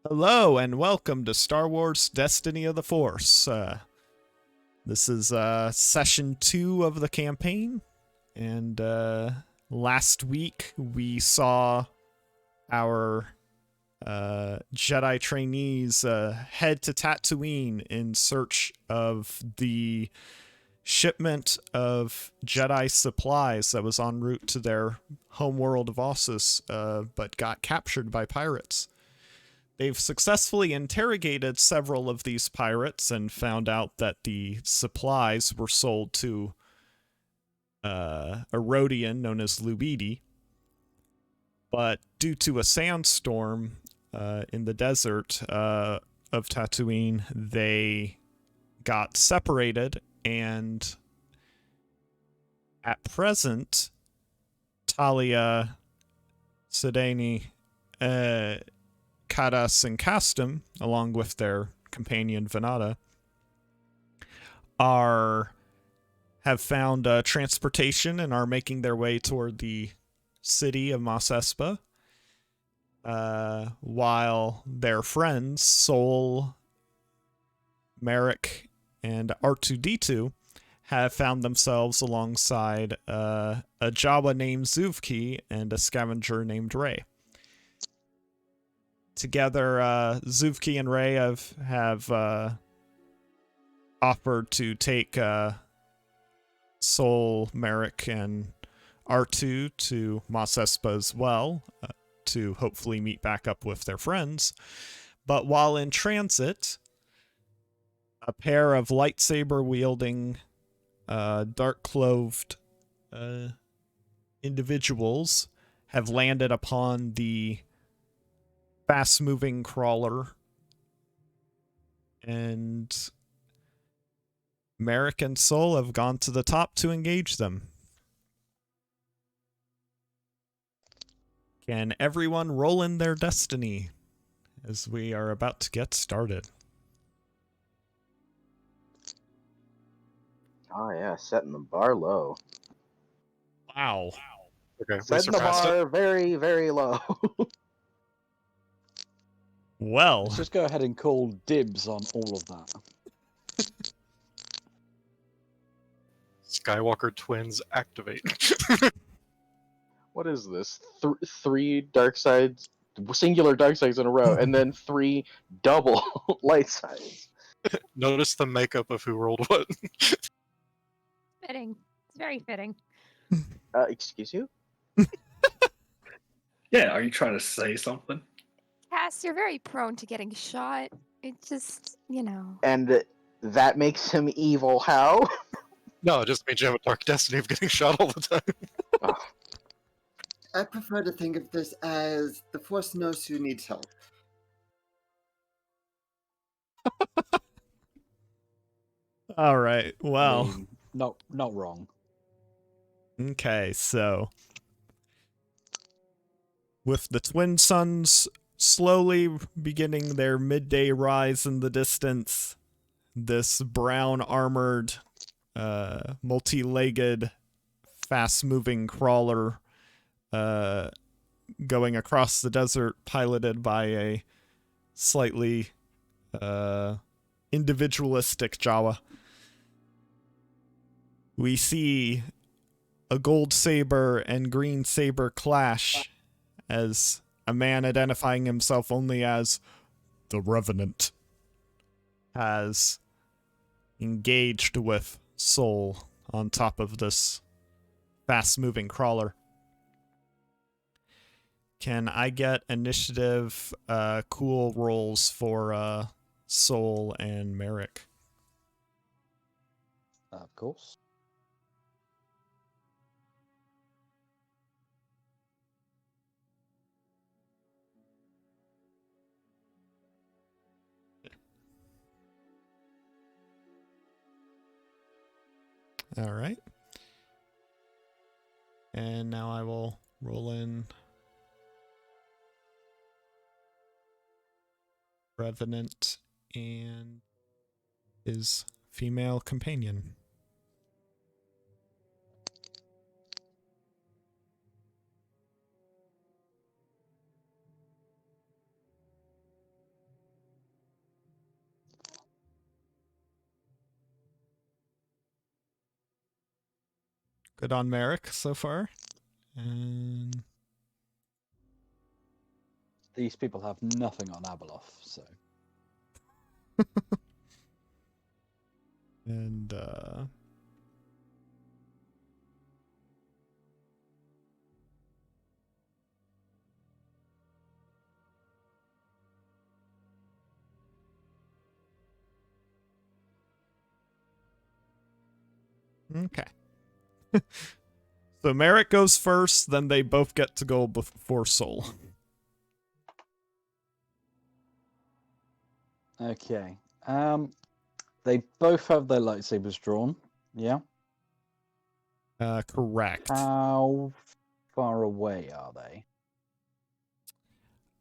Hello and welcome to Star Wars Destiny of the Force. This is session 2 of the campaign, and last week we saw our Jedi trainees head to Tatooine in search of the shipment of Jedi supplies that was en route to their homeworld of Ossus, but got captured by pirates. They've successfully interrogated several of these pirates and found out that the supplies were sold to a Rhodian known as Lubidi. But due to a sandstorm in the desert of Tatooine, they got separated, and at present, Talia, Sedani, Kadas and Castum, along with their companion Venata, have found transportation and are making their way toward the city of Mos Espa, while their friends Sol, Merrick, and R2D2 have found themselves alongside a Jawa named Zuvki and a scavenger named Ray. Together, Zuvki and Ray have offered to take Sol, Merrick, and R2 to Mos Espa as well, to hopefully meet back up with their friends. But while in transit, a pair of lightsaber-wielding, dark-clothed individuals have landed upon the fast-moving crawler, and Merrick and Sol have gone to the top to engage them. Can everyone roll in their destiny as we are about to get started? Oh yeah, setting the bar low. Wow. Okay, we Setting the surpassed bar it. very, very low. Well, Let's just go ahead and call dibs on all of that. Skywalker twins activate. What is this? Three dark sides, singular dark sides in a row, and then three double light sides. Notice the makeup of who rolled what. Fitting. It's very fitting. Excuse you? Yeah, are you trying to say something? Cass, you're very prone to getting shot. It just, And that makes him evil. How? No, it just means you have a dark destiny of getting shot all the time. I prefer to think of this as the Force knows who needs help. all right. Well, I mean, not wrong. okay, so with the twin suns slowly beginning their midday rise in the distance, this brown armored, multi-legged, fast-moving crawler going across the desert, piloted by a slightly individualistic Jawa. We see a gold saber and green saber clash as a man identifying himself only as the Revenant has engaged with Sol on top of this fast-moving crawler. Can I get initiative cool rolls for Sol and Merrick? Of course. All right. And now I will roll in Revenant and his female companion. Good on Merrick so far. And These people have nothing on Abeloth, so. and okay. So Merrick goes first, then they both get to go before Sol. Okay. They both have their lightsabers drawn. Yeah. Correct. How far away are they?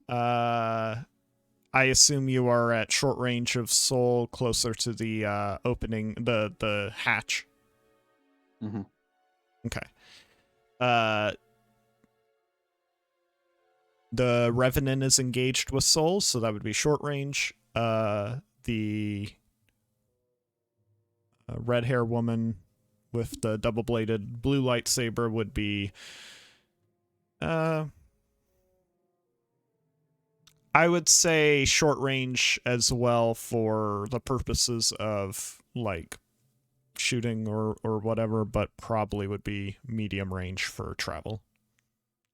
I assume you are at short range of Sol, closer to the opening, the hatch. Mm-hmm. Okay. The Revenant is engaged with Sol, so that would be short range. The red hair woman with the double-bladed blue lightsaber would be I would say short range as well for the purposes of like shooting or whatever, but probably would be medium range for travel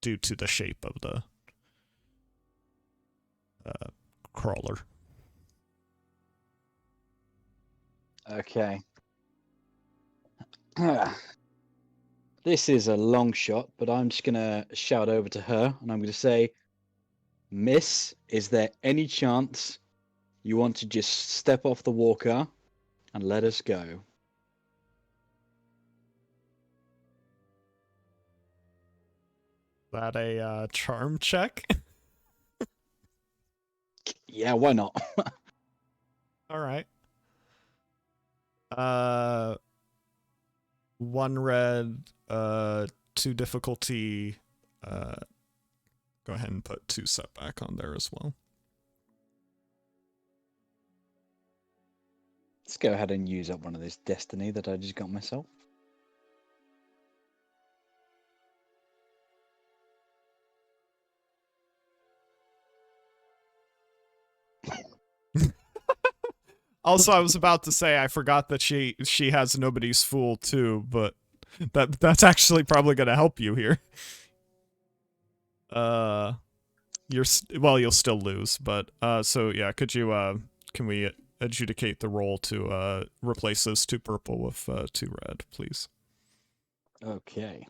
due to the shape of the crawler. Okay. This is a long shot, but I'm just going to shout over to her and I'm going to say, Miss, is there any chance you want to just step off the walker and let us go? That a charm check? Yeah, why not? All right. 1 red, 2 difficulty. Go ahead and put 2 setback on there as well. Let's go ahead and use up one of this destiny that I just got myself. Also, I was about to say I forgot that she has nobody's fool too, but that's actually probably going to help you here. You'll still lose, but so yeah, could you can we adjudicate the roll to replace those 2 purple with 2 red, please? Okay.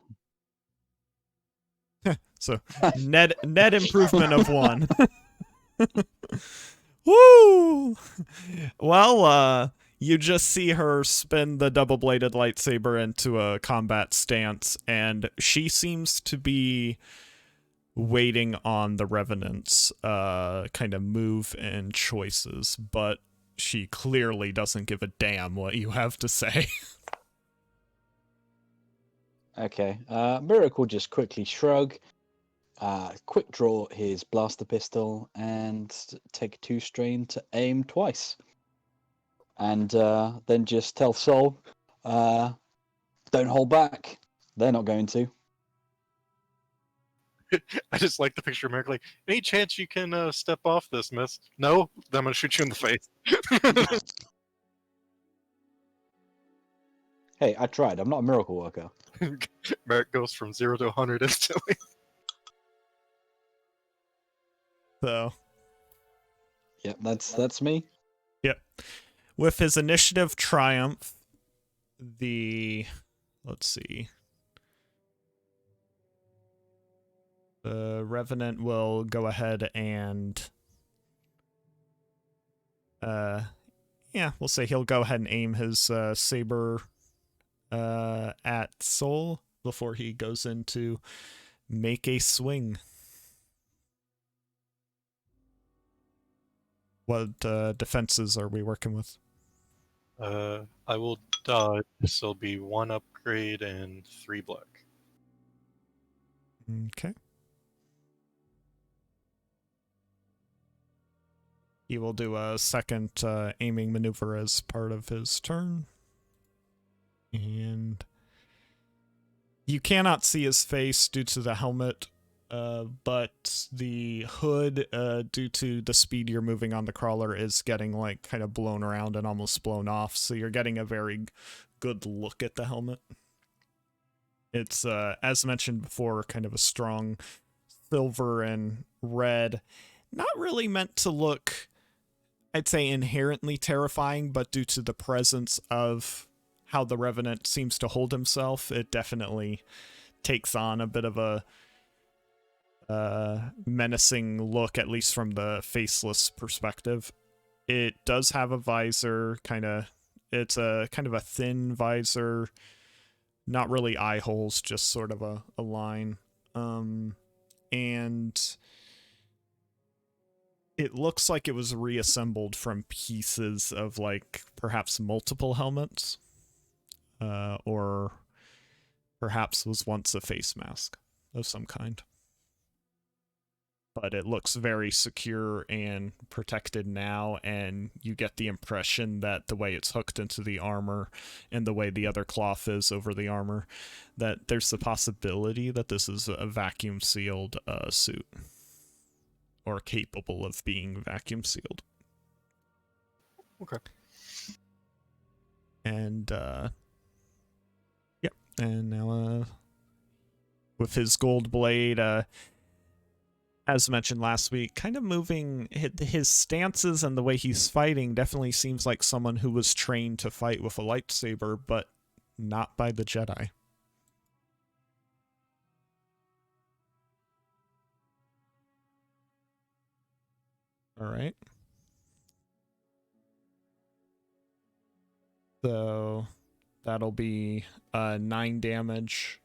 So net improvement of 1. Woo! Well, you just see her spin the double-bladed lightsaber into a combat stance, and she seems to be waiting on the Revenant's kind of move and choices, but she clearly doesn't give a damn what you have to say. Okay. Mirror will just quickly shrug, quick draw his blaster pistol, and take a 2 strain to aim twice. And then just tell Sol, don't hold back. They're not going to. I just like the picture of Merrick like, any chance you can step off this, miss? No? Then I'm gonna shoot you in the face. Hey, I tried. I'm not a miracle worker. Merrick goes from 0 to 100 instantly. So, Yep, that's me. yep. With his initiative triumph, let's see. The Revenant will go ahead and yeah, we'll say he'll go ahead and aim his saber at Sol before he goes in to make a swing. What defenses are we working with? I will dodge. This will be 1 upgrade and 3 black. Okay. He will do a second aiming maneuver as part of his turn. And You cannot see his face due to the helmet, but the hood, due to the speed you're moving on the crawler, is getting like kind of blown around and almost blown off. So you're getting a very good look at the helmet. It's, as mentioned before, kind of a strong silver and red. Not really meant to look, I'd say, inherently terrifying, but due to the presence of how the Revenant seems to hold himself, it definitely takes on a bit of a menacing look, at least from the faceless perspective. It does have a visor, it's a kind of a thin visor, not really eye holes, just sort of a line. And it looks like it was reassembled from pieces of, like, perhaps multiple helmets. Or perhaps was once a face mask of some kind. But it looks very secure and protected now, and you get the impression that the way it's hooked into the armor and the way the other cloth is over the armor, that there's the possibility that this is a vacuum sealed suit, or capable of being vacuum sealed. Okay. And yep, and now with his gold blade, as mentioned last week, kind of moving his stances and the way he's fighting definitely seems like someone who was trained to fight with a lightsaber, but not by the Jedi. All right. So that'll be 9 damage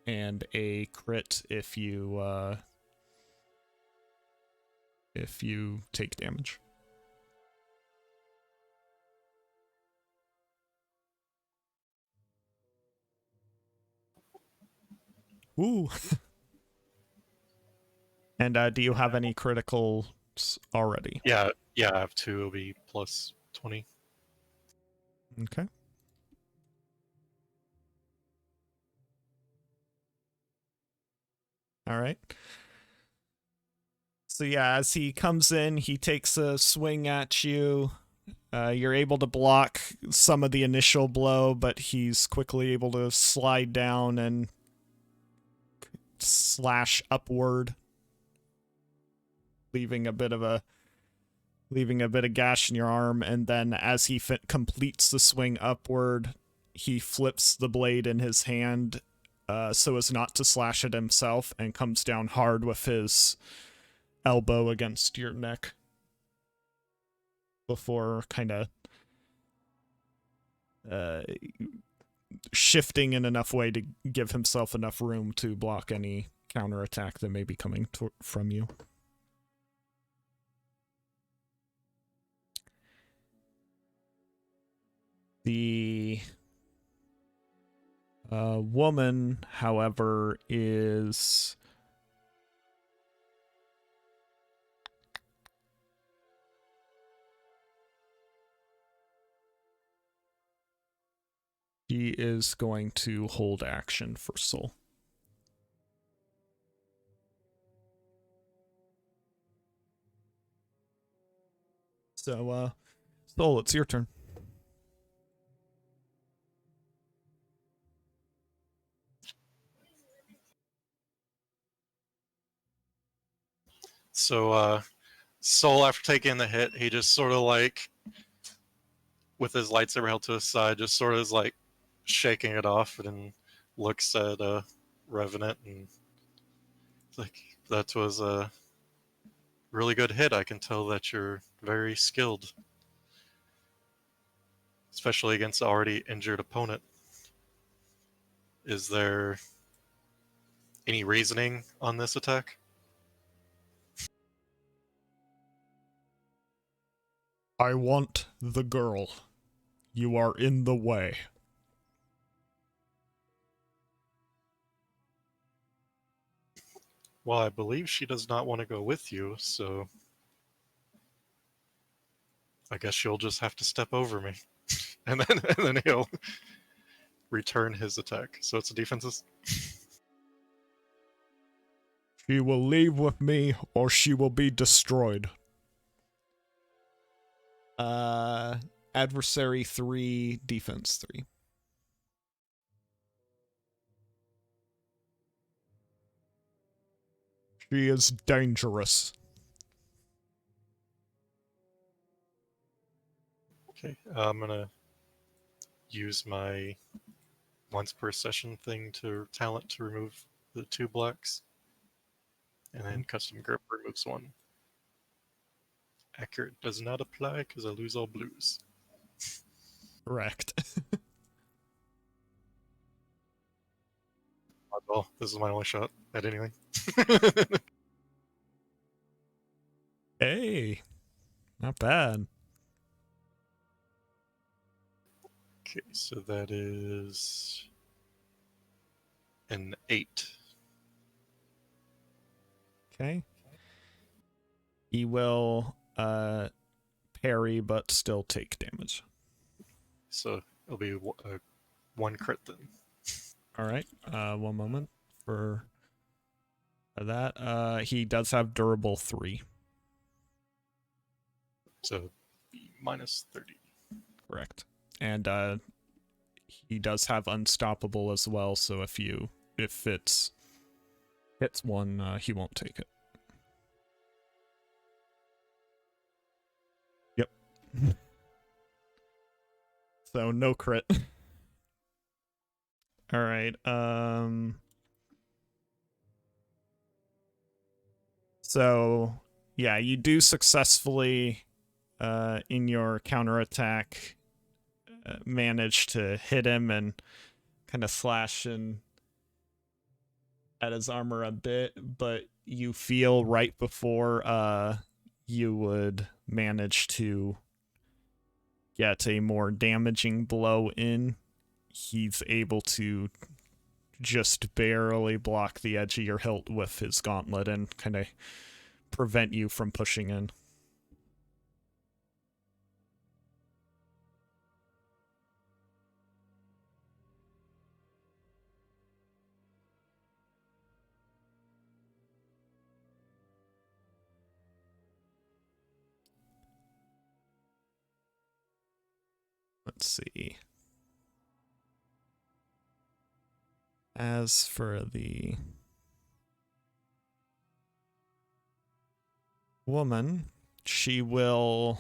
and a crit if you take damage. Ooh. And do you have any criticals already? Yeah, I have 2. It'll be plus 20. Okay. All right. So yeah, as he comes in, he takes a swing at you. You're able to block some of the initial blow, but he's quickly able to slide down and slash upward, leaving a bit of gash in your arm. And then as he completes the swing upward, he flips the blade in his hand so as not to slash it himself, and comes down hard with his elbow against your neck before kind of shifting in enough way to give himself enough room to block any counterattack that may be coming from you. The woman, however, is going to hold action for Sol. So, Sol, it's your turn. So, Sol, after taking the hit, he just sort of like, with his lightsaber held to his side, just sort of is like shaking it off, and looks at Revenant, and it's like, that was a really good hit. I can tell that you're very skilled, especially against an already injured opponent. Is there any reasoning on this attack? I want the girl. You are in the way. Well, I believe she does not want to go with you, so I guess you'll just have to step over me. And then he'll return his attack. So it's a defenses. She will leave with me, or she will be destroyed. Adversary 3, defense 3. She is dangerous. Okay, I'm gonna use my once per session thing to talent to remove the 2 blacks, and then custom grip removes 1. Accurate does not apply because I lose all blues. Correct. Well, this is my only shot at anything. Hey, not bad. Okay, so that is an 8. Okay. He will parry, but still take damage. So it'll be 1 crit then. All right. One moment for that. He does have durable 3. So be minus 30. Correct. And he does have unstoppable as well, so if it's hits 1, he won't take it. Yep. So no crit. All right. So yeah, you do successfully in your counterattack manage to hit him and kind of slash in at his armor a bit, but you feel right before you would manage to get a more damaging blow in, he's able to just barely block the edge of your hilt with his gauntlet and kind of prevent you from pushing in. Let's see. As for the woman, she will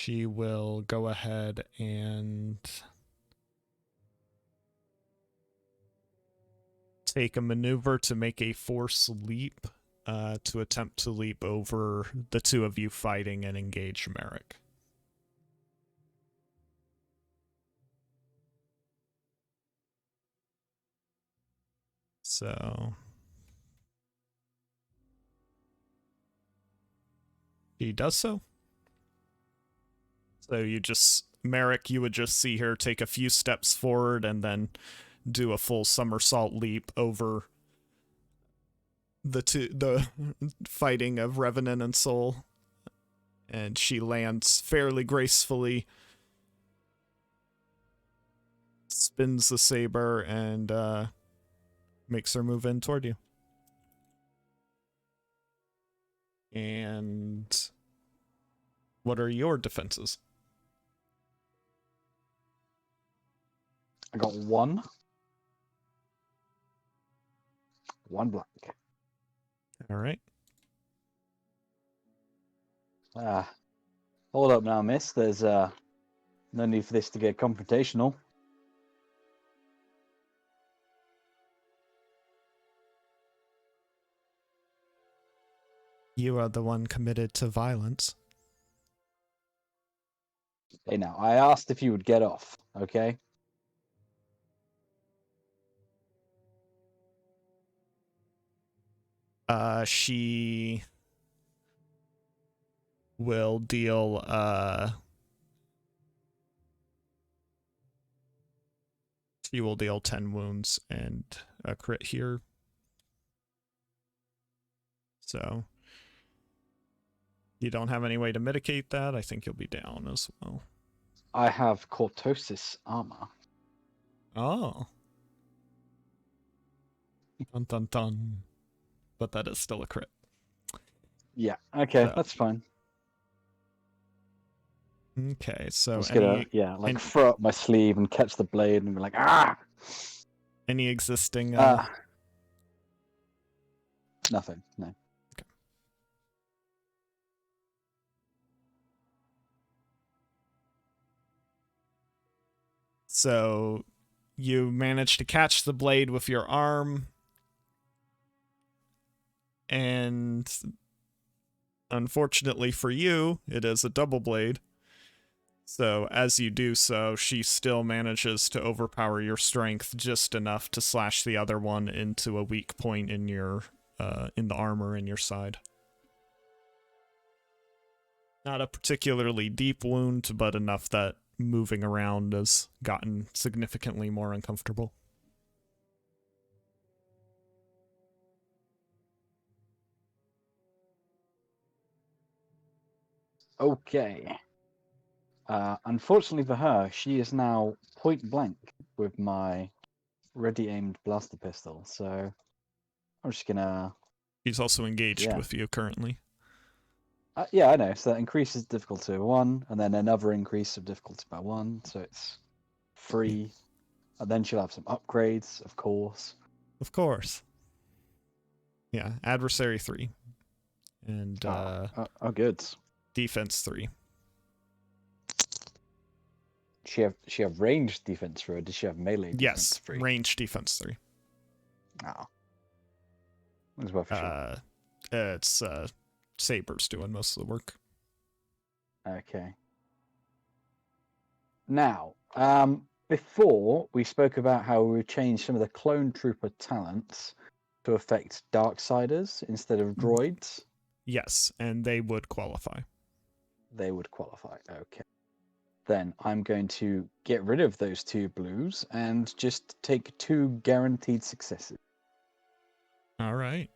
she will go ahead and take a maneuver to make a force leap to attempt to leap over the 2 of you fighting and engage Merrick. So he does so. So Merrick, you would just see her take a few steps forward and then do a full somersault leap over the fighting of Revenant and Soul. And she lands fairly gracefully, spins the saber, and makes her move in toward you. And what are your defenses? I got 1. 1 black. All right. Hold up now, miss. There's no need for this to get confrontational. You are the one committed to violence. Hey, now, I asked if you would get off, okay? She will deal she will deal 10 wounds and a crit here. So you don't have any way to mitigate that. I think you'll be down as well. I have cortosis armor. Oh. Dun dun dun. But that is still a crit. Yeah, okay, So- that's fine. Okay, so I'm just gonna, any- throw up my sleeve and catch the blade and be like, ah! any existing Nothing, no. So you manage to catch the blade with your arm, and unfortunately for you, it is a double blade. So as you do so, she still manages to overpower your strength just enough to slash the other one into a weak point in your in the armor in your side. Not a particularly deep wound, but enough that moving around has gotten significantly more uncomfortable. Okay. Unfortunately for her, she is now point blank with my ready aimed blaster pistol, so I'm just gonna. He's also engaged Yeah. with you currently. Yeah, I know. So that increases difficulty by 1, and then another increase of difficulty by 1, so it's 3. And then she'll have some upgrades, of course. Of course. Yeah, adversary 3. And Good. defense 3. She have ranged defense for her? Did she have melee defense Yes, for? range defense 3. Oh. That's worth a shot. It's Saber's doing most of the work. Okay. Now, before we spoke about how we would change some of the clone trooper talents to affect Darksiders instead of droids. Yes, and they would qualify. They would qualify. Okay. Then I'm going to get rid of those 2 blues and just take 2 guaranteed successes. All right.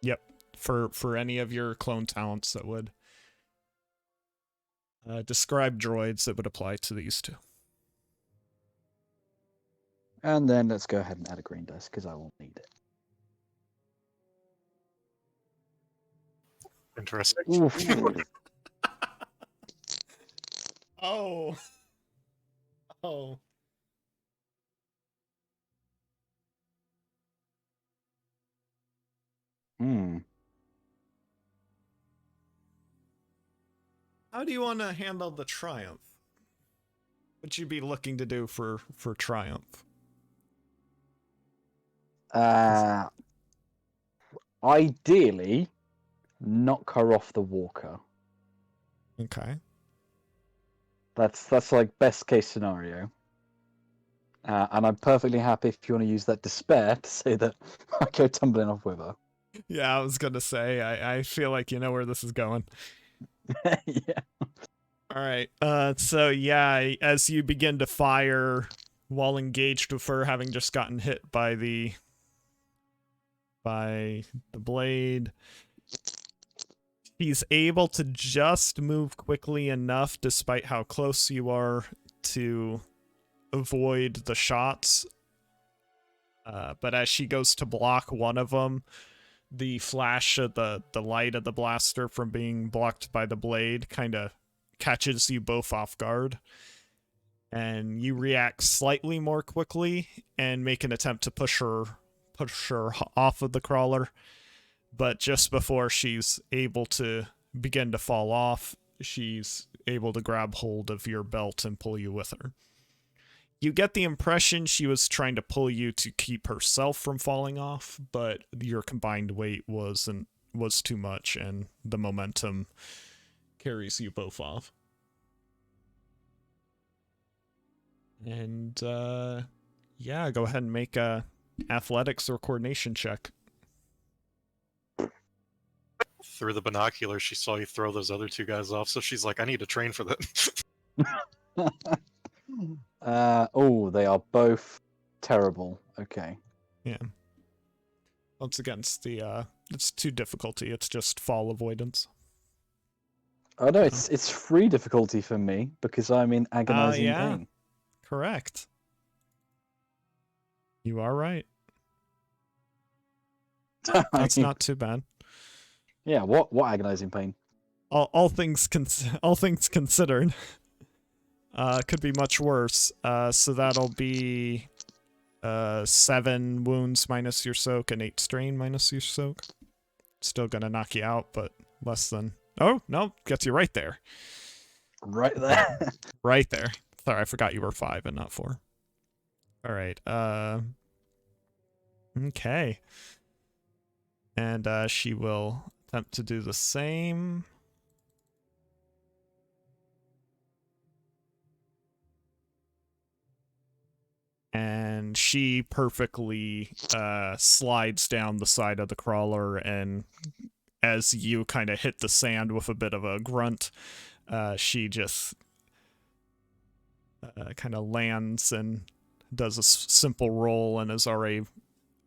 Yep. For any of your clone talents that would describe droids, that would apply to these 2. And then let's go ahead and add a green dice because I won't need it. Interesting. Oof. Oh. Oh. How do you want to handle the triumph? What'd you be looking to do for triumph? Ideally, knock her off the walker. Okay. That's like best case scenario. And I'm perfectly happy if you want to use that despair to say that I go tumbling off with her. Yeah, I was gonna say, I feel like you know where this is going. Yeah. Alright, so yeah, as you begin to fire while engaged with her, having just gotten hit by the blade, he's able to just move quickly enough, despite how close you are, to avoid the shots. But as she goes to block one of them, the flash of the light of the blaster from being blocked by the blade kind of catches you both off guard, and you react slightly more quickly and make an attempt to push her off of the crawler. But just before she's able to begin to fall off, she's able to grab hold of your belt and pull you with her. You get the impression she was trying to pull you to keep herself from falling off, but your combined weight was too much, and the momentum carries you both off. And yeah, go ahead and make a athletics or coordination check. through the binoculars, she saw you throw those other two guys off, so she's like, I need to train for that. Oh, they are both terrible. Okay. Yeah. Once again, it's 2 difficulty. It's just fall avoidance. Oh no, it's 3 difficulty for me because I'm in agonizing yeah. pain. Correct. You are right. That's not too bad. Yeah, what agonizing pain? All things considered, could be much worse. So that'll be 7 wounds minus your soak and 8 strain minus your soak. Still gonna knock you out, but less than. Oh no, gets you right there. Right there. Right there. Sorry, I forgot you were 5 and not 4. All right. Okay. And she will attempt to do the same. And she perfectly slides down the side of the crawler, and as you kind of hit the sand with a bit of a grunt, she just kind of lands and does a simple roll and is already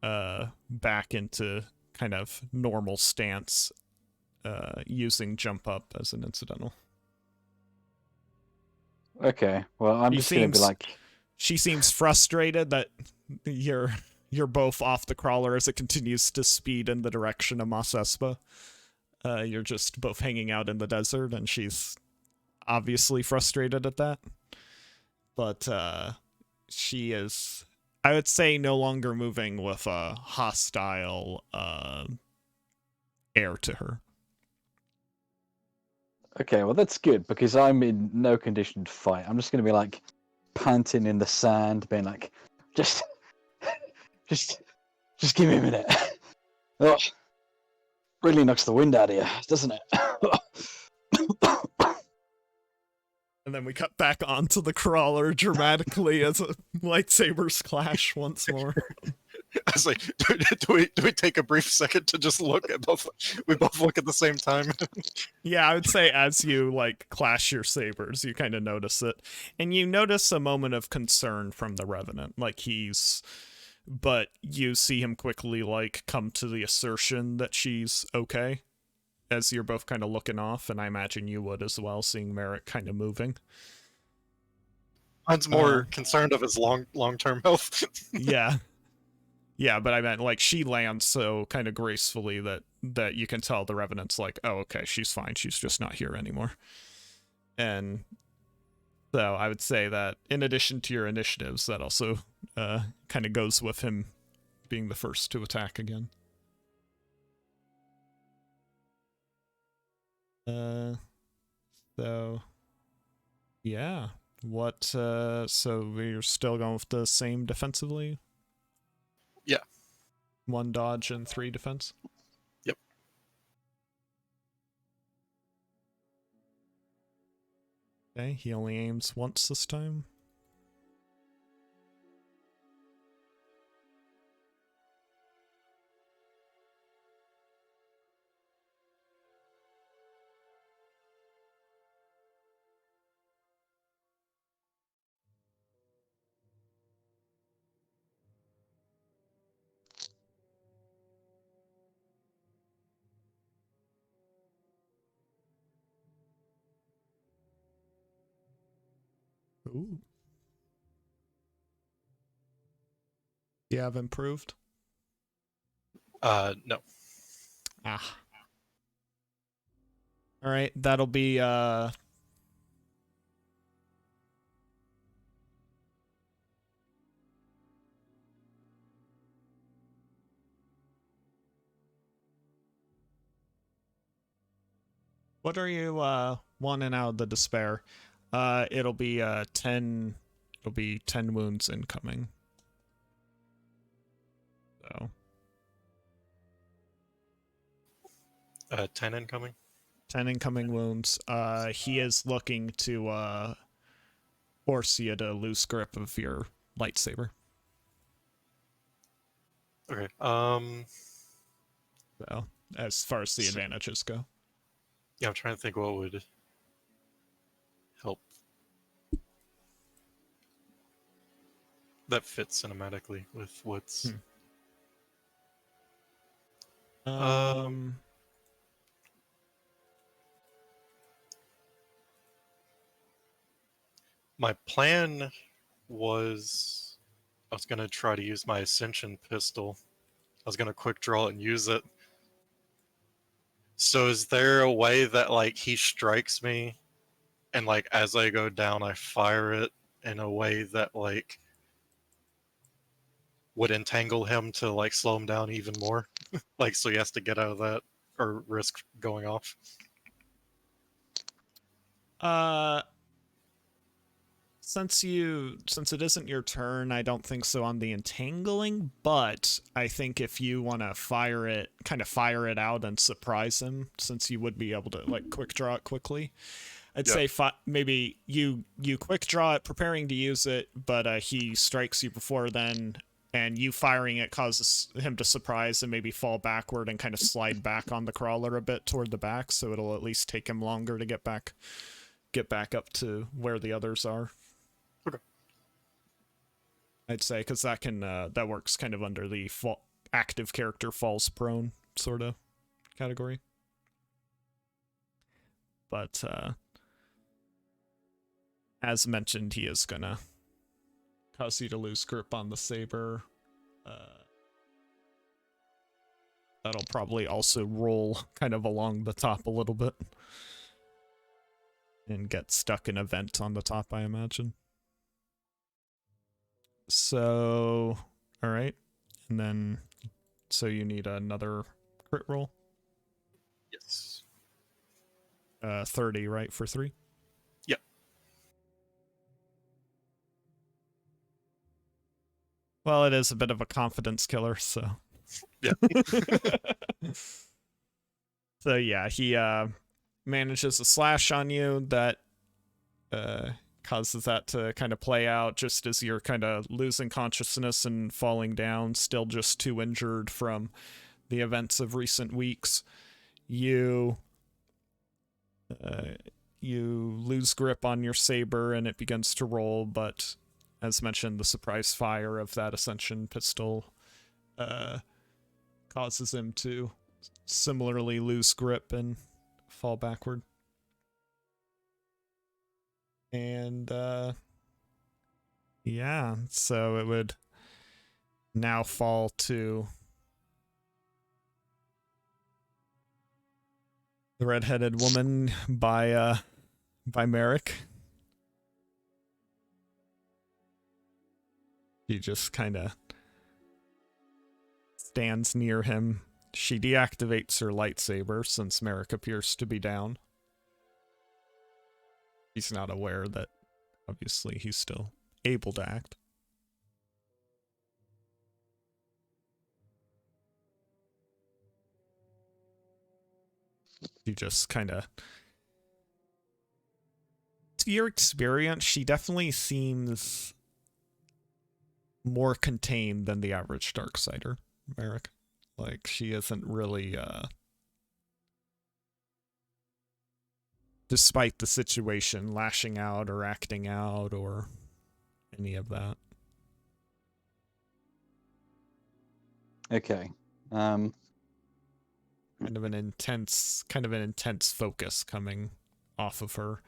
back into kind of normal stance, using jump up as an incidental. Okay, well, I'm just gonna be like... She seems frustrated that you're both off the crawler as it continues to speed in the direction of Mos Espa. You're just both hanging out in the desert, and she's obviously frustrated at that. But she is, I would say, no longer moving with a hostile air to her. Okay, well, that's good, because I'm in no condition to fight. I'm just gonna be like panting in the sand, being like, just give me a minute. Oh, really knocks the wind out of you, doesn't it? And then we cut back onto the crawler dramatically as lightsabers clash once more. I was like, do we take a brief second to just look at both? We both look at the same time. Yeah, I would say as you like clash your sabers, you kind of notice it, and you notice a moment of concern from the Revenant, but you see him quickly like come to the assertion that she's okay, as you're both kind of looking off, and I imagine you would as well, seeing Merrick kind of moving. Mine's more concerned of his long-term health. Yeah, but I meant, like, she lands so kind of gracefully that you can tell the Revenant's like, oh, okay, she's fine. She's just not here anymore. And so I would say that in addition to your initiatives, that also kind of goes with him being the first to attack again. So, yeah. So we're still going with the same defensively? Yeah. 1 dodge and 3 defense? Yep. Okay, he only aims once this time. Ooh. You have improved? No. Ah. Alright, that'll be, what are you, wanting out of the despair? It'll be, 10 wounds incoming. So. 10 incoming. 10 incoming wounds. He is looking to, force you to lose grip of your lightsaber. Okay. So, as far as the advantages go. Yeah, I'm trying to think what would help that fits cinematically with what's. My plan was I was going to try to use my Ascension pistol. I was going to quick draw it and use it. So is there a way that, like, he strikes me and, like, as I go down, I fire it in a way that, like, would entangle him to, like, slow him down even more? Like, so he has to get out of that or risk going off? Since it isn't your turn, I don't think so on the entangling, but I think if you want to fire it out and surprise him, since you would be able to, like, quick draw it quickly, I'd say maybe you quick draw it, preparing to use it, but he strikes you before then, and you firing it causes him to surprise and maybe fall backward and kind of slide back on the crawler a bit toward the back, so it'll at least take him longer to get back up to where the others are. Okay. I'd say, because that works kind of under the active character falls prone sort of category. But as mentioned, he is gonna cause you to lose grip on the saber. That'll probably also roll kind of along the top a little bit and get stuck in a vent on the top, I imagine. So, all right, and then so you need another crit roll. Yes. 30, right, for 3? Yep. Well, it is a bit of a confidence killer, so. Yeah. So yeah, he manages a slash on you that causes that to kind of play out just as you're kind of losing consciousness and falling down, still just too injured from the events of recent weeks. You lose grip on your saber and it begins to roll, but as mentioned, the surprise fire of that Ascension pistol causes him to similarly lose grip and fall backward. And yeah, so it would now fall to the red-headed woman by Merrick. She just kind of stands near him. She deactivates her lightsaber since Merrick appears to be down. He's not aware that, obviously, he's still able to act. You just kind of... To your experience, she definitely seems more contained than the average Darksider, Merrick. Like, she isn't really, despite the situation, lashing out or acting out or any of that. Okay. Kind of an intense focus coming off of her.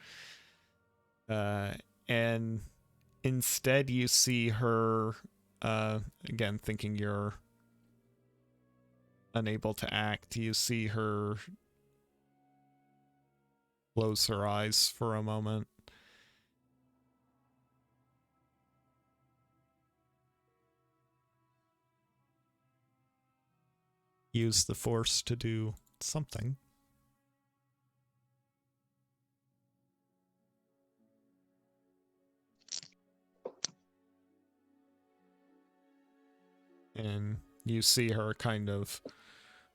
And instead you see her, again, thinking you're unable to act, you see her close her eyes for a moment. Use the Force to do something. And you see her kind of,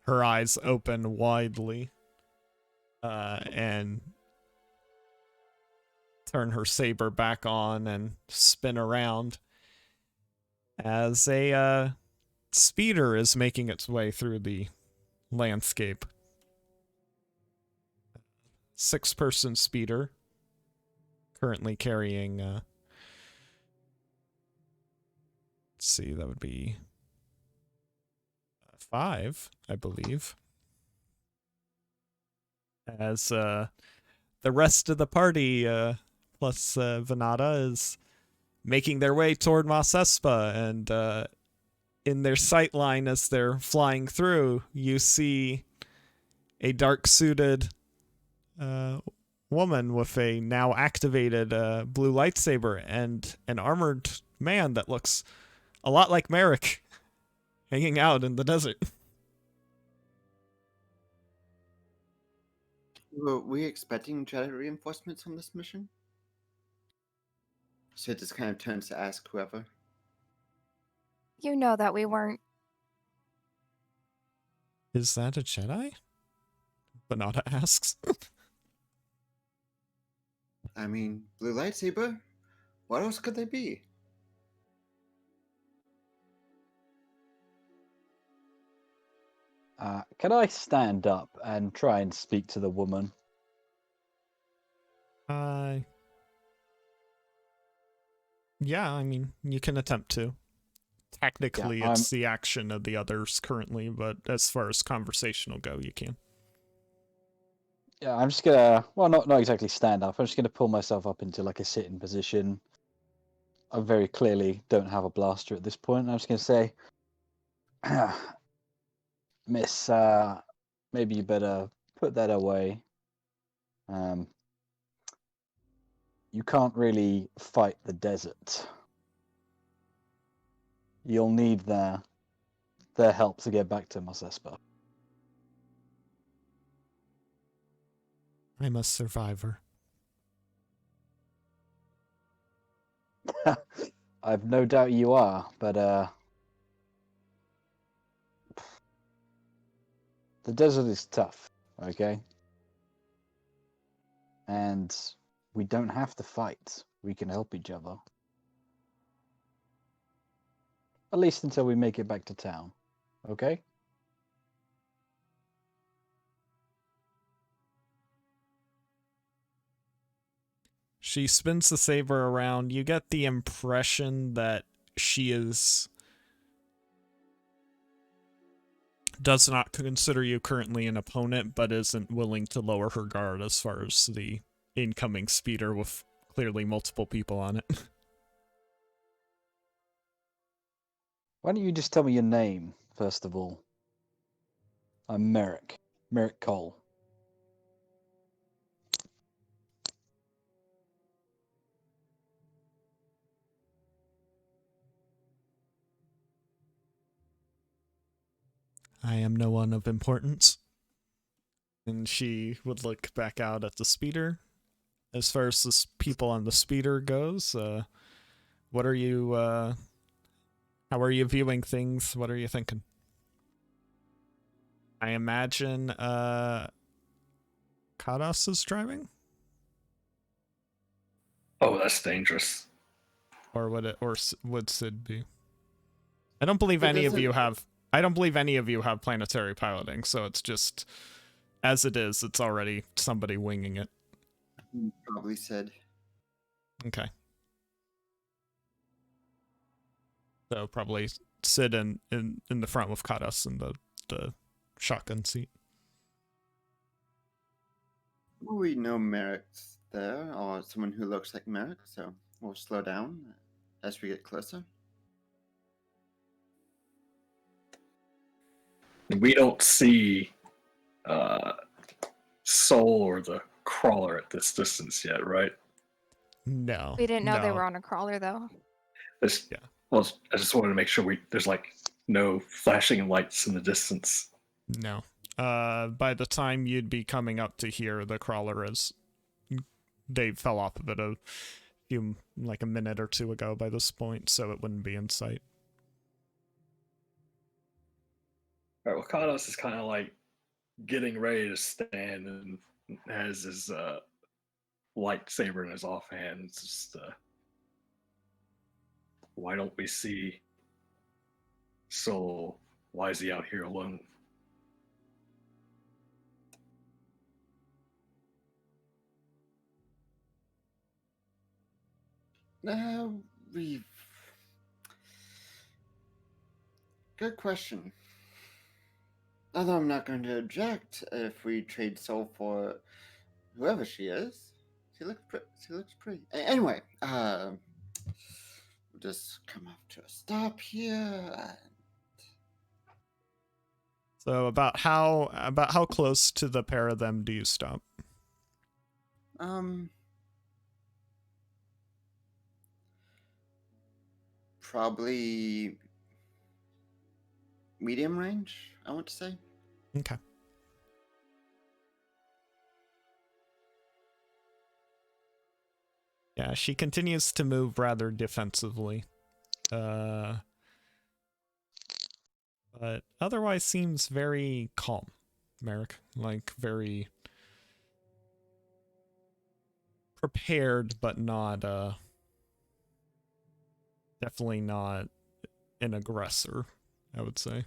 her eyes open widely, and turn her saber back on and spin around as a speeder is making its way through the landscape. 6-person speeder, currently carrying, let's see, that would be 5, I believe. As the rest of the party, plus Venata, is making their way toward Mos Espa, and in their sight line as they're flying through, you see a dark-suited woman with a now activated blue lightsaber and an armored man that looks a lot like Merrick hanging out in the desert. Were we expecting Jedi reinforcements on this mission? So it just kind of turns to ask whoever. You know that we weren't. Is that a Jedi? Banata asks. I mean, blue lightsaber? What else could they be? Can I stand up and try and speak to the woman? Yeah, I mean, you can attempt to. Technically, Yeah, it's the action of the others currently, but as far as conversational go, you can. Yeah, I'm just gonna, well, not exactly stand up. I'm just gonna pull myself up into like a sitting position. I very clearly don't have a blaster at this point. I'm just gonna say, Miss, maybe you better put that away. You can't really fight the desert. You'll need their help to get back to Mos Espa. I'm a survivor. I've no doubt you are, but the desert is tough, okay? And we don't have to fight. We can help each other. At least until we make it back to town, okay? She spins the saber around. You get the impression that she does not consider you currently an opponent, but isn't willing to lower her guard as far as the incoming speeder with clearly multiple people on it. Why don't you just tell me your name, first of all? I'm Merrick. Merrick Cole. I am no one of importance. And she would look back out at the speeder. As far as the people on the speeder goes, what are you, how are you viewing things? What are you thinking? I imagine, Kados is driving? Oh, that's dangerous. Or would Sid be? I don't believe It any of doesn't- you have, I don't believe any of you have planetary piloting, so it's just, as it is, it's already somebody winging it. Probably said. Okay. So probably Sid in the front with Kados in the shotgun seat. Well, we know Merrick's there, or someone who looks like Merrick, so we'll slow down as we get closer. We don't see Sol or the crawler at this distance yet, right? No. We didn't know they no. were on a crawler though. Yeah. Well, I just wanted to make sure there's like no flashing lights in the distance. No. By the time you'd be coming up to here, the crawler they fell off of it like a minute or two ago by this point, so it wouldn't be in sight. All right. Well, Kados is kind of like getting ready to stand and has his lightsaber in his offhand. It's just, why don't we see Sol? Why is he out here alone? We've. Good question. Although I'm not going to object if we trade Sol for whoever she is. She looks pretty. Anyway, we'll just come up to a stop here. So about how close to the pair of them do you stop? Probably medium range, I want to say. Okay. Yeah, she continues to move rather defensively. But otherwise seems very calm, Merrick. Like, very prepared, but not, definitely not an aggressor, I would say.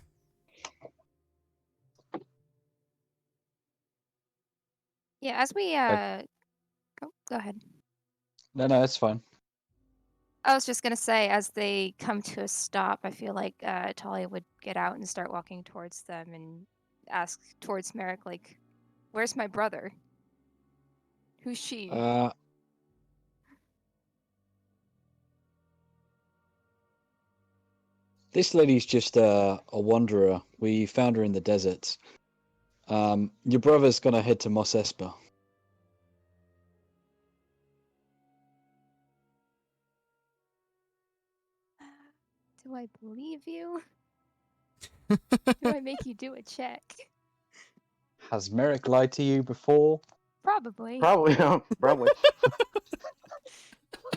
Yeah, as we oh, go ahead. No, it's fine. I was just gonna say, as they come to a stop, I feel like Talia would get out and start walking towards them and ask towards Merrick, like, "Where's my brother? Who's she?" This lady's just a wanderer. We found her in the desert. Your brother's gonna head to Mos Espa. Do I believe you? Do I make you do a check? Has Merrick lied to you before? Probably. Probably. Probably.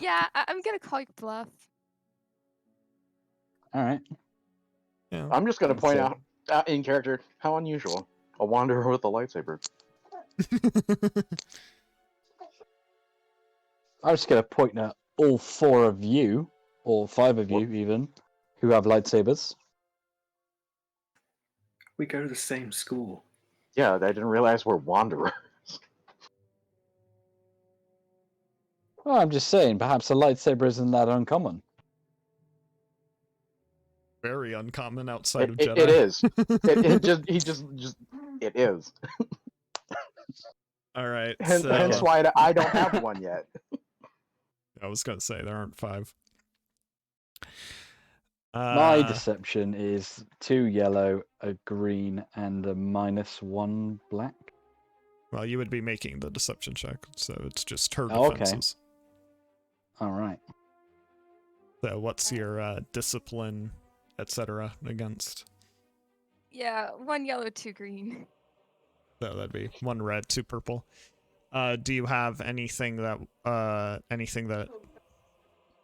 Yeah, I'm gonna call you bluff. All right. Yeah. I'm just going to point So- out in character how unusual a wanderer with a lightsaber. I'm just gonna point at all 4 of you, or 5 of you even, who have lightsabers. We go to the same school. Yeah, I didn't realize we're wanderers. Well, I'm just saying, perhaps a lightsaber isn't that uncommon. Very uncommon outside of It Jedi. is. It is. All right. Hence, So hence why I don't have one yet. I was gonna say there aren't 5. My deception is 2 yellow, a green, and a -1 black. Well, you would be making the deception check, so it's just her Oh, okay. defenses. All right. So what's your discipline, etc. against? Yeah, 1 yellow, 2 green. So that'd be 1 red, 2 purple. Do you have anything that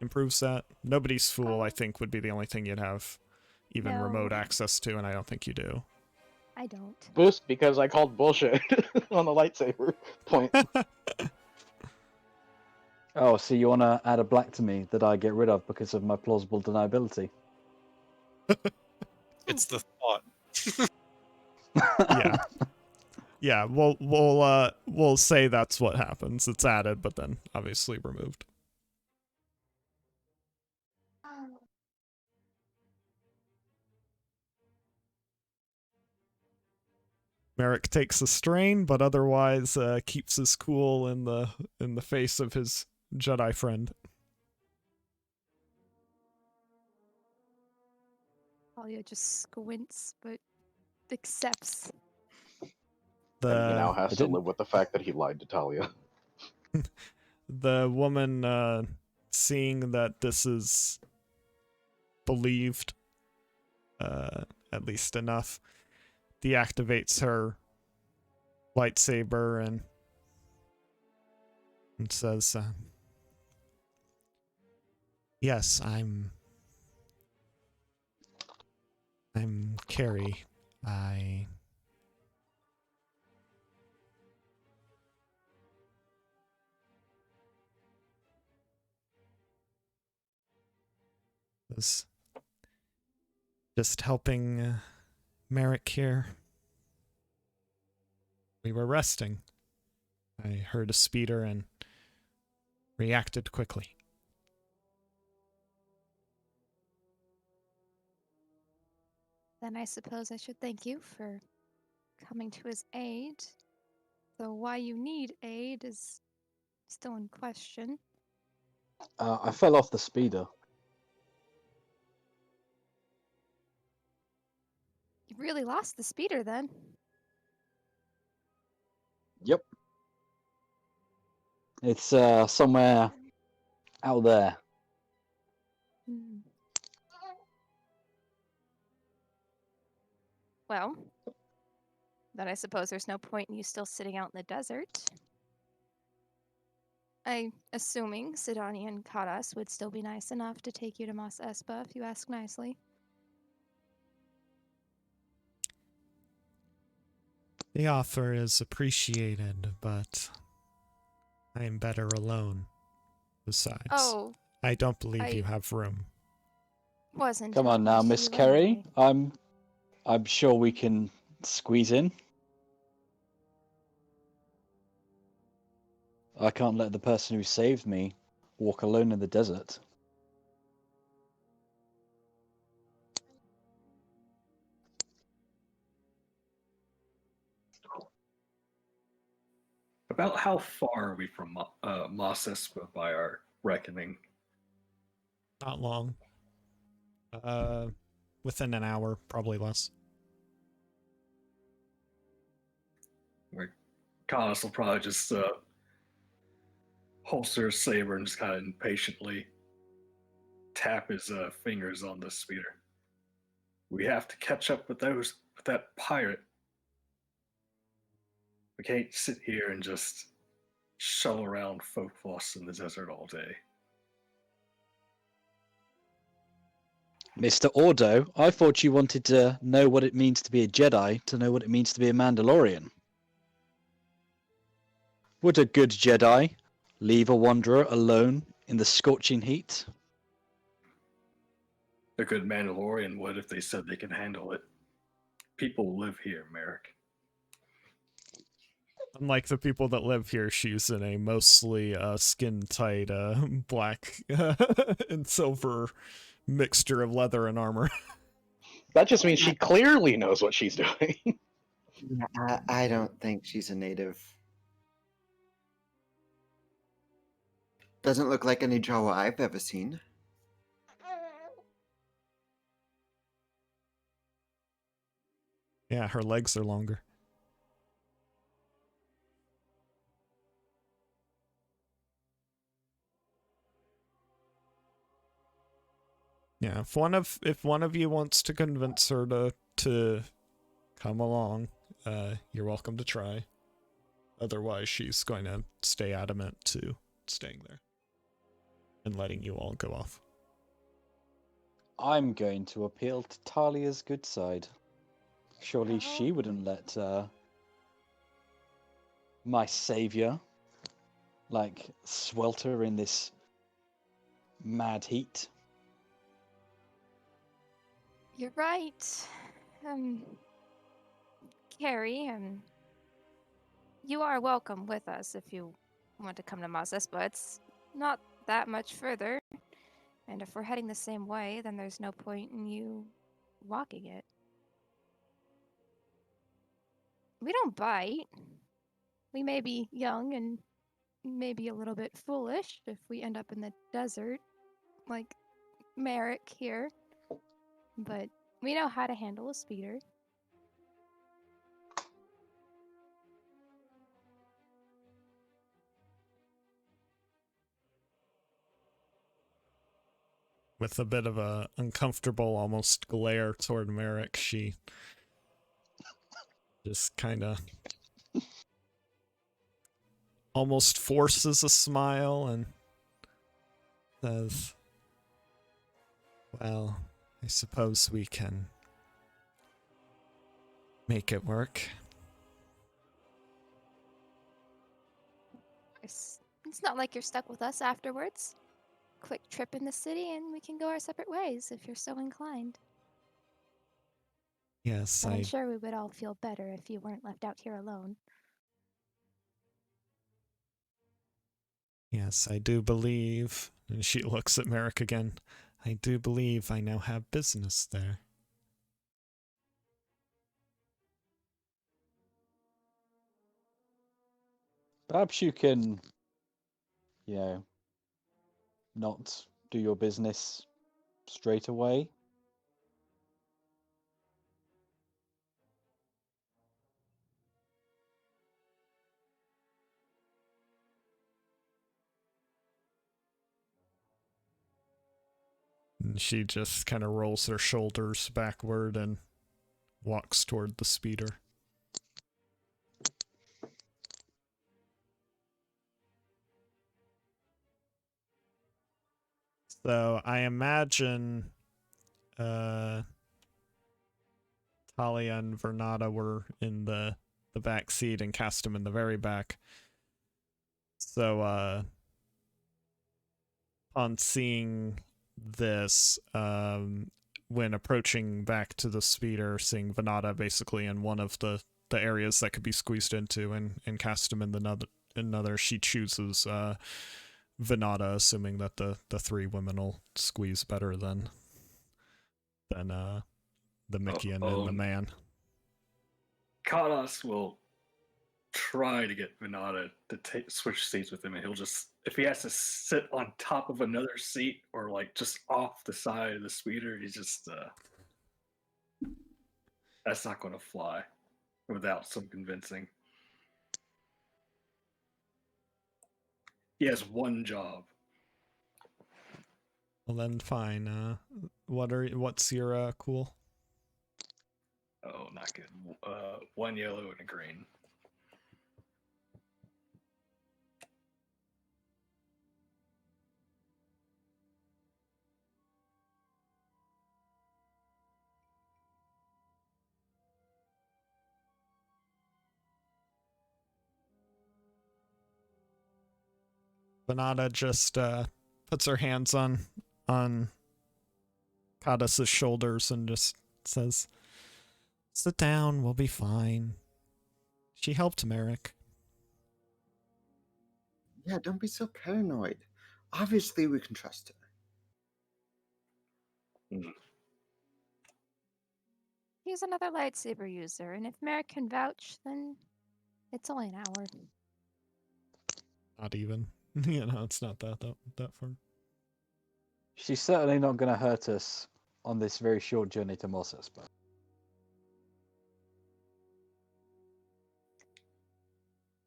improves that? Nobody's fool, I think, would be the only thing you'd have even No. remote access to, and I don't think you do. I don't. Boost because I called bullshit on the lightsaber point. Oh, so you want to add a black to me that I get rid of because of my plausible deniability? It's the thought. Yeah. Yeah, we'll say that's what happens. It's added, but then obviously removed. Merrick takes a strain, but otherwise keeps his cool in the face of his Jedi friend. Talia just squints, but accepts. And he now The has to live with the fact that he lied to Talia. the woman, seeing that this is believed, at least enough, deactivates her lightsaber and says, "Yes, I'm Carrie. I was just helping Merrick here. We were resting. I heard a speeder and reacted quickly." Then I suppose I should thank you for coming to his aid. Though why you need aid is still in question. I fell off the speeder. You really lost the speeder then. Yep. It's somewhere out there. Hmm. Well, then I suppose there's no point in you still sitting out in the desert. Assuming Sidani and Karas would still be nice enough to take you to Mos Espa if you ask nicely. The offer is appreciated, but I am better alone. Besides, Oh, I don't believe you I- have room. wasn't Come on talking now, to Miss you Kerry. anyway. I'm sure we can squeeze in. I can't let the person who saved me walk alone in the desert. About how far are we from Mos Espa by our reckoning? Not long. Within an hour, probably less. Connors will probably just holster his saber and just kind of impatiently tap his fingers on the speeder. We have to catch up with that pirate. We can't sit here and just shuttle around Folkvoss in the desert all day. Mr. Ordo, I thought you wanted to know what it means to be a Jedi, to know what it means to be a Mandalorian. Would a good Jedi leave a wanderer alone in the scorching heat? A good Mandalorian would if they said they can handle it. People live here, Merrick. Unlike the people that live here, she's in a mostly skin-tight black and silver mixture of leather and armor. That just means she clearly knows what she's doing. I don't think she's a native. Doesn't look like any Jawa I've ever seen. Yeah, her legs are longer. Yeah, if one of you wants to convince her to come along, you're welcome to try. Otherwise, she's going to stay adamant to staying there and letting you all go off. I'm going to appeal to Talia's good side. Surely she Oh. wouldn't let my savior, like, swelter in this mad heat. You're right. Carrie, you are welcome with us if you want to come to Mos Espa. It's not that much further. And if we're heading the same way, then there's no point in you walking it. We don't bite. We may be young and maybe a little bit foolish if we end up in the desert, like Merrick here. But we know how to handle a speeder. With a bit of a uncomfortable, almost glare toward Merrick, she just kind of almost forces a smile and says, "Well, I suppose we can make it work." It's not like you're stuck with us afterwards. Quick trip in the city and we can go our separate ways if you're so inclined. Yes, But I'm sure we would all feel better if you weren't left out here alone. Yes, I do believe, and she looks at Merrick again, I do believe I now have business there. Perhaps you can, you know, not do your business straight away. And she just kind of rolls her shoulders backward and walks toward the speeder. So I imagine Talia and Vernata were in the back seat and cast him in the very back. So on seeing this, when approaching back to the speeder, seeing Vernata basically in one of the areas that could be squeezed into and cast him in another, she chooses Vernata, assuming that the three women will squeeze better than the Mickean and the man. Kadas will try to get Venata to switch seats with him, and he'll just, if he has to sit on top of another seat or like just off the side of the speeder, he's just that's not going to fly without some convincing. He has one job. Well then, fine. What's your cool? Oh, not good. One yellow and a green. Vernata just puts her hands on Kadas's shoulders and just says, "Sit down, we'll be fine. She helped Merrick." Yeah, don't be so paranoid. Obviously, we can trust her. He's another lightsaber user, and if Merrick can vouch, then it's only an hour. Not even. It's not that far. She's certainly not going to hurt us on this very short journey to Mossos, but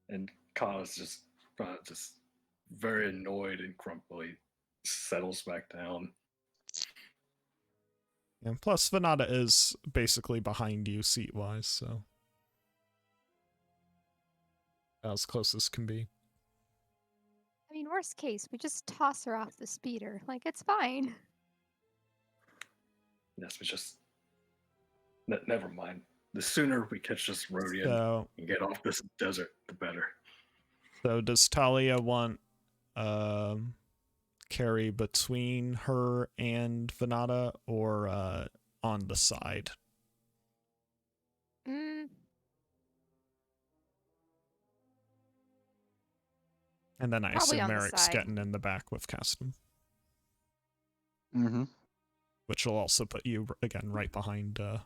And Kana's just very annoyed and grumpily settles back down. And plus, Vernata is basically behind you seat-wise, so as close as can be. I mean, worst case, we just toss her off the speeder. Like, it's fine. Yes, but just never mind. The sooner we catch this Rodian So, and get off this desert, the better. so does Talia want carry between her and Vernata or on the side? And then I Probably assume on the Merrick's side. getting in the back with Caston. Mm-hmm. Which will also put you again right behind her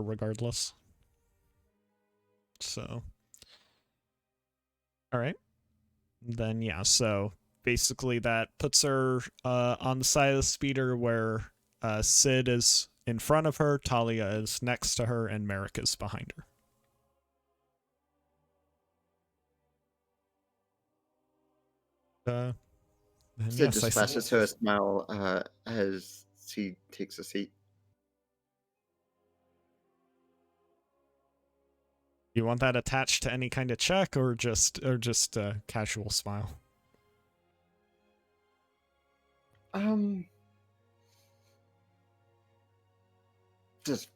regardless. So all right. Then yeah, so basically that puts her on the side of the speeder where Sid is in front of her, Talia is next to her, and Merrick is behind her. And Sid yes, I just see. flashes her a smile as she takes a seat. You want that attached to any kind of check or just a casual smile? Just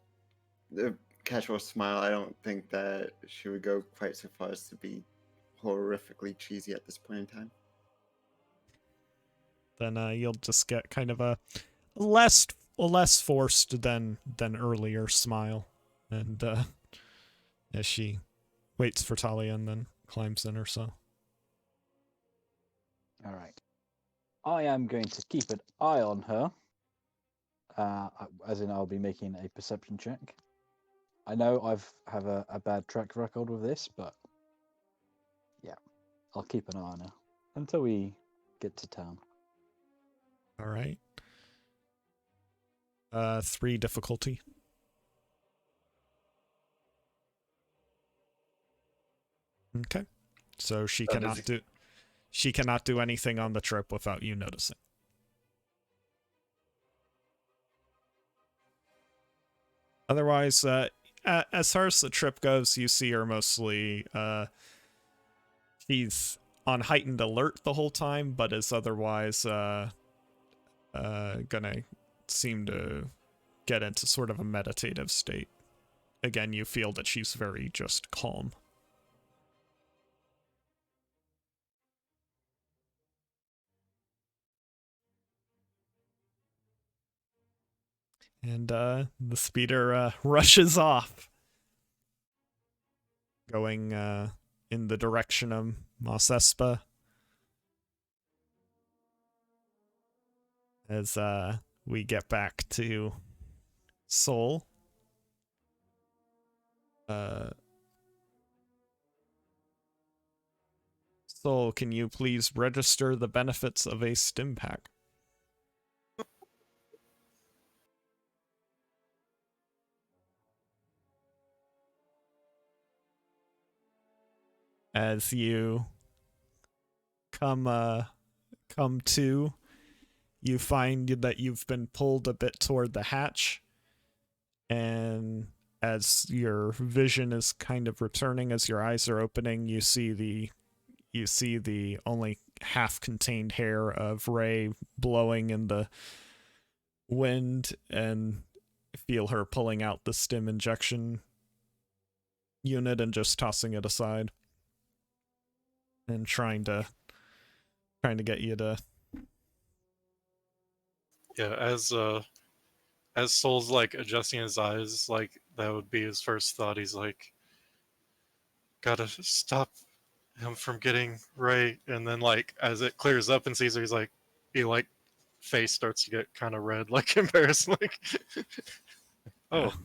a casual smile. I don't think that she would go quite so far as to be horrifically cheesy at this point in time. Then you'll just get kind of a less forced than earlier smile, and as she waits for Talia and then climbs in or so. All right. I am going to keep an eye on her. As in, I'll be making a perception check. I know I've have a bad track record with this, but I'll keep an eye on her until we get to town. All right. 3 difficulty. Okay. So she Oh, cannot do anything on the trip without you noticing. Otherwise, as far as the trip goes, you see her mostly. She's on heightened alert the whole time, but is otherwise gonna seem to get into sort of a meditative state. Again, you feel that she's very just calm. And the speeder rushes off, going in the direction of Mos Espa. As we get back to Sol. Sol, can you please register the benefits of a stim pack? As you come to, you find that you've been pulled a bit toward the hatch, and as your vision is kind of returning, as your eyes are opening, you see the only half-contained hair of Rey blowing in the wind, and feel her pulling out the stim injection unit and just tossing it aside, and trying to get you to. Yeah, as Sol's like adjusting his eyes, like that would be his first thought. He's like, gotta stop him from getting Rey, and then like as it clears up and sees her, he like face starts to get kind of red, like embarrassed, like oh.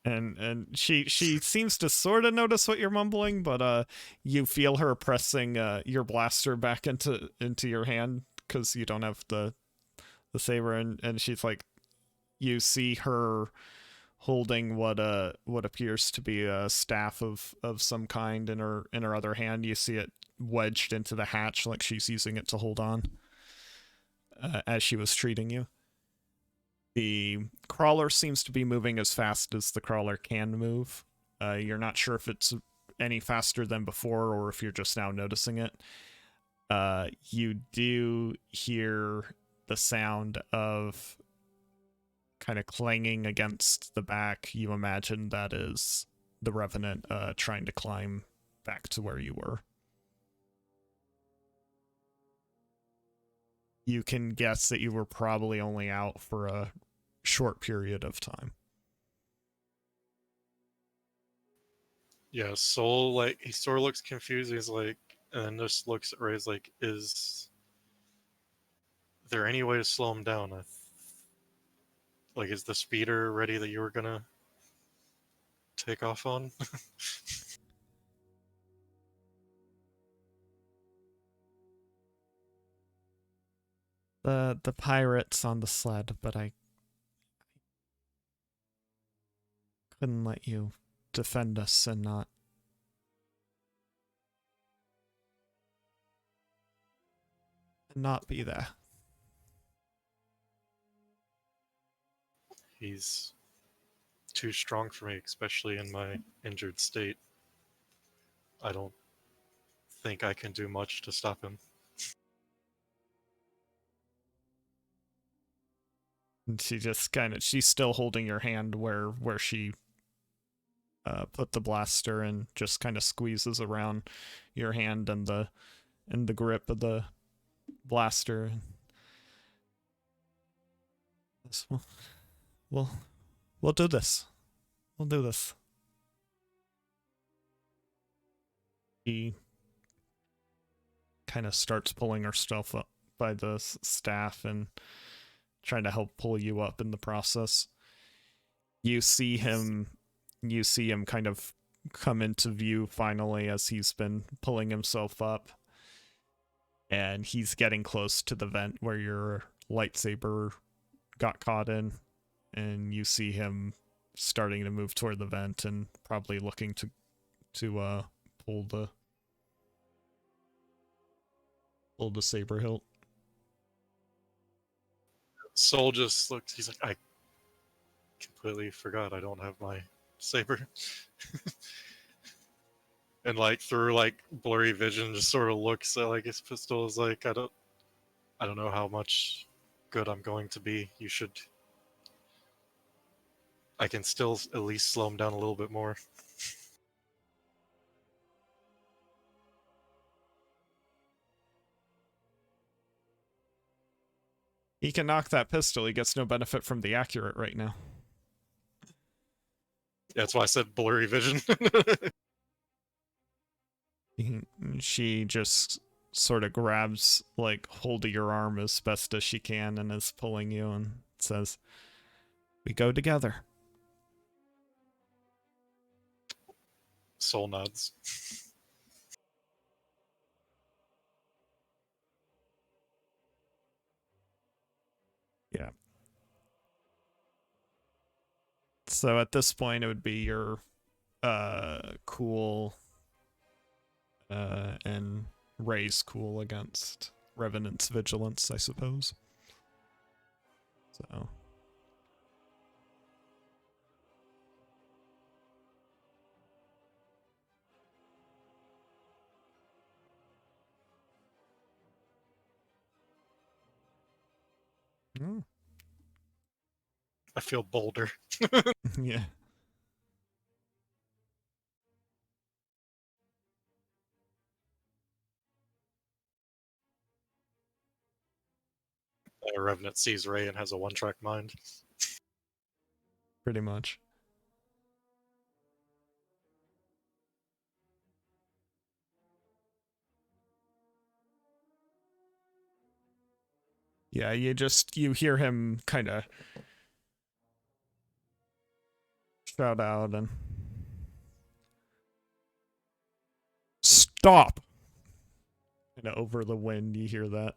And she seems to sort of notice what you're mumbling, but you feel her pressing your blaster back into your hand because you don't have the saber, and she's like, you see her holding what appears to be a staff of some kind in her other hand. You see it wedged into the hatch, like she's using it to hold on as she was treating you. The crawler seems to be moving as fast as the crawler can move. You're not sure if it's any faster than before or if you're just now noticing it. You do hear the sound of kind of clanging against the back. You imagine that is the Revenant trying to climb back to where you were. You can guess that you were probably only out for a short period of time. Yeah, Sol, like, he sort of looks confused. He's like, and then just looks at Ray's like, is there any way to slow him down? Like, is the speeder ready that you were gonna take off on? The pirate's on the sled, but I couldn't let you defend us and not be there. He's too strong for me, especially in my injured state. I don't think I can do much to stop him. And she just she's still holding your hand where she put the blaster, and just kind of squeezes around your hand and the grip of the blaster. We'll do this. We'll do this. She kind of starts pulling herself up by the staff and trying to help pull you up in the process. You see him kind of come into view finally as he's been pulling himself up. And he's getting close to the vent where your lightsaber got caught in. And you see him starting to move toward the vent and probably looking to pull the saber hilt. Sol just looks. He's like, I completely forgot I don't have my saber. And like through like blurry vision, just sort of looks at like his pistol. Is like, I don't know how much good I'm going to be. You should. I can still at least slow him down a little bit more. He can knock that pistol. He gets no benefit from the accurate right now. That's why I said blurry vision. She just sort of grabs like hold of your arm as best as she can and is pulling you and says, "We go together." Sol nods. Yeah. So at this point, it would be your cool and Ray's cool against Revenant's vigilance, I suppose. So. Mm. I feel bolder. Yeah. Revenant sees Ray and has a one-track mind. Pretty much. Yeah, you hear him kind of shout out and stop. And over the wind, you hear that.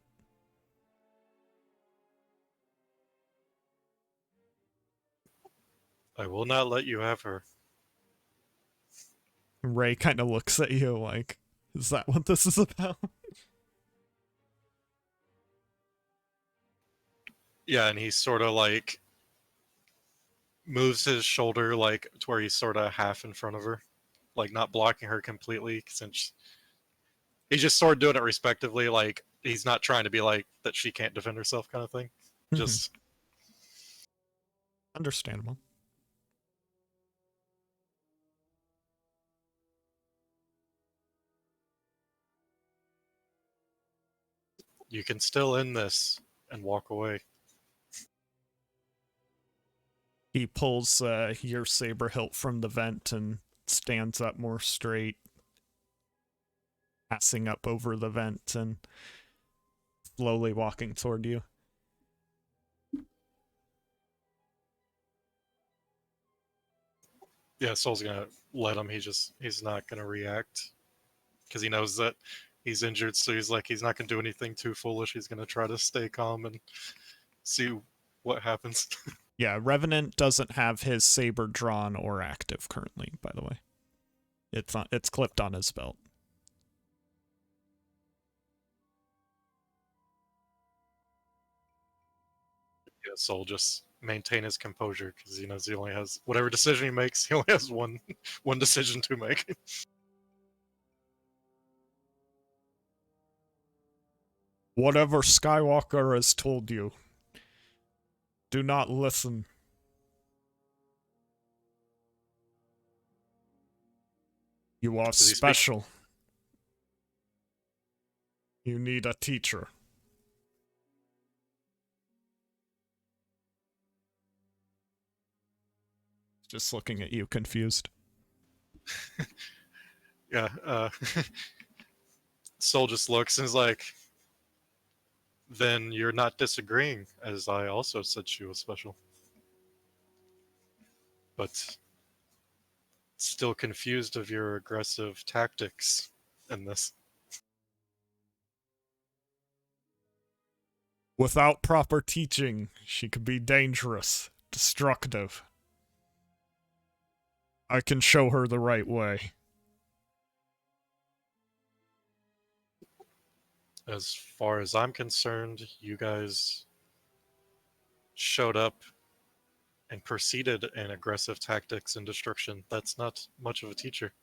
I will not let you have her. Ray kind of looks at you like, is that what this is about? Yeah, and he sort of like moves his shoulder like to where he's sort of half in front of her, like not blocking her completely, since he's just sort of doing it respectively. Like he's not trying to be like that she can't defend herself kind of thing. Just understandable. you can still end this and walk away. He pulls your saber hilt from the vent and stands up more straight, passing up over the vent and slowly walking toward you. Yeah, Sol's gonna let him. He's not gonna react because he knows that he's injured. So he's like, he's not gonna do anything too foolish. He's gonna try to stay calm and see what happens. Yeah, Revenant doesn't have his saber drawn or active currently, by the way. It's clipped on his belt. Yeah, Sol just maintain his composure because he knows he only has whatever decision he makes. He only has one decision to make. Whatever Skywalker has told you, do not listen. You are special. You need a teacher. Just looking at you, confused. Yeah, Sol just looks and is like, then you're not disagreeing, as I also said she was special. But still confused of your aggressive tactics in this. Without proper teaching, she could be dangerous, destructive. I can show her the right way. As far as I'm concerned, you guys showed up and proceeded in aggressive tactics and destruction. That's not much of a teacher.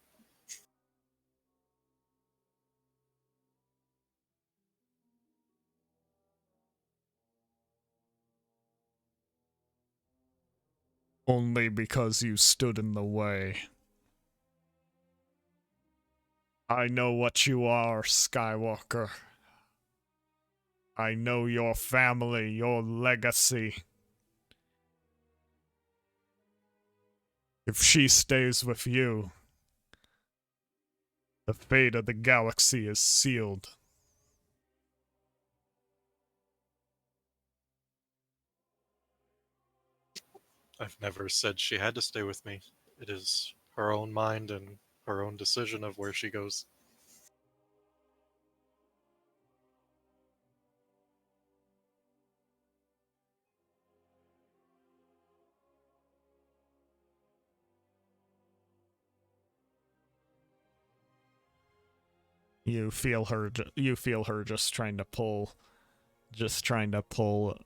Only because you stood in the way. I know what you are, Skywalker. I know your family, your legacy. If she stays with you, the fate of the galaxy is sealed. I've never said she had to stay with me. It is her own mind and her own decision of where she goes. You feel her just trying to pull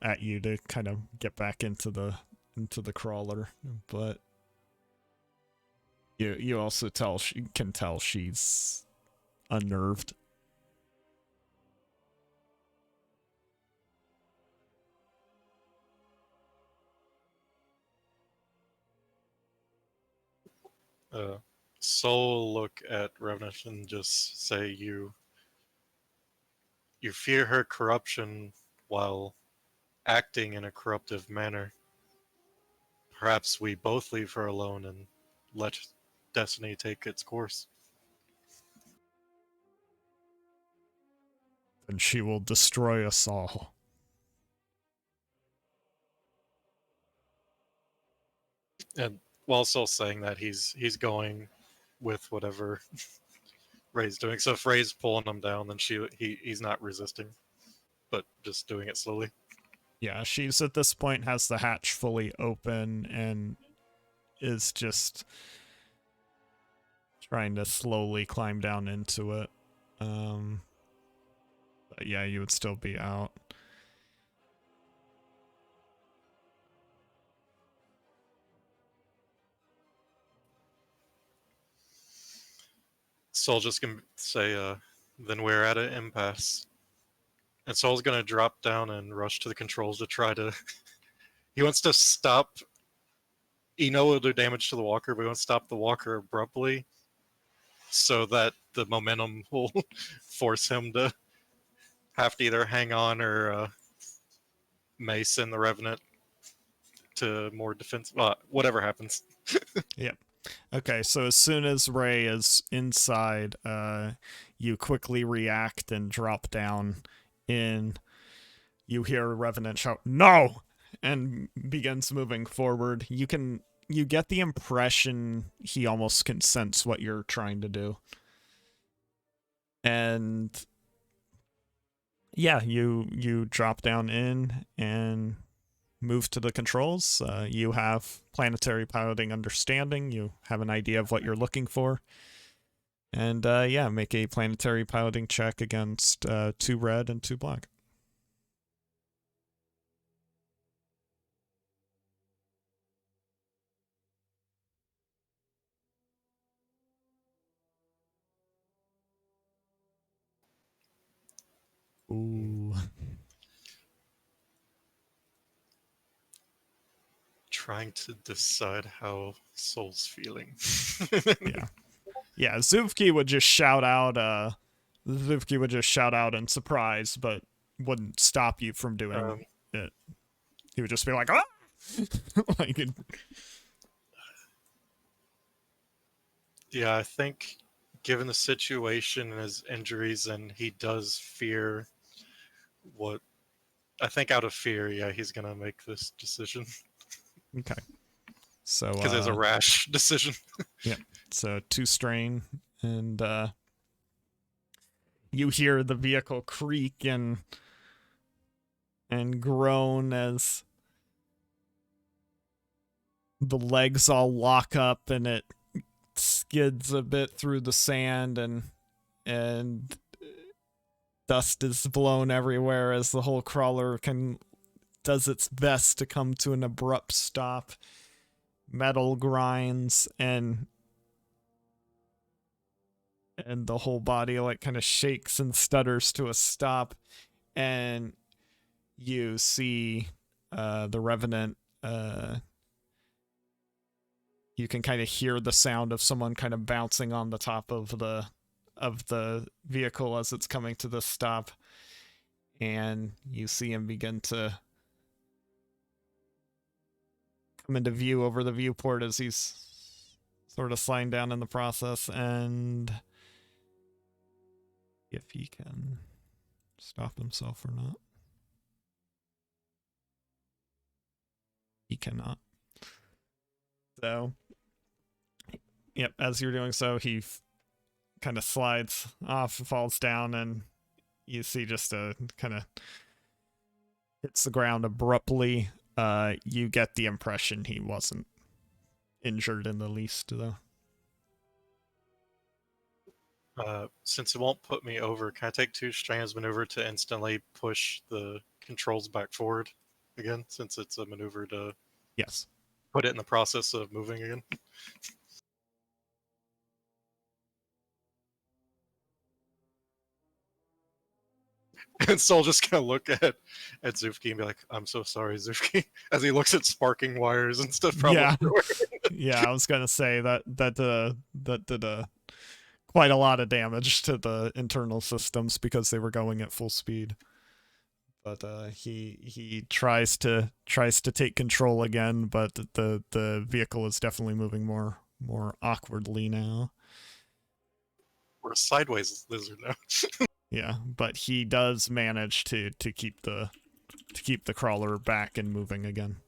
at you to kind of get back into the crawler, but you also can tell she's unnerved. Sol look at Revenant and just say, you fear her corruption while acting in a corruptive manner. Perhaps we both leave her alone and let destiny take its course. And she will destroy us all. And while Sol's saying that, he's going with whatever Ray's doing. So if Ray's pulling him down, then he's not resisting, but just doing it slowly. Yeah, she's at this point has the hatch fully open and is just trying to slowly climb down into it. But yeah, you would still be out. Sol just gonna say, then we're at an impasse. And Sol's gonna drop down and rush to the controls to try to... he wants to stop... He knows it'll do damage to the walker, but he wants to stop the walker abruptly so that the momentum will force him to have to either hang on or mace in the Revenant to more defense... whatever happens. Yep. Okay, so as soon as Ray is inside, you quickly react and drop down in. You hear Revenant shout, "No!" and begins moving forward. You get the impression he almost can sense what you're trying to do. And yeah, you drop down in and move to the controls. You have planetary piloting understanding. You have an idea of what you're looking for. And yeah, make a planetary piloting check against 2 red and 2 black. Ooh. Trying to decide how Sol's feeling. Yeah, Zuvki would just shout out in surprise, but wouldn't stop you from doing it. He would just be like, "Ah!" like it, Yeah, I think given the situation and his injuries, and he does fear what... I think out of fear, yeah, he's gonna make this decision. okay. So Because it's a rash decision. yeah. So 2 strain, and you hear the vehicle creak and groan as the legs all lock up and it skids a bit through the sand, and dust is blown everywhere as the whole crawler does its best to come to an abrupt stop. Metal grinds and the whole body like kind of shakes and stutters to a stop, and you see the Revenant. You can kind of hear the sound of someone kind of bouncing on the top of the vehicle as it's coming to the stop, and you see him begin to come into view over the viewport as he's sort of sliding down in the process, and if he can stop himself or not. He cannot. So, yep, as you're doing so, he kind of slides off, falls down, and you see just a kind of hits the ground abruptly. You get the impression he wasn't injured in the least, though. Since it won't put me over, can I take 2 strands maneuver to instantly push the controls back forward again, since it's a maneuver to Yes. put it in the process of moving again? And Sol just gonna look at Zufki and be like, "I'm so sorry, Zufki," as he looks at sparking wires and stuff. Probably. Yeah. Yeah, I was gonna say that did quite a lot of damage to the internal systems because they were going at full speed. But he tries to take control again, but the vehicle is definitely moving more awkwardly now. We're a sideways lizard now. Yeah, but he does manage to keep the crawler back and moving again.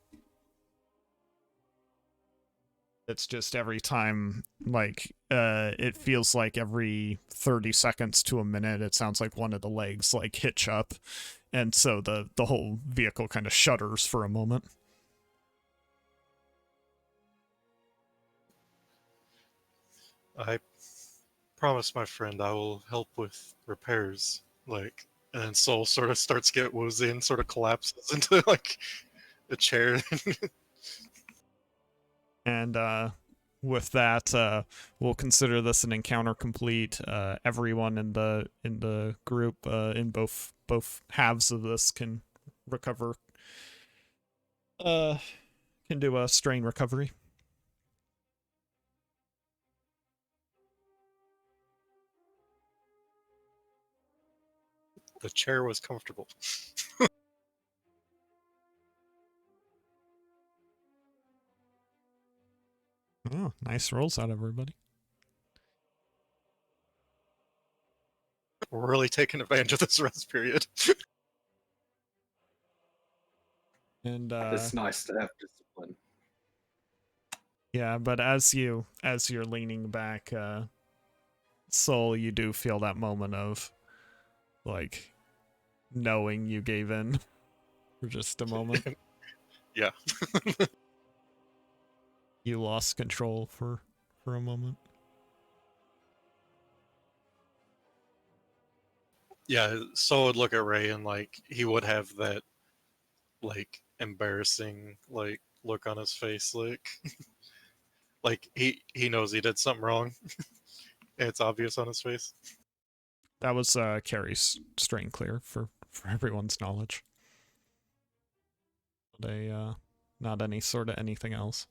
It's just every time, like, it feels like every 30 seconds to a minute, it sounds like one of the legs, like, hitch up. And so the whole vehicle kind of shudders for a moment. I promise my friend I will help with repairs. Like, and then Sol sort of starts to get woozy and sort of collapses into, like, a chair. And with that, we'll consider this an encounter complete. Everyone in the group, in both halves of this, can recover. Can do a strain recovery. The chair was comfortable. Oh, nice rolls out of everybody. We're really taking advantage of this rest period. And It's nice to have discipline. yeah, but as you're leaning back, Sol, you do feel that moment of, like, knowing you gave in for just a moment. Yeah. You lost control for a moment. Yeah, Sol would look at Ray and, like, he would have that, like, embarrassing, like, look on his face, like, like he knows he did something wrong. And it's obvious on his face. That was Carrie's strain clear for everyone's knowledge. Not any sort of anything else.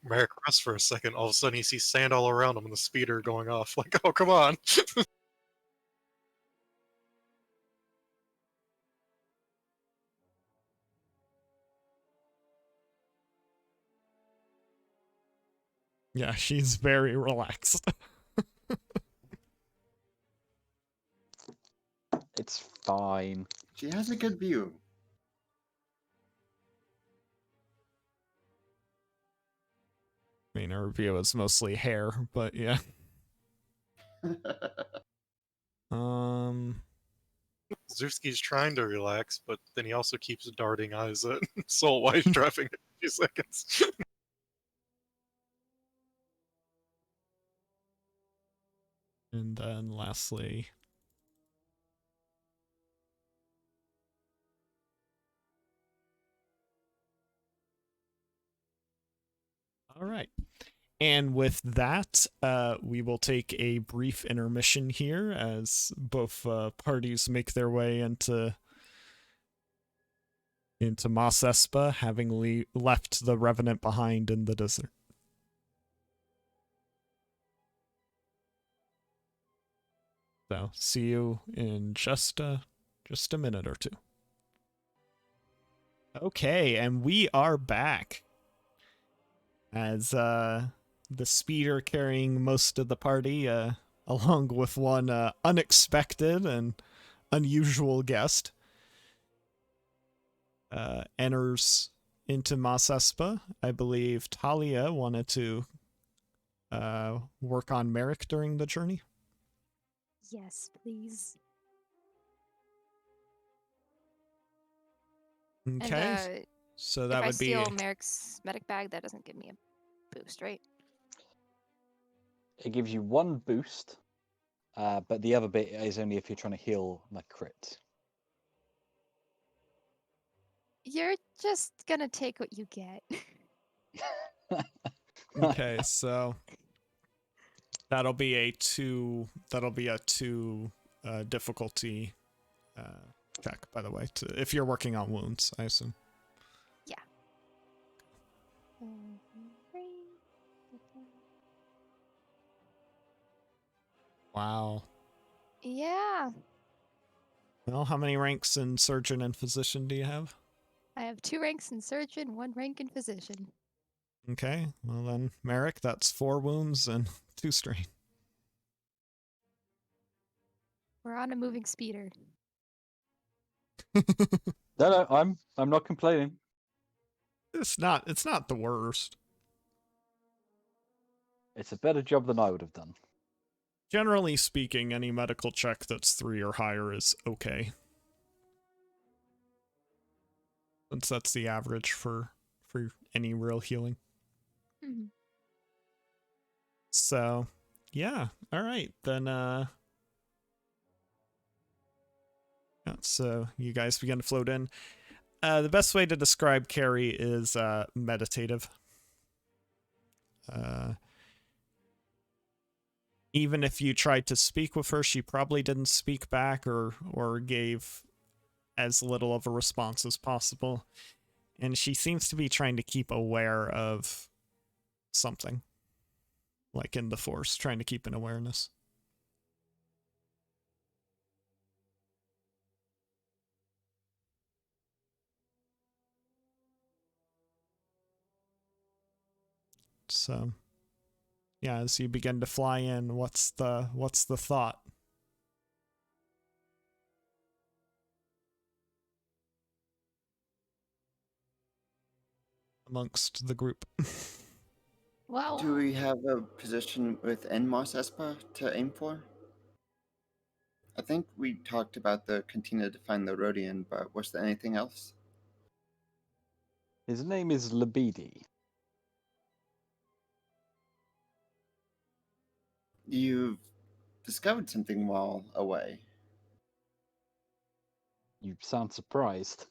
Merrick rests for a second. All of a sudden, he sees sand all around him and the speeder going off. Like, oh, come on. Yeah, she's very relaxed. It's fine. She has a good view. I mean, her view is mostly hair, but yeah. Zewski's trying to relax, but then he also keeps darting eyes at Sol while he's driving in a few seconds. And then lastly, all right. And with that, we will take a brief intermission here as both parties make their way into Mos Espa, having left the Revenant behind in the desert. So, see you in just a minute or two. Okay, and we are back. As the speeder carrying most of the party, along with one unexpected and unusual guest, enters into Mos Espa. I believe Talia wanted to work on Merrick during the journey. Yes, please. Okay, And so if that I would be steal Merrick's medic bag, that doesn't give me a boost, right? It gives you 1 boost, but the other bit is only if you're trying to heal like crit. You're just gonna take what you get. okay. So that'll be a 2. That'll be a 2 difficulty check. By the way, if you're working on wounds, I assume. Wow. Yeah. Well, how many ranks in surgeon and physician do you have? I have 2 ranks in surgeon, 1 rank in physician. Okay, well then, Merrick, that's 4 wounds and 2 strain. We're on a moving speeder. No, I'm not complaining. It's not the worst. It's a better job than I would have done. Generally speaking, any medical check that's 3 or higher is okay. Since that's the average for any real healing. Mm-hmm. So, yeah. All right, then so you guys begin to float in. The best way to describe Carrie is meditative. Even if you tried to speak with her, she probably didn't speak back or gave as little of a response as possible. And she seems to be trying to keep aware of something. Like in the Force, trying to keep an awareness. So, yeah, as you begin to fly in, what's the thought? Amongst the group. Well, Do we have a position within Mos Espa to aim for? I think we talked about the Cantina to find the Rhodian, but was there anything else? His name is Labidi. You've discovered something while away. You sound surprised.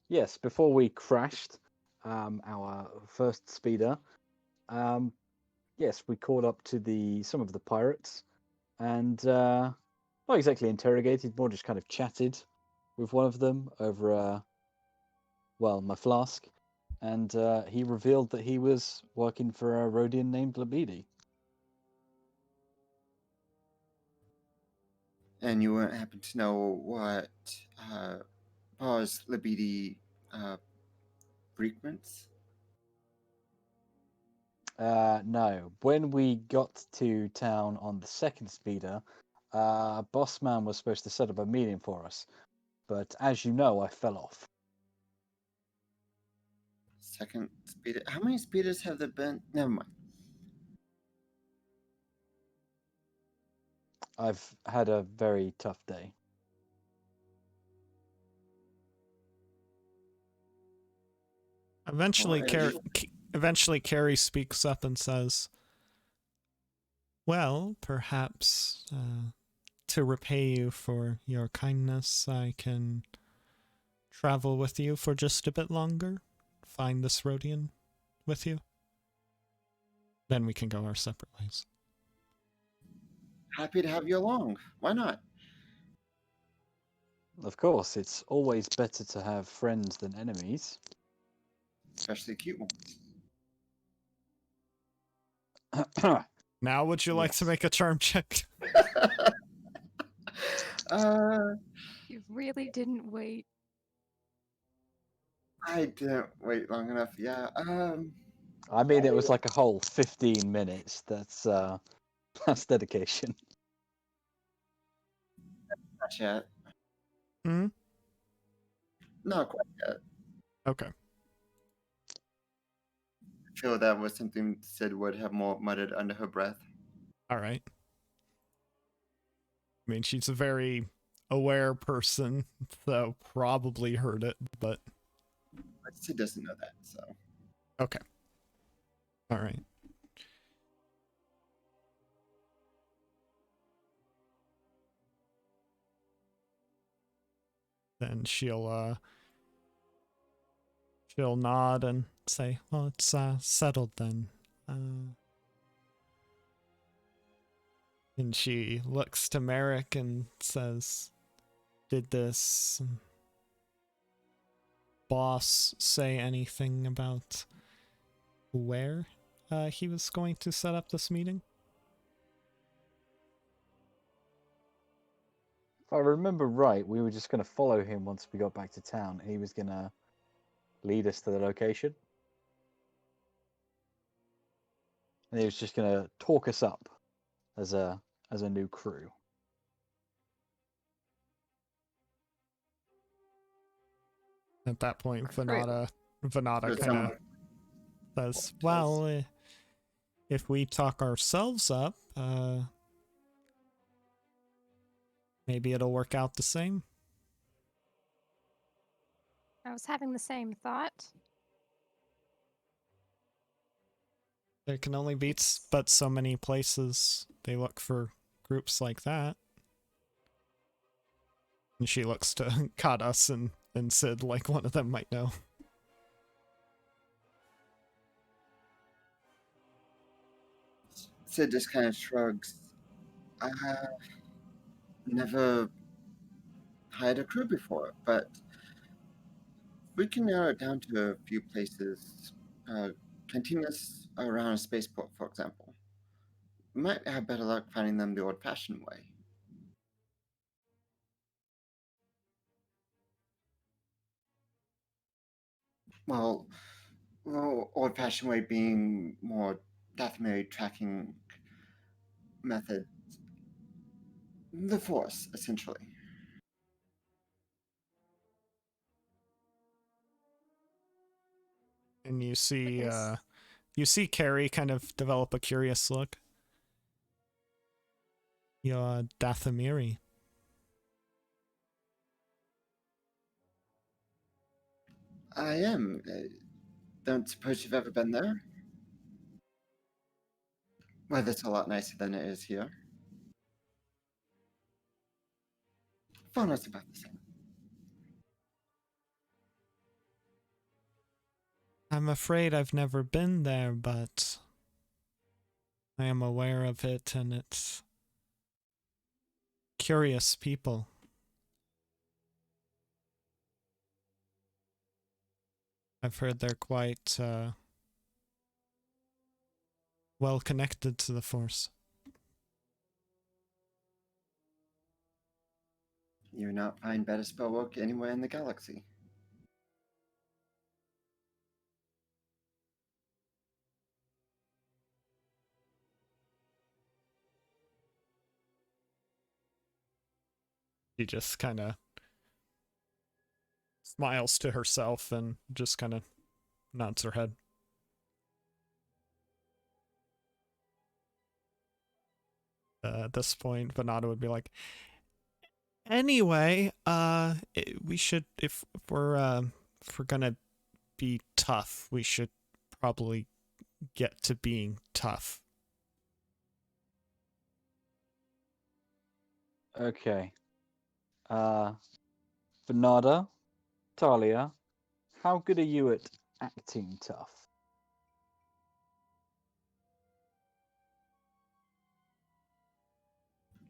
Yes, before we crashed our first speeder, yes, we caught up to some of the pirates, and not exactly interrogated, more just kind of chatted with one of them over, my flask, and he revealed that he was working for a Rhodian named Labidi. And you wouldn't happen to know what Pa's Libidi frequents? No. When we got to town on the second speeder, Boss man was supposed to set up a meeting for us, but as you know, I fell off. Second speeder. How many speeders have there been? Never mind. I've had a very tough day. Eventually, Well, Carrie speaks up and says, "Well, perhaps to repay you for your kindness, I can travel with you for just a bit longer. Find this Rhodian with you. Then we can go our separate ways." Happy to have you along. Why not? Of course, it's always better to have friends than enemies. Especially cute ones. Now, would you like to Yes. make a charm check? You really didn't wait. I didn't wait long enough. Yeah. I mean, it was like a whole 15 minutes. That's dedication. Not yet. Hmm? Not quite yet. Okay. I feel that was something Sid would have more muttered under her breath. All right. I mean, she's a very aware person, so probably heard it, but But Sid doesn't know that, so. okay. All right. Then she'll nod and say, "Well, it's settled then." And she looks to Merrick and says, "Did this boss say anything about where he was going to set up this meeting?" If I remember right, we were just going to follow him once we got back to town. He was going to lead us to the location. And he was just going to talk us up as a new crew. At that point, Crew. Venata There's kind of says, "Well, if we talk ourselves up, maybe it'll work out the same." I was having the same thought. There can only be but so many places they look for groups like that. And she looks to Kadas and Sid like one of them might know. Sid just kind of shrugs. I've never hired a crew before, but we can narrow it down to a few places. Cantinas around a spaceport, for example. We might have better luck finding them the old-fashioned way. Well, old-fashioned way being more Dathomiri tracking method. The Force, essentially. And you see Yes. Carrie kind of develop a curious look. "You're Dathomiri." I am. Don't suppose you've ever been there? Weather's a lot nicer than it is here. Fauna's about the same. "I'm afraid I've never been there, but I am aware of it, and it's curious people." I've heard they're quite well connected to the Force. You'll not find better spell work anywhere in the galaxy. She just kind of smiles to herself and just kind of nods her head. At this point, Venata would be like, anyway, we should, if we're gonna be tough, we should probably get to being tough. Okay. Venada, Talia, how good are you at acting tough?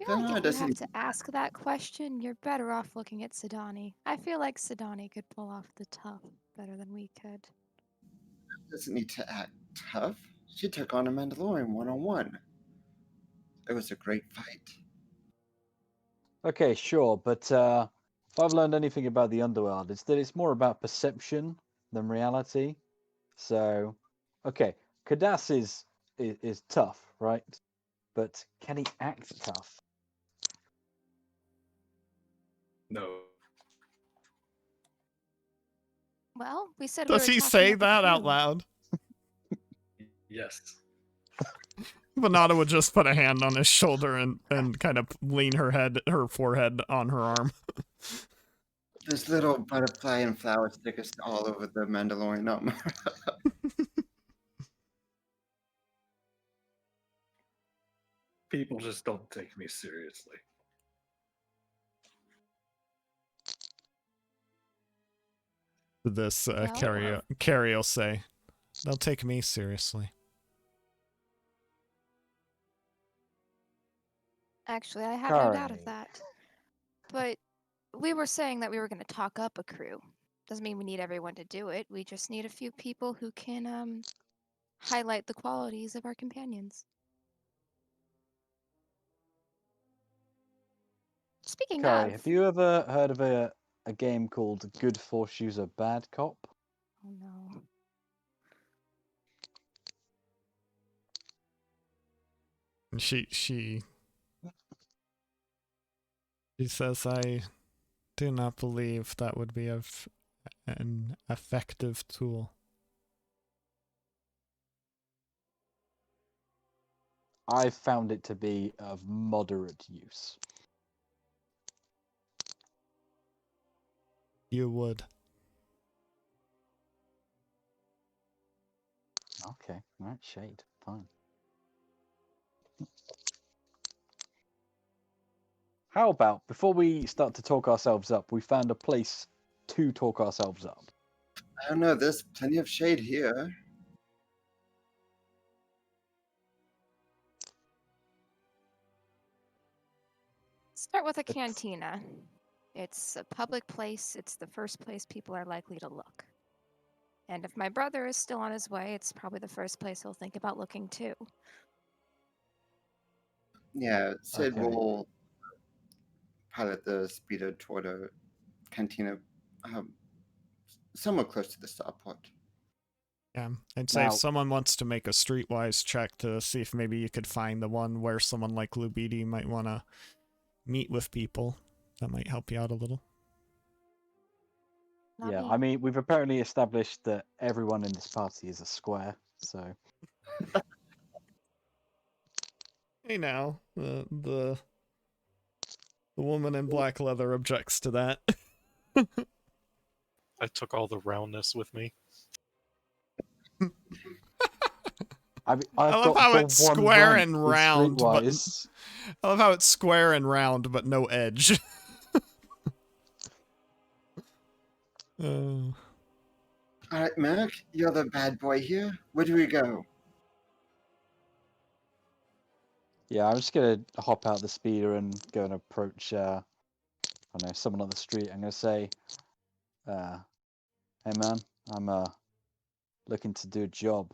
I feel like if you doesn't have to ask that question, you're better off looking at Sidani. I feel like Sidani could pull off the tough better than we could. doesn't need to act tough. She took on a Mandalorian one-on-one. It was a great fight. Okay, sure, but if I've learned anything about the underworld, it's that it's more about perception than reality. So, okay, Kadas is tough, right? But can he act tough? No. Well, we said Does we he were say talking about that the out crew. loud? Yes. Venata would just put a hand on his shoulder and kind of lean her forehead on her arm. There's little butterfly and flower stickers all over the Mandalorian armor. People just don't take me seriously. This Well- Carrie will say, they'll take me seriously. Actually, I have no doubt of Carrie. that. But we were saying that we were going to talk up a crew. Doesn't mean we need everyone to do it. We just need a few people who can highlight the qualities of our companions. Speaking Carrie, of, have you ever heard of a game called Good Force User Bad Cop? oh no, And she says, I do not believe that would be an effective tool. I've found it to be of moderate use. You would. Okay, right, shade, fine. How about, before we start to talk ourselves up, we found a place to talk ourselves up. I don't know, there's plenty of shade here. start with a cantina. It's a public place. It's the first place people are likely to look. And if my brother is still on his way, it's probably the first place he'll think about looking too. Yeah, Sid Okay. will pilot the speeder toward a cantina somewhere close to the starport. Yeah, I'd say Now- if someone wants to make a streetwise check to see if maybe you could find the one where someone like Lubidi might want to meet with people, that might help you out a little. Not Yeah, me. I mean, we've apparently established that everyone in this party is a square, so... Hey now, the woman in black leather objects to that. I took all the roundness with me. I mean, I I've love got how the it's one square rank and in round, but- Streetwise. I love how it's square and round, but no edge. Oh. Alright, Merrick, you're the bad boy here. Where do we go? Yeah, I'm just gonna hop out the speeder and go and approach, I don't know, someone on the street. I'm gonna say, hey man, I'm looking to do a job.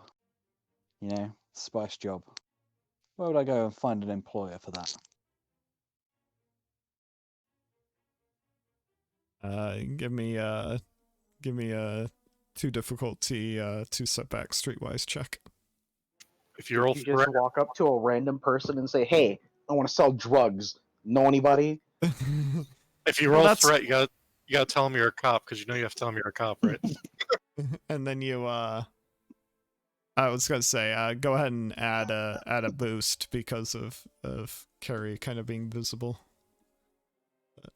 You know, spice job. Where would I go and find an employer for that? Give me a 2 difficulty, 2 setback streetwise check. If you roll You through just walk up to a random person and say, "Hey, I want to sell drugs. Know anybody?" If you Well, roll that's- threat, you gotta tell him you're a cop because you know you have to tell him you're a cop, right? And then you I was gonna say go ahead and add a boost because of Carrie kind of being visible. But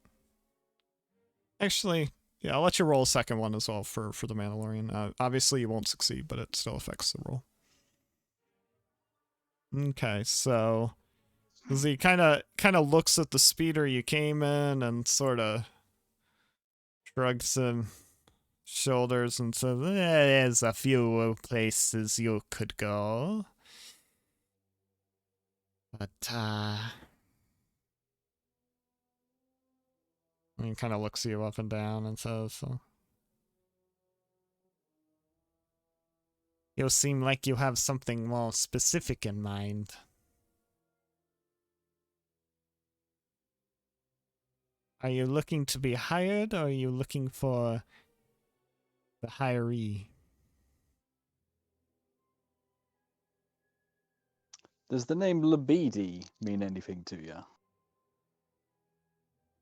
actually, yeah, I'll let you roll a second one as well for the Mandalorian. Obviously you won't succeed, but it still affects the roll. Okay, so as he kind of looks at the speeder you came in and sort of shrugs his shoulders and says, "There's a few places you could go, but and he kind of looks you up and down and says, you seem like you have something more specific in mind. Are you looking to be hired, or are you looking for the hiree?" Does the name Labidi mean anything to you?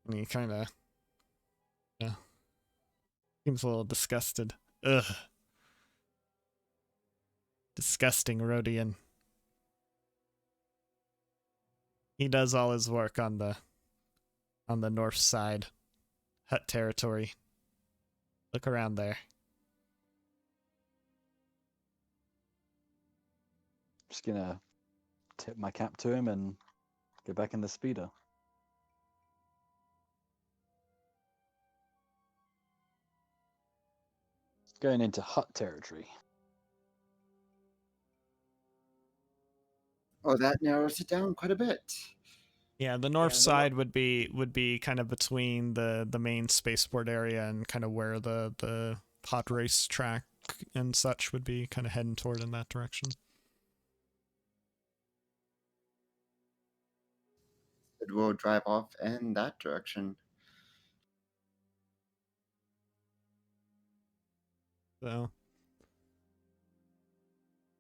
And he kind of seems a little disgusted. Ugh. Disgusting Rhodian. He does all his work on the north side. Hut territory. Look around there. Just gonna tip my cap to him and get back in the speeder. Going into hut territory. Oh, that narrows it down quite a bit. Yeah, the north side would be kind of between the main spaceport area and kind of where the pod race track and such would be, kind of heading toward in that direction. It will drive off in that direction. So,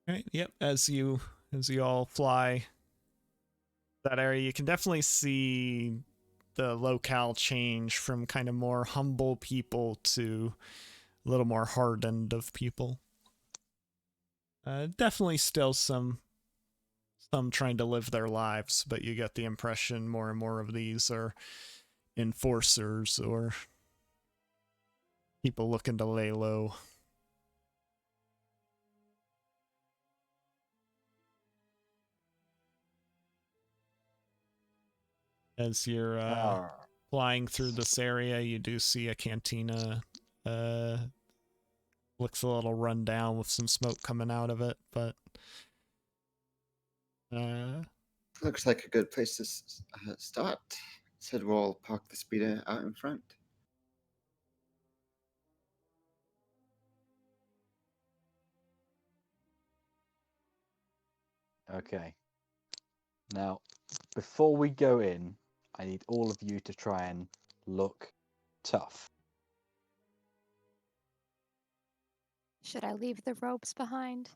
right, yep. As you all fly that area, you can definitely see the locale change from kind of more humble people to a little more hardened of people. Definitely still some trying to live their lives, but you get the impression more and more of these are enforcers or people looking to lay low. As you're flying through this area, you do see a cantina. Looks a little run down with some smoke coming out of it, but Looks like a good place to start. Said we'll park the speeder out in front. Okay. Now, before we go in, I need all of you to try and look tough. Should I leave the ropes behind?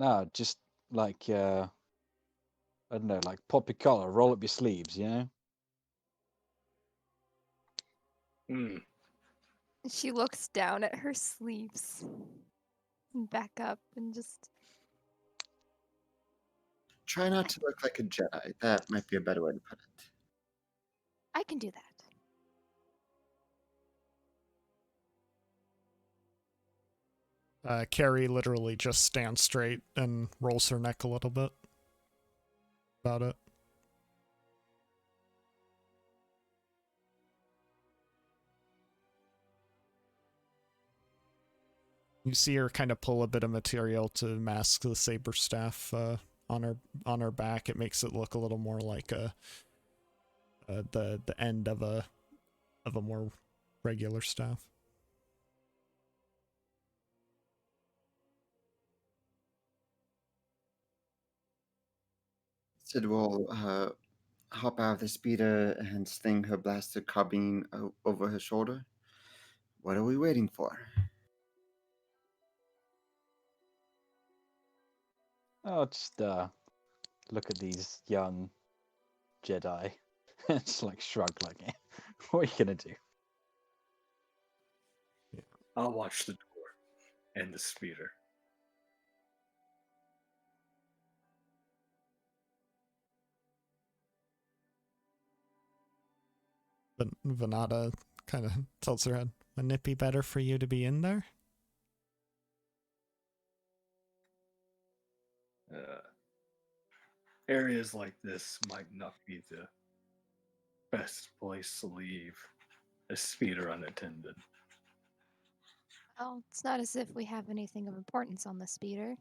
No, just like I don't know, like pop your collar, roll up your sleeves, you know? Hmm. She looks down at her sleeves and back up and just. Try not to look like a Jedi. That might be a better way to put it. I can do that. Carrie literally just stands straight and rolls her neck a little bit. About it. You see her kind of pull a bit of material to mask the saber staff on her back. It makes it look a little more like the end of a more regular staff. Sid will hop out of the speeder and sling her blaster carbine over her shoulder. What are we waiting for? Oh, just look at these young Jedi. It's like shrug, like, what are you gonna do? I'll watch the door and the speeder. But Venata kind of tilts her head. Wouldn't it be better for you to be in there? Areas like this might not be the best place to leave a speeder unattended. Well, it's not as if we have anything of importance on the speeder.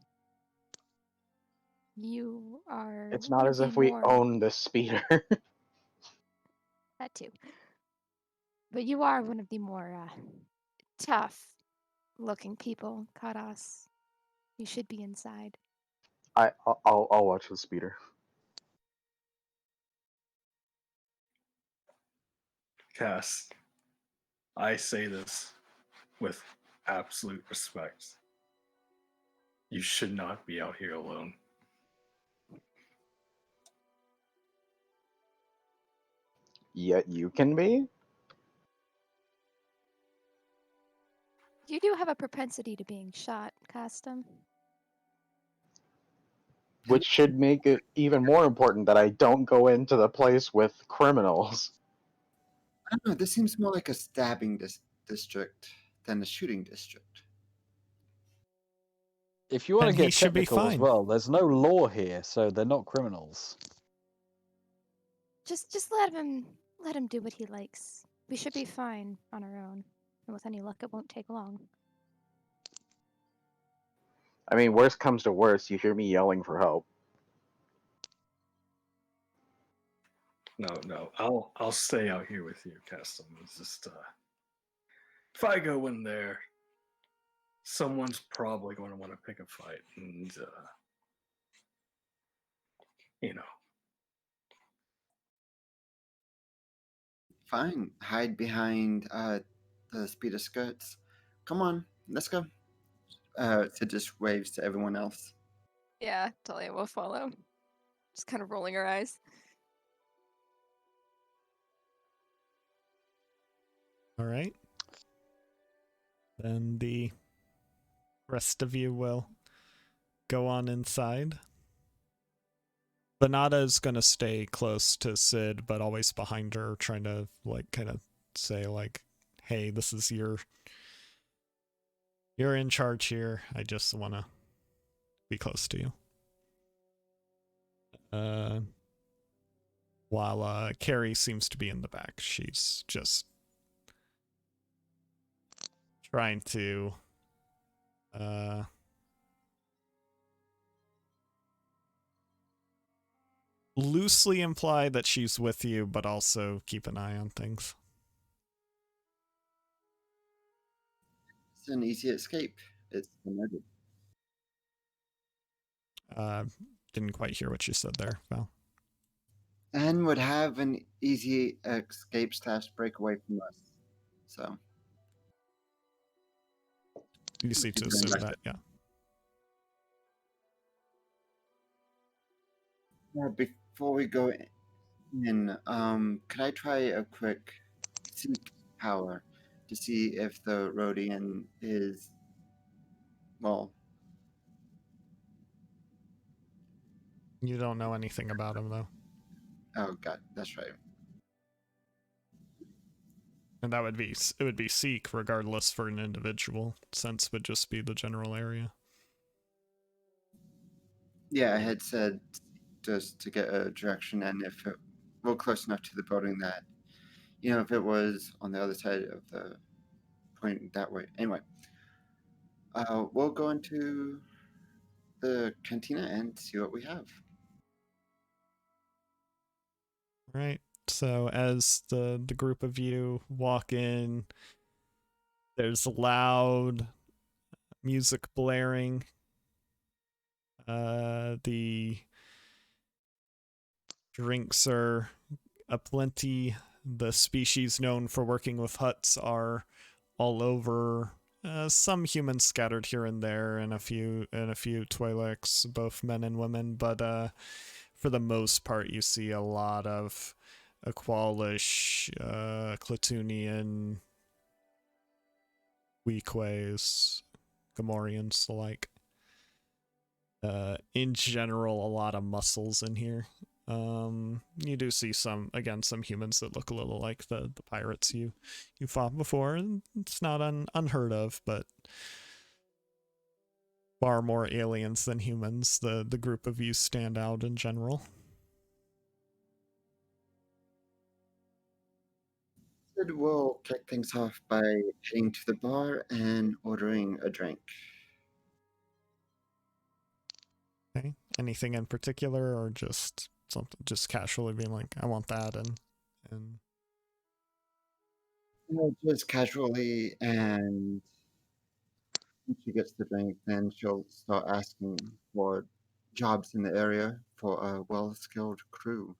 You are. It's one not of as the if we more- own the speeder. That too. But you are one of the more tough-looking people, Karas. You should be inside. I'll watch the speeder. Cass, I say this with absolute respect. You should not be out here alone. Yet you can be? You do have a propensity to being shot, Custom. Which should make it even more important that I don't go into the place with criminals. I don't know. This seems more like a stabbing district than a shooting district. If you want Then to he get should be technical as fine. well, there's no law here, so they're not criminals. Just let him do what he likes. We should be fine on our own. And with any luck, it won't take long. I mean, worst comes to worst, you hear me yelling for help. No, I'll stay out here with you, Custom. It's just if I go in there, someone's probably going to want to pick a fight, and you know. Fine. Hide behind the speeder skirts. Come on, let's go. Sid just waves to everyone else. Yeah, Talia will follow. Just kind of rolling her eyes. All right. Then the rest of you will go on inside. Venata is going to stay close to Sid, but always behind her, trying to, like, kind of say, like, hey, this is you're in charge here. I just want to be close to you. While Carrie seems to be in the back. She's just trying to loosely imply that she's with you, but also keep an eye on things. It's an easy escape. It's the murder. Didn't quite hear what you said there, Val. And would have an easy escape / break away from us. So You see to Keep going assume back that, yeah. before we go in, could I try a quick seek power to see if the Rhodian is, well, You don't know anything about him, though. oh god, that's right. And that would be, it would be seek regardless for an individual. Sense would just be the general area. Yeah, I had said just to get a direction, and if it were close enough to the building that, if it was on the other side of the point that way. Anyway, we'll go into the cantina and see what we have. Right. So as the group of you walk in, there's loud music blaring. The drinks are aplenty. The species known for working with huts are all over. Some humans scattered here and there, and a few Twi'leks, both men and women. But for the most part, you see a lot of Aqualish, Clatunian, Weakways, Gamorreans, the like. In general, a lot of muscles in here. You do see some humans that look a little like the pirates you fought before, and it's not unheard of, but far more aliens than humans. The group of you stand out in general. We'll kick things off by heading to the bar and ordering a drink. Okay. Anything in particular, or just something, just casually being like, I want that, and Just casually, and when she gets the drink, then she'll start asking for jobs in the area for a well-skilled crew.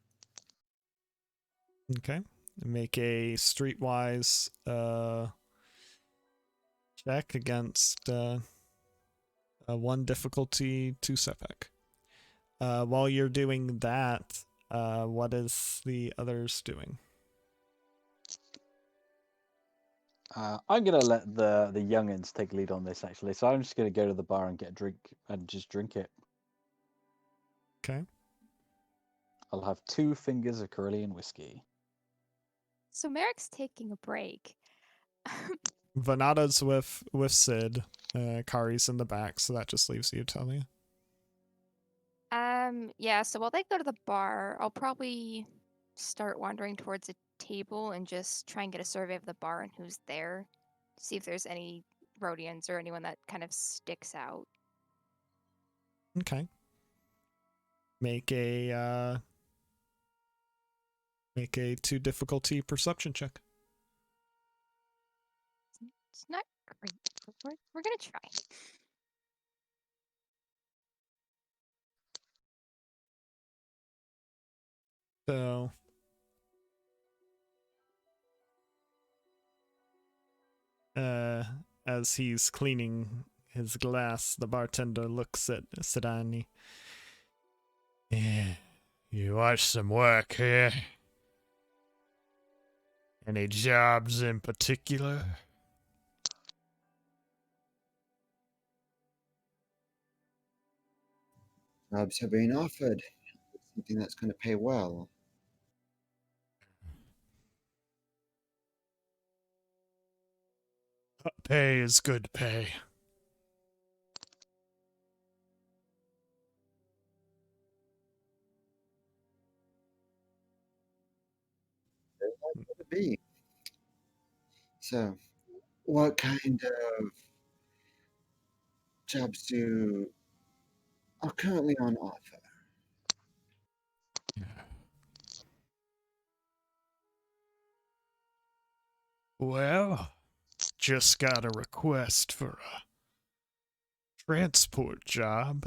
okay. Make a streetwise check against a 1 difficulty 2 setback. While you're doing that, what is the others doing? I'm gonna let the youngins take lead on this actually. So I'm just gonna go to the bar and get a drink and just drink it. Okay. I'll have 2 fingers of Carillion whiskey. So Merrick's taking a break. Vanada's with Sid. Kari's in the back, so that just leaves you, Talia. Yeah, so while they go to the bar, I'll probably start wandering towards a table and just try and get a survey of the bar and who's there. See if there's any Rhodians or anyone that kind of sticks out. Okay. Make a 2 difficulty perception check. It's not great, but we're gonna try. So as he's cleaning his glass, the bartender looks at Sidani. Yeah, you watch some work here. Any jobs in particular? Jobs are being offered. Something that's going to pay well. Pay is good pay. To be. So, what kind of jobs are currently on offer? Well, just got a request for a transport job.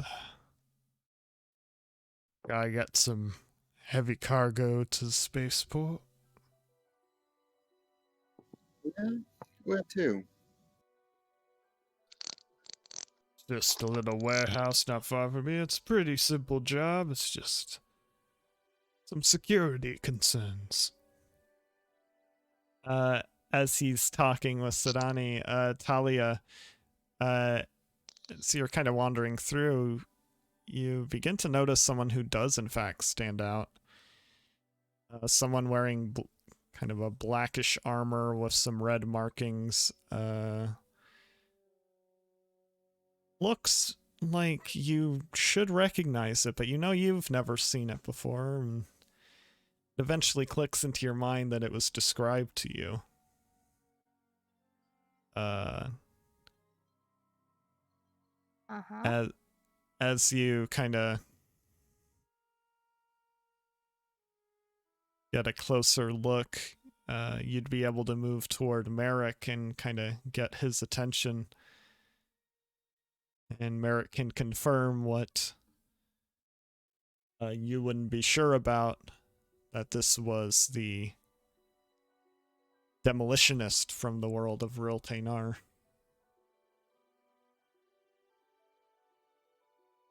I got some heavy cargo to the spaceport. Yeah, where to? Just a little warehouse not far from me. It's a pretty simple job. It's just some security concerns. As he's talking with Sidani, Talia, so you're kind of wandering through, you begin to notice someone who does in fact stand out. Someone wearing kind of a blackish armor with some red markings. Looks like you should recognize it, but you know you've never seen it before, and it eventually clicks into your mind that it was described to you. As you kind of get a closer look, you'd be able to move toward Merrick and kind of get his attention. And Merrick can confirm what you wouldn't be sure about, that this was the demolitionist from the world of Real Tainar.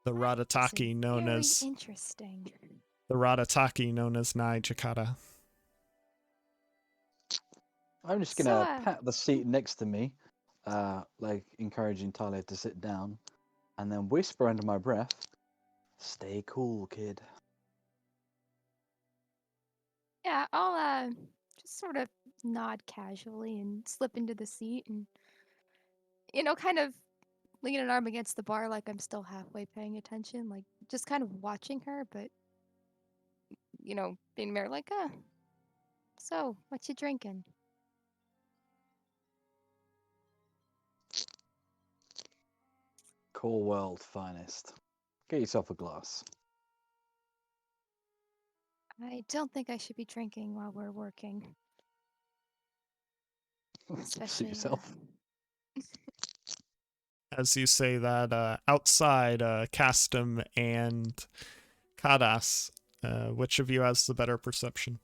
The Radataki known as interesting. the Radataki known as Nai Jakata. I'm just So, gonna pat the seat next to me, like encouraging Talia to sit down, and then whisper under my breath, "Stay cool, kid." yeah, I'll just sort of nod casually and slip into the seat and, kind of lean an arm against the bar like I'm still halfway paying attention, like just kind of watching her, but, being more like, so what you drinking? Cool world finest. Get yourself a glass. I don't think I should be drinking while we're working, Suit especially. yourself. As you say that, outside, Castum and Kadas, which of you has the better perception?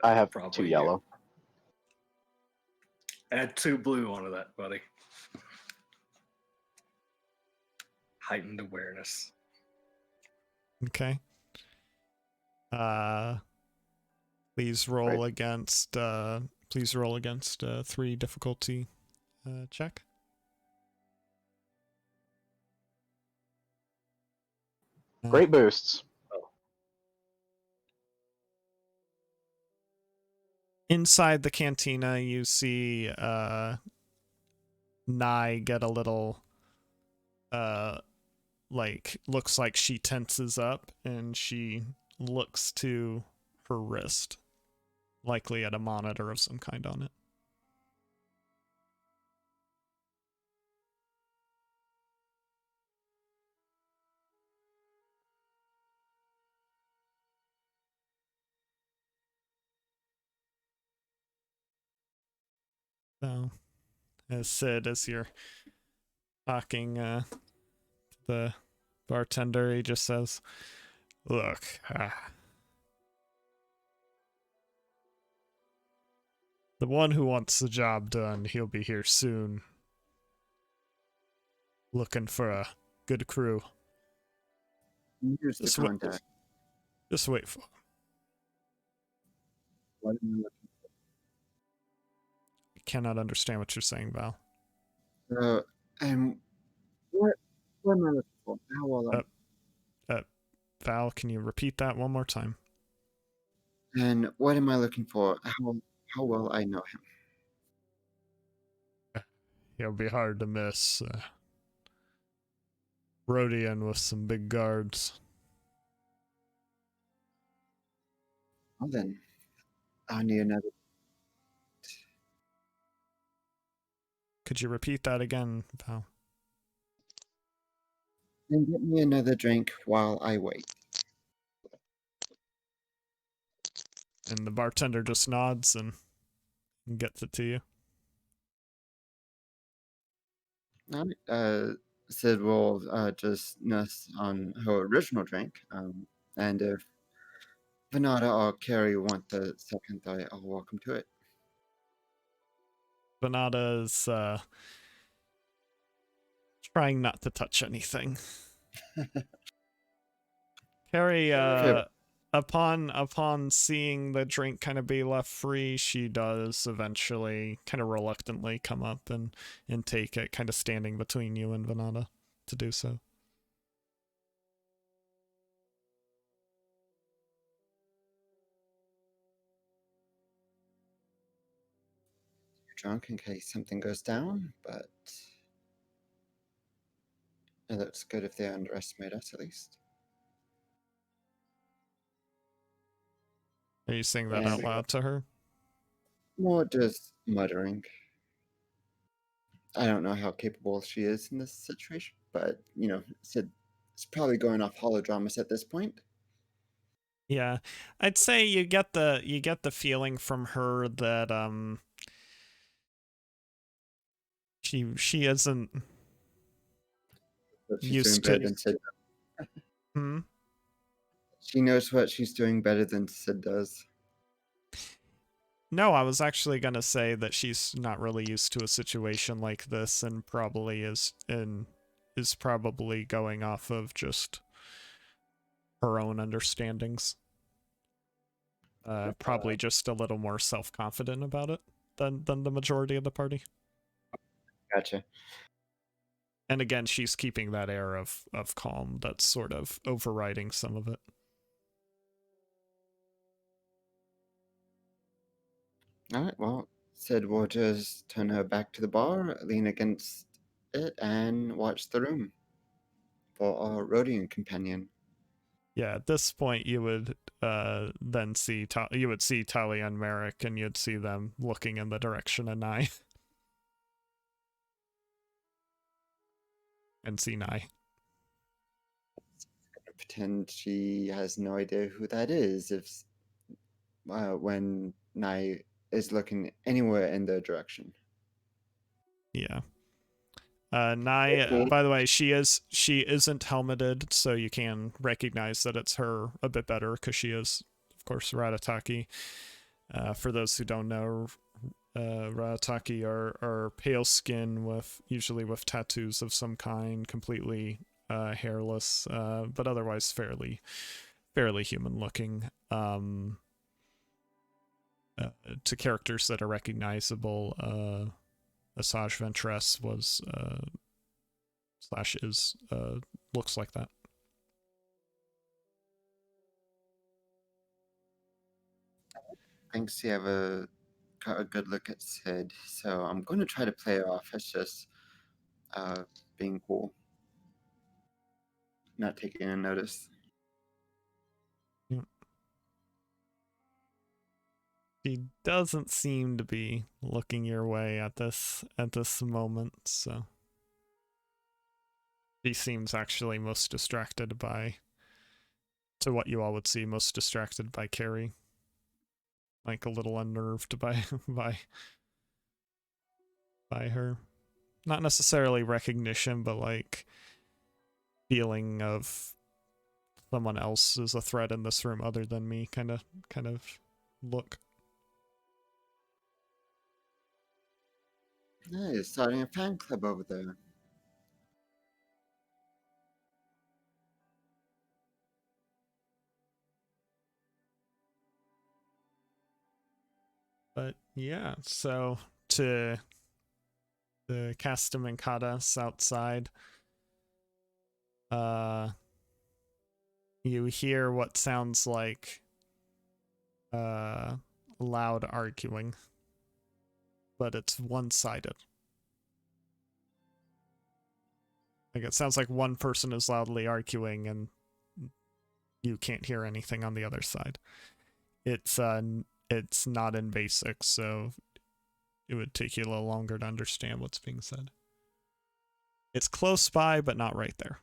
I have Probably 2 you. yellow. Add 2 blue onto that, buddy. Heightened awareness. Okay. Please roll against 3 difficulty check. Great boosts. Inside the cantina, you see Nye get a little looks like she tenses up and she looks to her wrist, likely at a monitor of some kind on it. So, as Sid, as you're talking to the bartender, he just says, "Look, the one who wants the job done, he'll be here soon. Looking for a good crew. Here's the Just wait, contact. just wait for him." What am I looking I cannot understand what you're saying, Val. for? And what am I looking for? How will I? Val, can you repeat that one more time? And what am I looking for? How will I know him? He'll be hard to miss. Rhodian with some big guards. Well then, I need another. Could you repeat that again, Val? Then get me another drink while I wait. And the bartender just nods and gets it to you. Sid will just nurse on her original drink. And if Venata or Carrie want the second, I'll welcome to it. Venata's trying not to touch anything. Carrie, upon seeing the drink kind of be left free, she does eventually kind of reluctantly come up and take it, kind of standing between you and Venata to do so. You're drunk in case something goes down, but it looks good if they underestimate us at least. Are you saying that out loud to her? More just muttering. I don't know how capable she is in this situation, but Sid is probably going off holodramas at this point. Yeah, I'd say you get the feeling from her that she isn't But she's used doing better to. than Sid. Hmm? She knows what she's doing better than Sid does. No, I was actually gonna say that she's not really used to a situation like this, and probably is probably going off of just her own understandings. probably just a little more self-confident about it than the majority of the party. Gotcha. And again, she's keeping that air of calm that's sort of overriding some of it. All right, well, Sid will just turn her back to the bar, lean against it, and watch the room for our Rhodian companion. Yeah, at this point, you would then see Talia and Merrick, and you'd see them looking in the direction of Nye. And see Nye. Pretend she has no idea who that is when Nye is looking anywhere in their direction. Yeah. Nye, by the way, she isn't helmeted, so you can recognize that it's her a bit better because she is, of course, Ratataki. For those who don't know, Ratataki are pale skin usually with tattoos of some kind, completely hairless, but otherwise fairly human looking. To characters that are recognizable, Asajj Ventress was / is looks like that. Thanks, you have got a good look at Sid, so I'm going to try to play her off as just being cool, not taking a notice. Yeah. She doesn't seem to be looking your way at this moment, so she seems actually most distracted by, to what you all would see, most distracted by Carrie. Like a little unnerved by her. Not necessarily recognition, but like feeling of someone else is a threat in this room other than me kind of look. Nice, starting a fan club over there. But yeah, so to the Castamancadas outside, you hear what sounds like loud arguing, but it's one-sided. Like it sounds like one person is loudly arguing and you can't hear anything on the other side. It's not in basic, so it would take you a little longer to understand what's being said. It's close by, but not right there.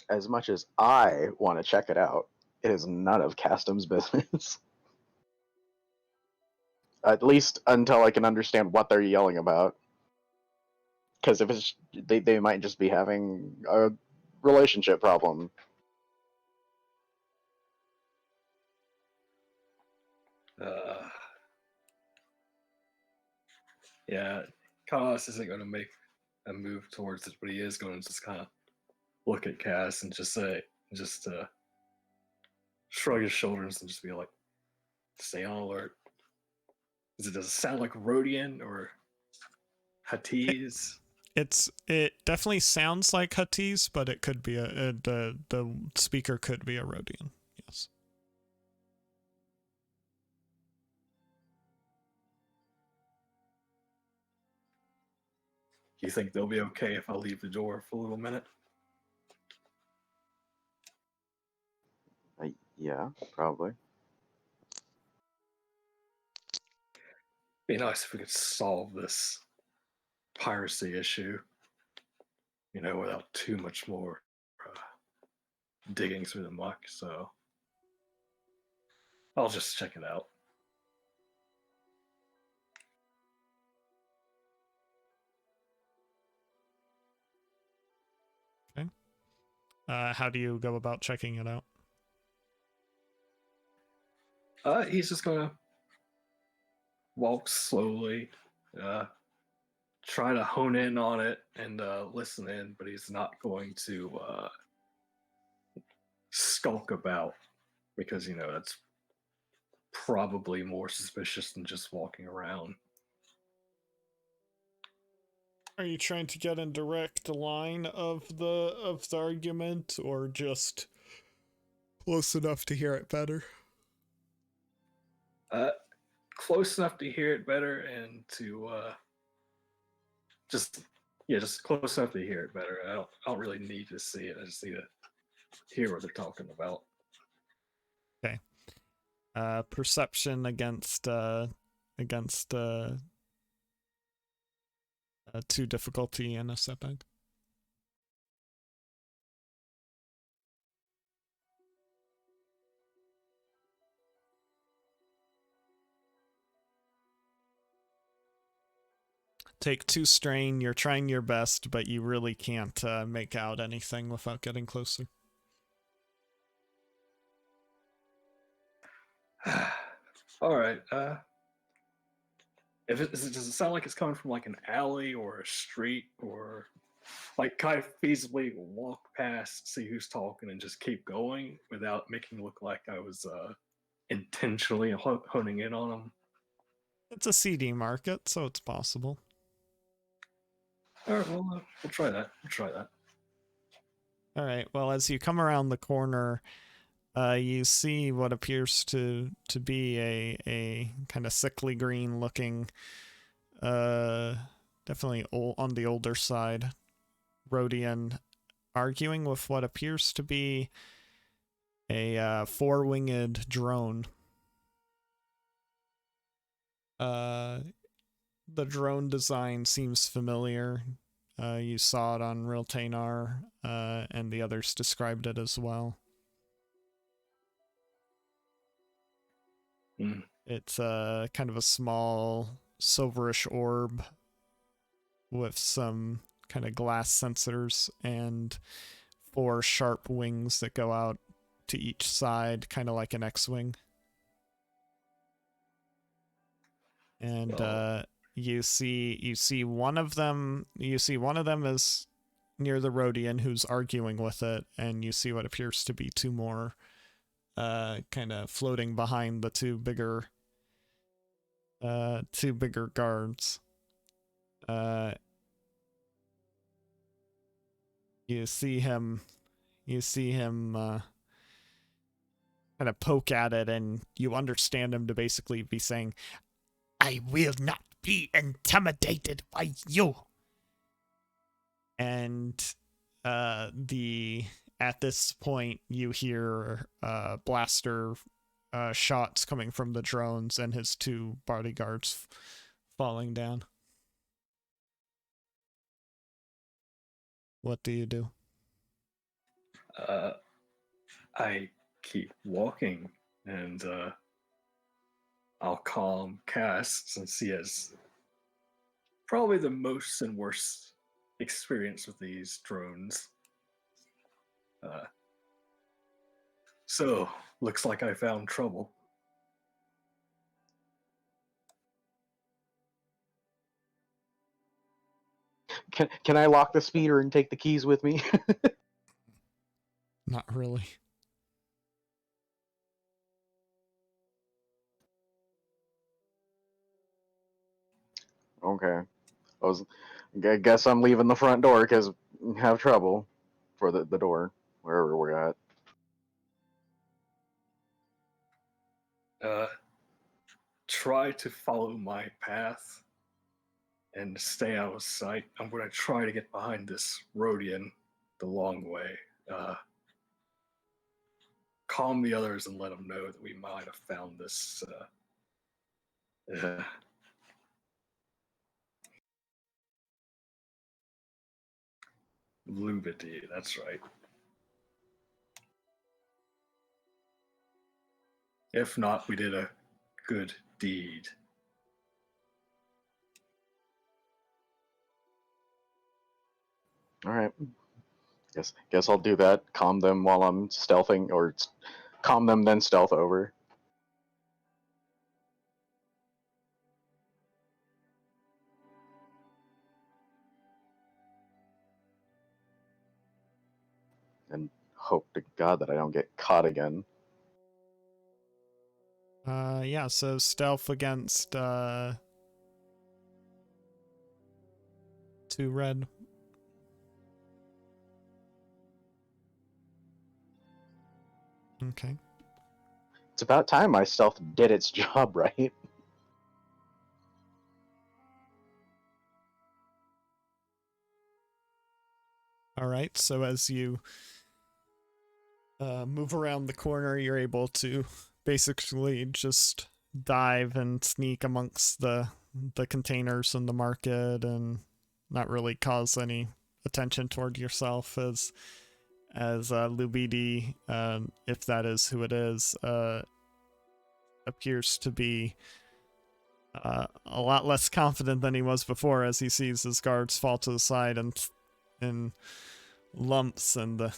As much as I want to check it out, it is none of Castum's business. At least until I can understand what they're yelling about. Because if it's they might just be having a relationship problem. Yeah, Carlos isn't going to make a move towards it, but he is going to just kind of look at Cass and just shrug his shoulders and just be like, "Stay on alert." Does it sound like Rhodian or Huttese? It definitely sounds like Huttese, but it could be the speaker could be a Rhodian. Yes. You think they'll be okay if I leave the door for a little minute? Yeah, probably. Be nice if we could solve this piracy issue, without too much more digging through the muck. So I'll just check it out. Okay. How do you go about checking it out? He's just gonna walk slowly, try to hone in on it and listen in, but he's not going to skulk about because that's probably more suspicious than just walking around. Are you trying to get in direct line of the argument, or just close enough to hear it better? Close enough to hear it better and to just close enough to hear it better. I don't really need to see it. I just need to hear what they're talking about. Okay. Perception against 2 difficulty and a setback. Take 2 strain. You're trying your best, but you really can't make out anything without getting closer. All right. Does it sound like it's coming from like an alley or a street, or like kind of feasibly walk past, see who's talking, and just keep going without making it look like I was intentionally honing in on them? It's a CD market, so it's possible. All right, well, we'll try that. All right. Well, as you come around the corner, you see what appears to be a kind of sickly green looking, definitely on the older side, Rhodian, arguing with what appears to be a 4-winged drone. The drone design seems familiar. You saw it on Riltanar, and the others described it as well. It's kind of a small silverish orb with some kind of glass sensors and 4 sharp wings that go out to each side, kind of like an X-wing. And you see one of them is near the Rhodian who's arguing with it, and you see what appears to be 2 more kind of floating behind the 2 bigger guards. You see him kind of poke at it, and you understand him to basically be saying, "I will not be intimidated by you." And at this point you hear blaster shots coming from the drones and his 2 bodyguards falling down. What do you do? I keep walking, and I'll calm Cass since he has probably the most and worst experience with these drones. So, looks like I found trouble. Can I lock the speeder and take the keys with me? Not really. Okay. I guess I'm leaving the front door because have trouble for the door wherever we're at. Try to follow my path and stay out of sight. I'm going to try to get behind this Rhodian the long way. Calm the others and let them know that we might have found this Lubity, that's right. If not, we did a good deed. All right. Guess I'll do that. Calm them while I'm stealthing, or calm them then stealth over. And hope to God that I don't get caught again. Yeah, so stealth against 2 red. Okay. It's about time my stealth did its job, right? All right, so as you move around the corner, you're able to basically just dive and sneak amongst the containers in the market and not really cause any attention toward yourself as Lubidi, if that is who it is, appears to be a lot less confident than he was before as he sees his guards fall to the side and in lumps, and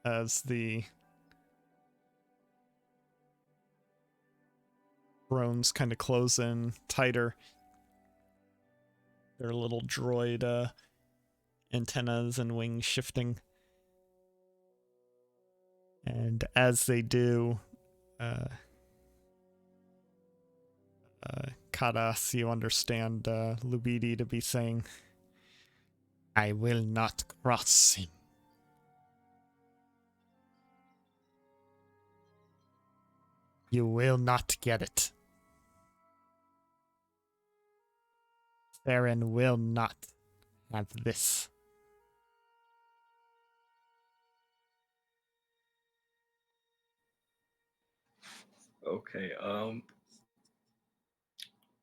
as the drones kind of close in tighter, their little droid antennas and wings shifting. And as they do, Kadas, you understand Lubidi to be saying, "I will not cross him." You will not get it. Theron will not have this. Okay.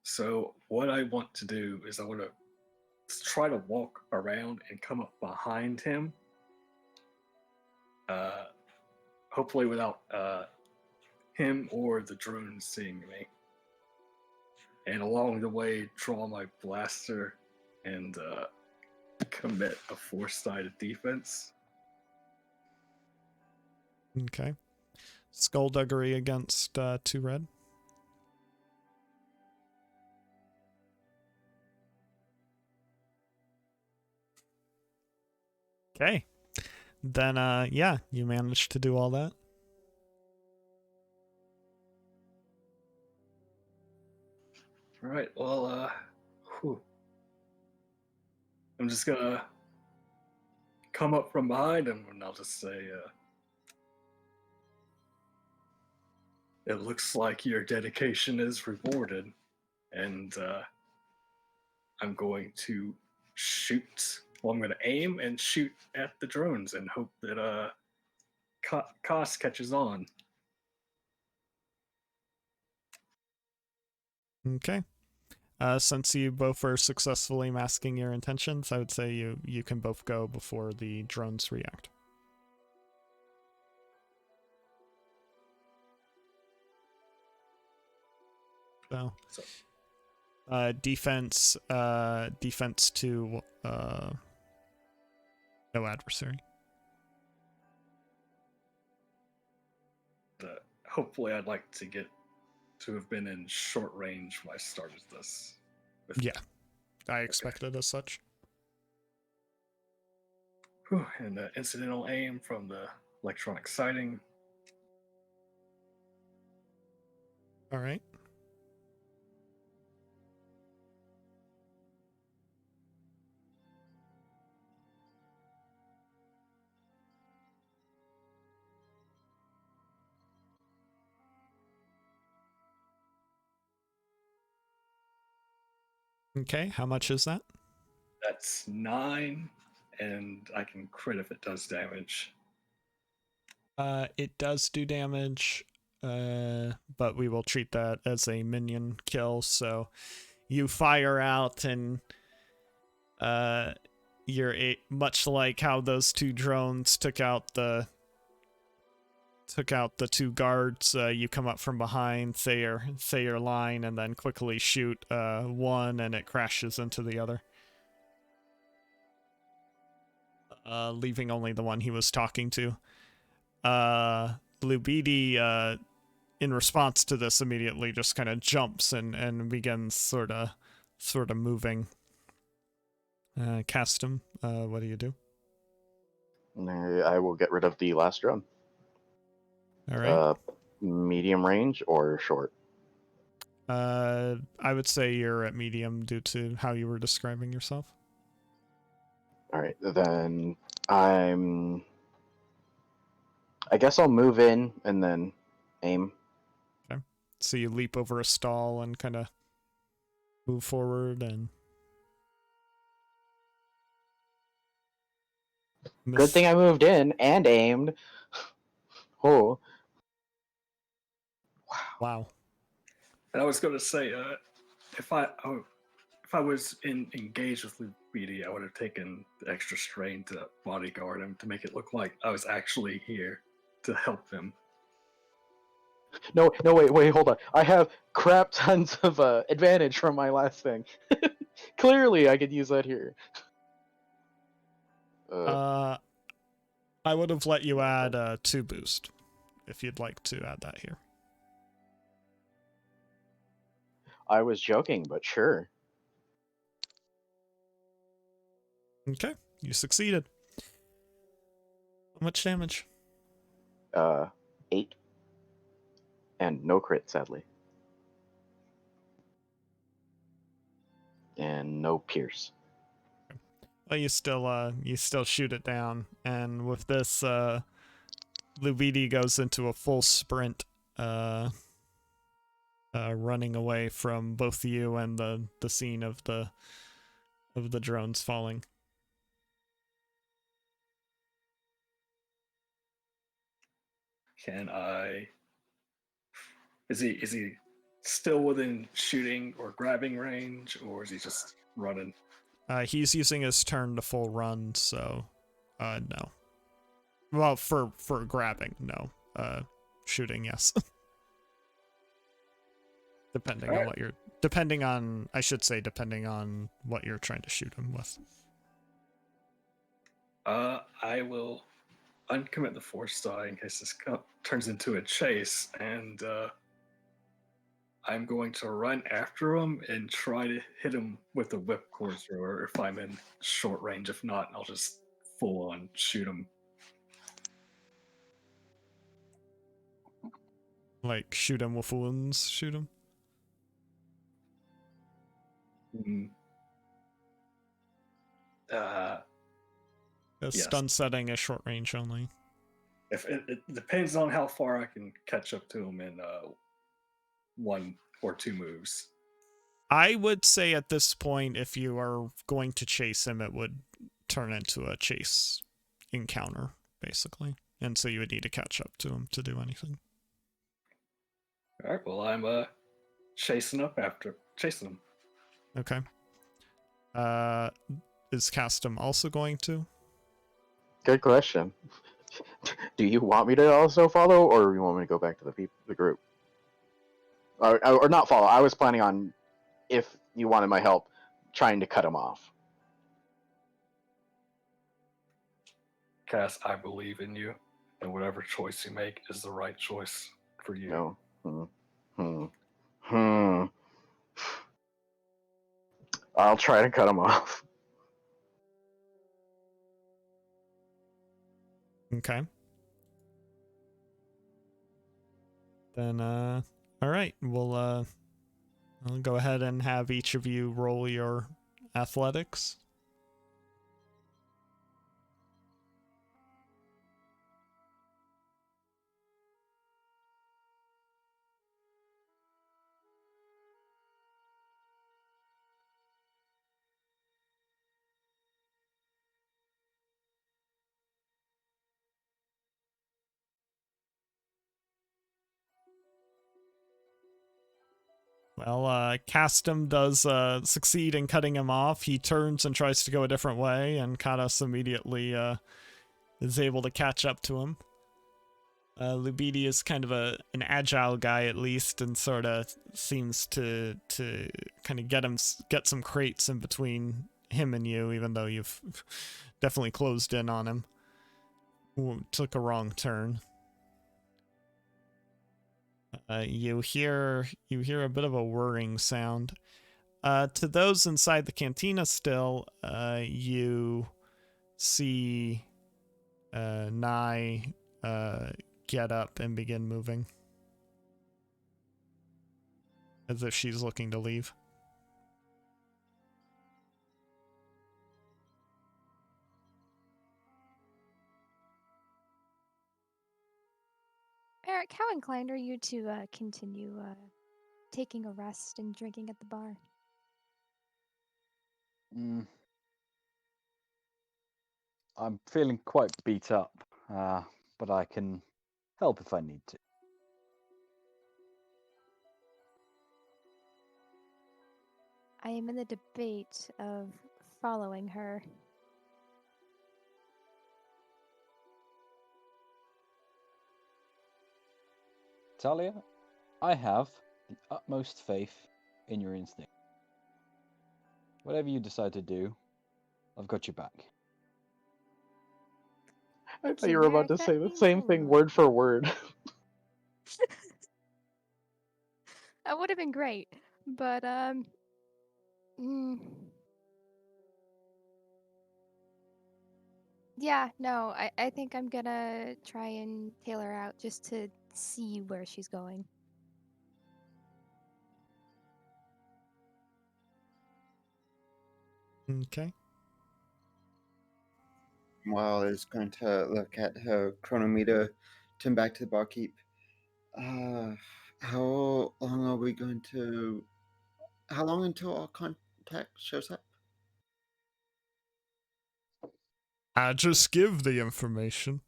So what I want to do is I want to try to walk around and come up behind him. Hopefully without him or the drone seeing me. And along the way, draw my blaster and commit a force-sided defense. Okay. Skullduggery against 2 red. Okay. Then, yeah, you managed to do all that. All right, well, I'm just gonna come up from behind him and I'll just say, it looks like your dedication is rewarded, and I'm going to shoot. Well, I'm going to aim and shoot at the drones and hope that Kos catches on. Okay. Since you both are successfully masking your intentions, I would say you can both go before the drones react. So, defense to no adversary. Hopefully, I'd like to get to have been in short range when I started this. Yeah, I expected as such. Whew, and incidental aim from the electronic sighting. All right. Okay, how much is that? That's 9, and I can crit if it does damage. It does do damage, but we will treat that as a minion kill. So you fire out, and you're much like how those 2 drones took out the 2 guards. You come up from behind, say your line, and then quickly shoot one, and it crashes into the other, leaving only the one he was talking to. Lubidi, in response to this, immediately just kind of jumps and begins sort of moving. Cast him. What do you do? I will get rid of the last drone. All right. Medium range or short? I would say you're at medium due to how you were describing yourself. All right, then I guess I'll move in and then aim. Okay. So you leap over a stall and kind of move forward and. Good thing I moved in and aimed. Oh. Wow. And I was going to say, if I was engaged with Lubidi, I would have taken the extra strain to bodyguard him to make it look like I was actually here to help him. No, wait, hold on. I have crap tons of advantage from my last thing. Clearly, I could use that here. I would have let you add 2 boost if you'd like to add that here. I was joking, but sure. Okay, you succeeded. How much damage? 8. And no crit, sadly. And no pierce. Well, you still shoot it down, and with this, Lubidi goes into a full sprint, running away from both you and the scene of the drones falling. Can I? Is he still within shooting or grabbing range, or is he just running? He's using his turn to full run, so no. Well, for grabbing, no. Shooting, yes. Depending on what you're depending on what you're trying to shoot him with. I will uncommit the force die in case this turns into a chase, and I'm going to run after him and try to hit him with a whipcord thrower if I'm in short range. If not, I'll just full on shoot him. Like shoot him with wounds, shoot him. Stun setting is short range only. If it depends on how far I can catch up to him in 1 or 2 moves. I would say at this point, if you are going to chase him, it would turn into a chase encounter, basically. And so you would need to catch up to him to do anything. All right, well, I'm chasing him. Okay. Is Castum also going to? Good question. Do you want me to also follow, or do you want me to go back to the group? Or not follow. I was planning on, if you wanted my help, trying to cut him off. Cass, I believe in you, and whatever choice you make is the right choice for you. No. I'll try to cut him off. Okay. Then, all right. I'll go ahead and have each of you roll your athletics. Well, Castum does succeed in cutting him off. He turns and tries to go a different way, and Kadas immediately is able to catch up to him. Lubidi is kind of an agile guy, at least, and sort of seems to kind of get some crates in between him and you, even though you've definitely closed in on him. Ooh, took a wrong turn. You hear a bit of a whirring sound. To those inside the cantina still, you see Nye get up and begin moving. As if she's looking to leave. Eric, how inclined are you to continue taking a rest and drinking at the bar? I'm feeling quite beat up, but I can help if I need to. I am in the debate of following her. Talia, I have the utmost faith in your instinct. Whatever you decide to do, I've got your back. I thought you were about to Generic, say that the means same a thing lot. word for word. That would have been great, but yeah, no, I think I'm gonna try and tail her out just to see where she's going. Okay. Well, is going to look at her chronometer, turn back to the barkeep. How long are we going to? How long until our contact shows up? I just give the information.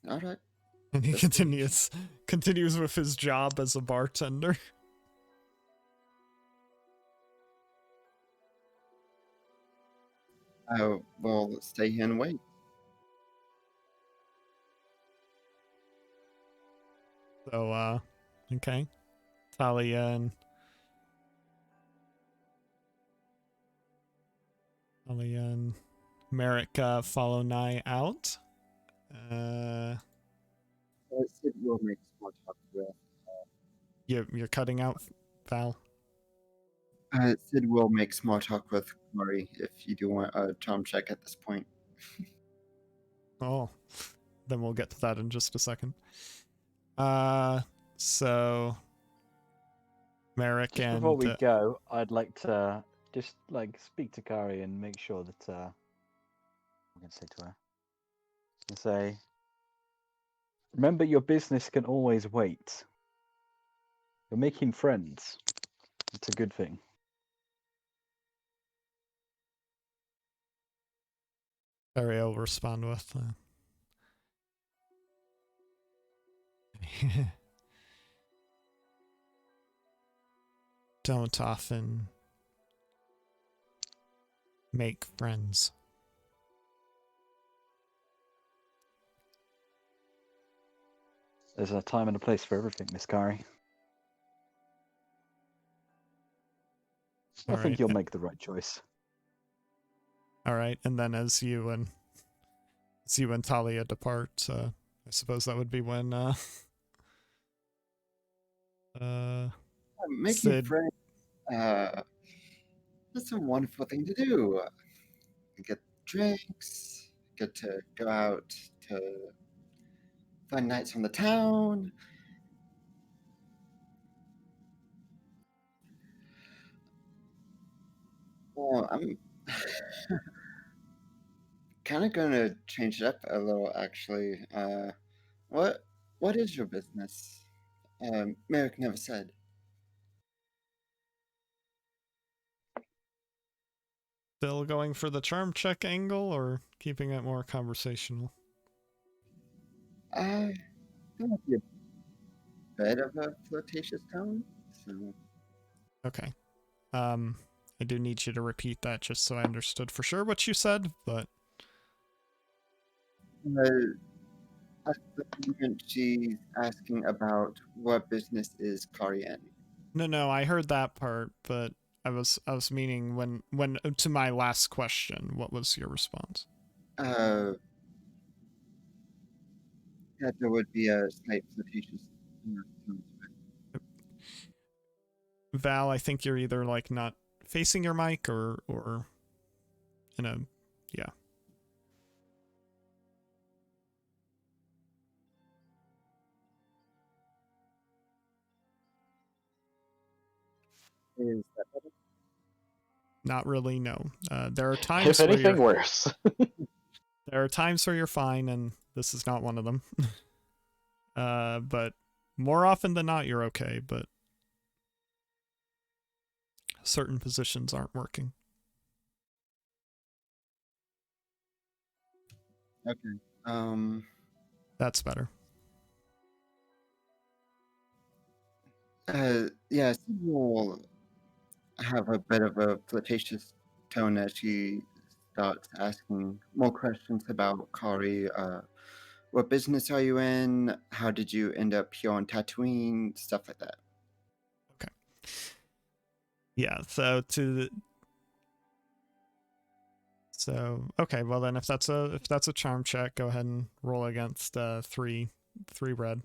All right. And he That's continues with his job as a bartender. We'll stay here and wait. So, okay. Talia and Merrick follow Nye out. Sid will make small talk with. You're cutting out, Val. Sid will make small talk with Murray if you do want a charm check at this point. Oh, then we'll get to that in just a second. So Merrick Just and before we go, I'd like to just speak to Kari and make sure that I'm gonna say to her. And say, remember, your business can always wait. You're making friends. It's a good thing. Barry will respond with. Don't often make friends. There's a time and a place for everything, Miss Kari. I think you'll make the right choice. All right, and then as you and Talia depart, I suppose that would be when Making Sid. friends, that's a wonderful thing to do. Get drinks, get to go out to fun nights on the town. Well, I'm kind of going to change it up a little, actually. What is your business? Merrick never said. Still going for the charm check angle or keeping it more conversational? That might be a bit of a flirtatious tone. So, Okay. I do need you to repeat that just so I understood for sure what you said, but at the moment, she's asking about what business is Kari in. no, I heard that part, but I was meaning when to my last question, what was your response? That there would be a slight flirtatious tone to it. Val, I think you're either like not facing your mic or in a yeah. Is that better? Not really, no. There are If times where anything, you're, worse. there are times where you're fine, and this is not one of them. But more often than not, you're okay, but certain positions aren't working. Okay. That's better. Yeah, Sid will have a bit of a flirtatious tone as she starts asking more questions about Kari. What business are you in? How did you end up here on Tatooine? Stuff like that. Yeah, so okay, well then if that's a charm check, go ahead and roll against 3 red.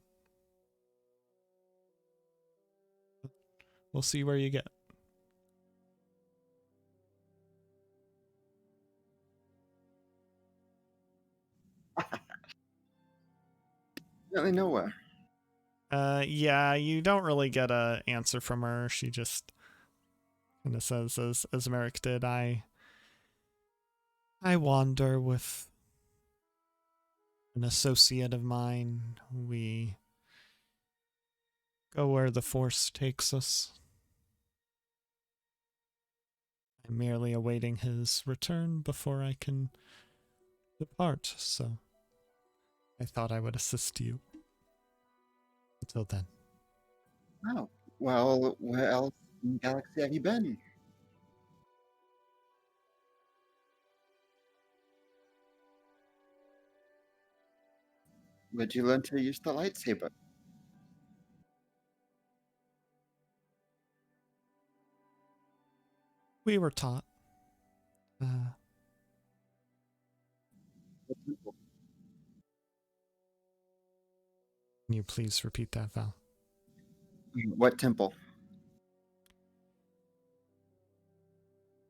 We'll see where you get. Really nowhere. Yeah, you don't really get a answer from her. She just kind of says, as Merrick did, I wander with an associate of mine. We go where the Force takes us. I'm merely awaiting his return before I can depart, so I thought I would assist you. Until then. Oh, well, where else in the galaxy have you been? Where'd you learn to use the lightsaber? We were taught. What temple? Can you please repeat that, Val? What temple?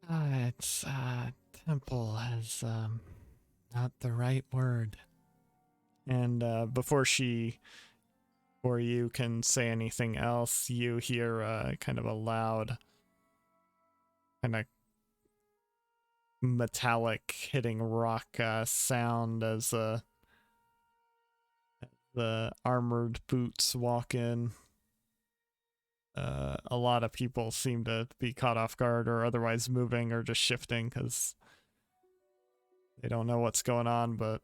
It's temple is not the right word. And before you can say anything else, you hear kind of a loud, kind of metallic hitting rock sound as the armored boots walk in. A lot of people seem to be caught off guard or otherwise moving or just shifting because they don't know what's going on, but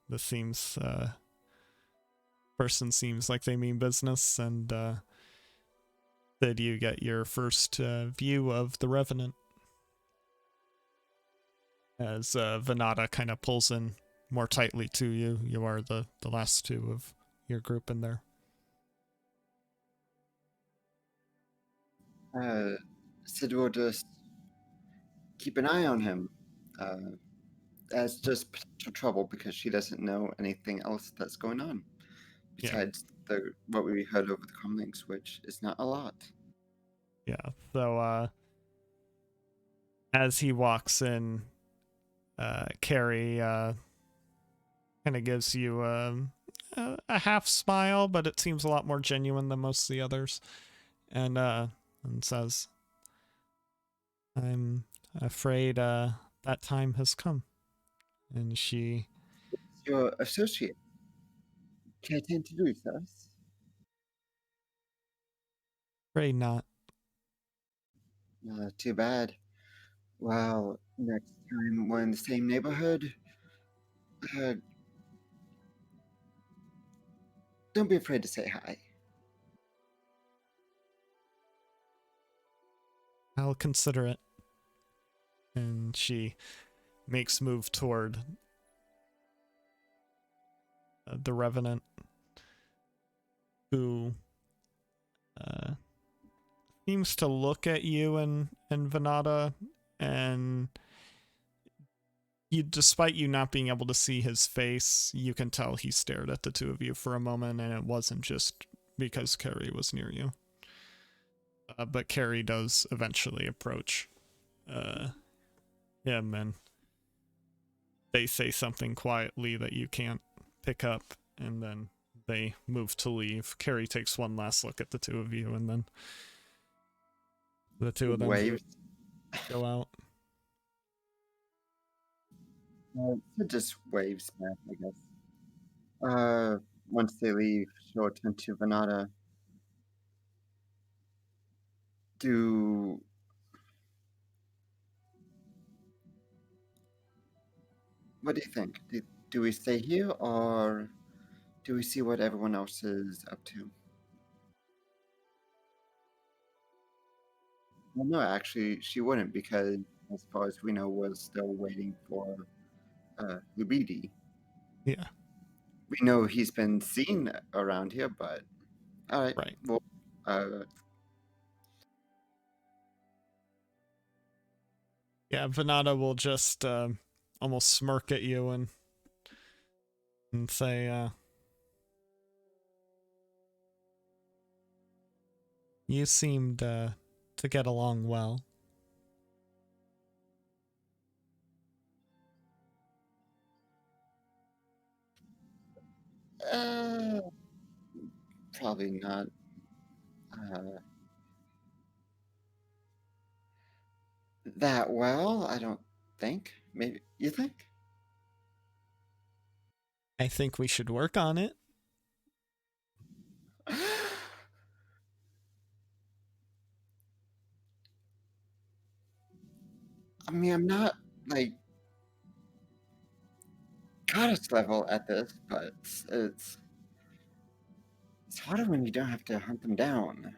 this person seems like they mean business, and did you get your first view of the Revenant as Venata kind of pulls in more tightly to you? You are the last two of your group in there. Sid will just keep an eye on him. As just potential trouble because she doesn't know anything else that's going on besides what we heard over the comlinks, which is not a lot. Yeah. So as he walks in, Carrie kind of gives you a half smile, but it seems a lot more genuine than most of the others, and says, "I'm afraid that time has come." And she, Your associate. Care to introduce us? afraid not. Too bad. Well, next time we're in the same neighborhood, don't be afraid to say hi. I'll consider it. And she makes move toward the Revenant, who seems to look at you and Venata, and despite you not being able to see his face, you can tell he stared at the two of you for a moment, and it wasn't just because Carrie was near you. But Carrie does eventually approach him, and they say something quietly that you can't pick up, and then they move to leave. Carrie takes one last look at the two of you, and then The two of them Waves. go out. It just waves back, I guess. Once they leave, she'll turn to Venata. What do you think? Do we stay here, or do we see what everyone else is up to? Well, no, actually, she wouldn't, because as far as we know, we're still waiting for Lubidi. Yeah. We know he's been seen around here, but all right. Right. Well, Yeah, Venata will just almost smirk at you and say, you seemed to get along well. probably not. That well, I don't think. Maybe you think? I think we should work on it. I mean, I'm not like goddess level at this, but it's harder when you don't have to hunt them down.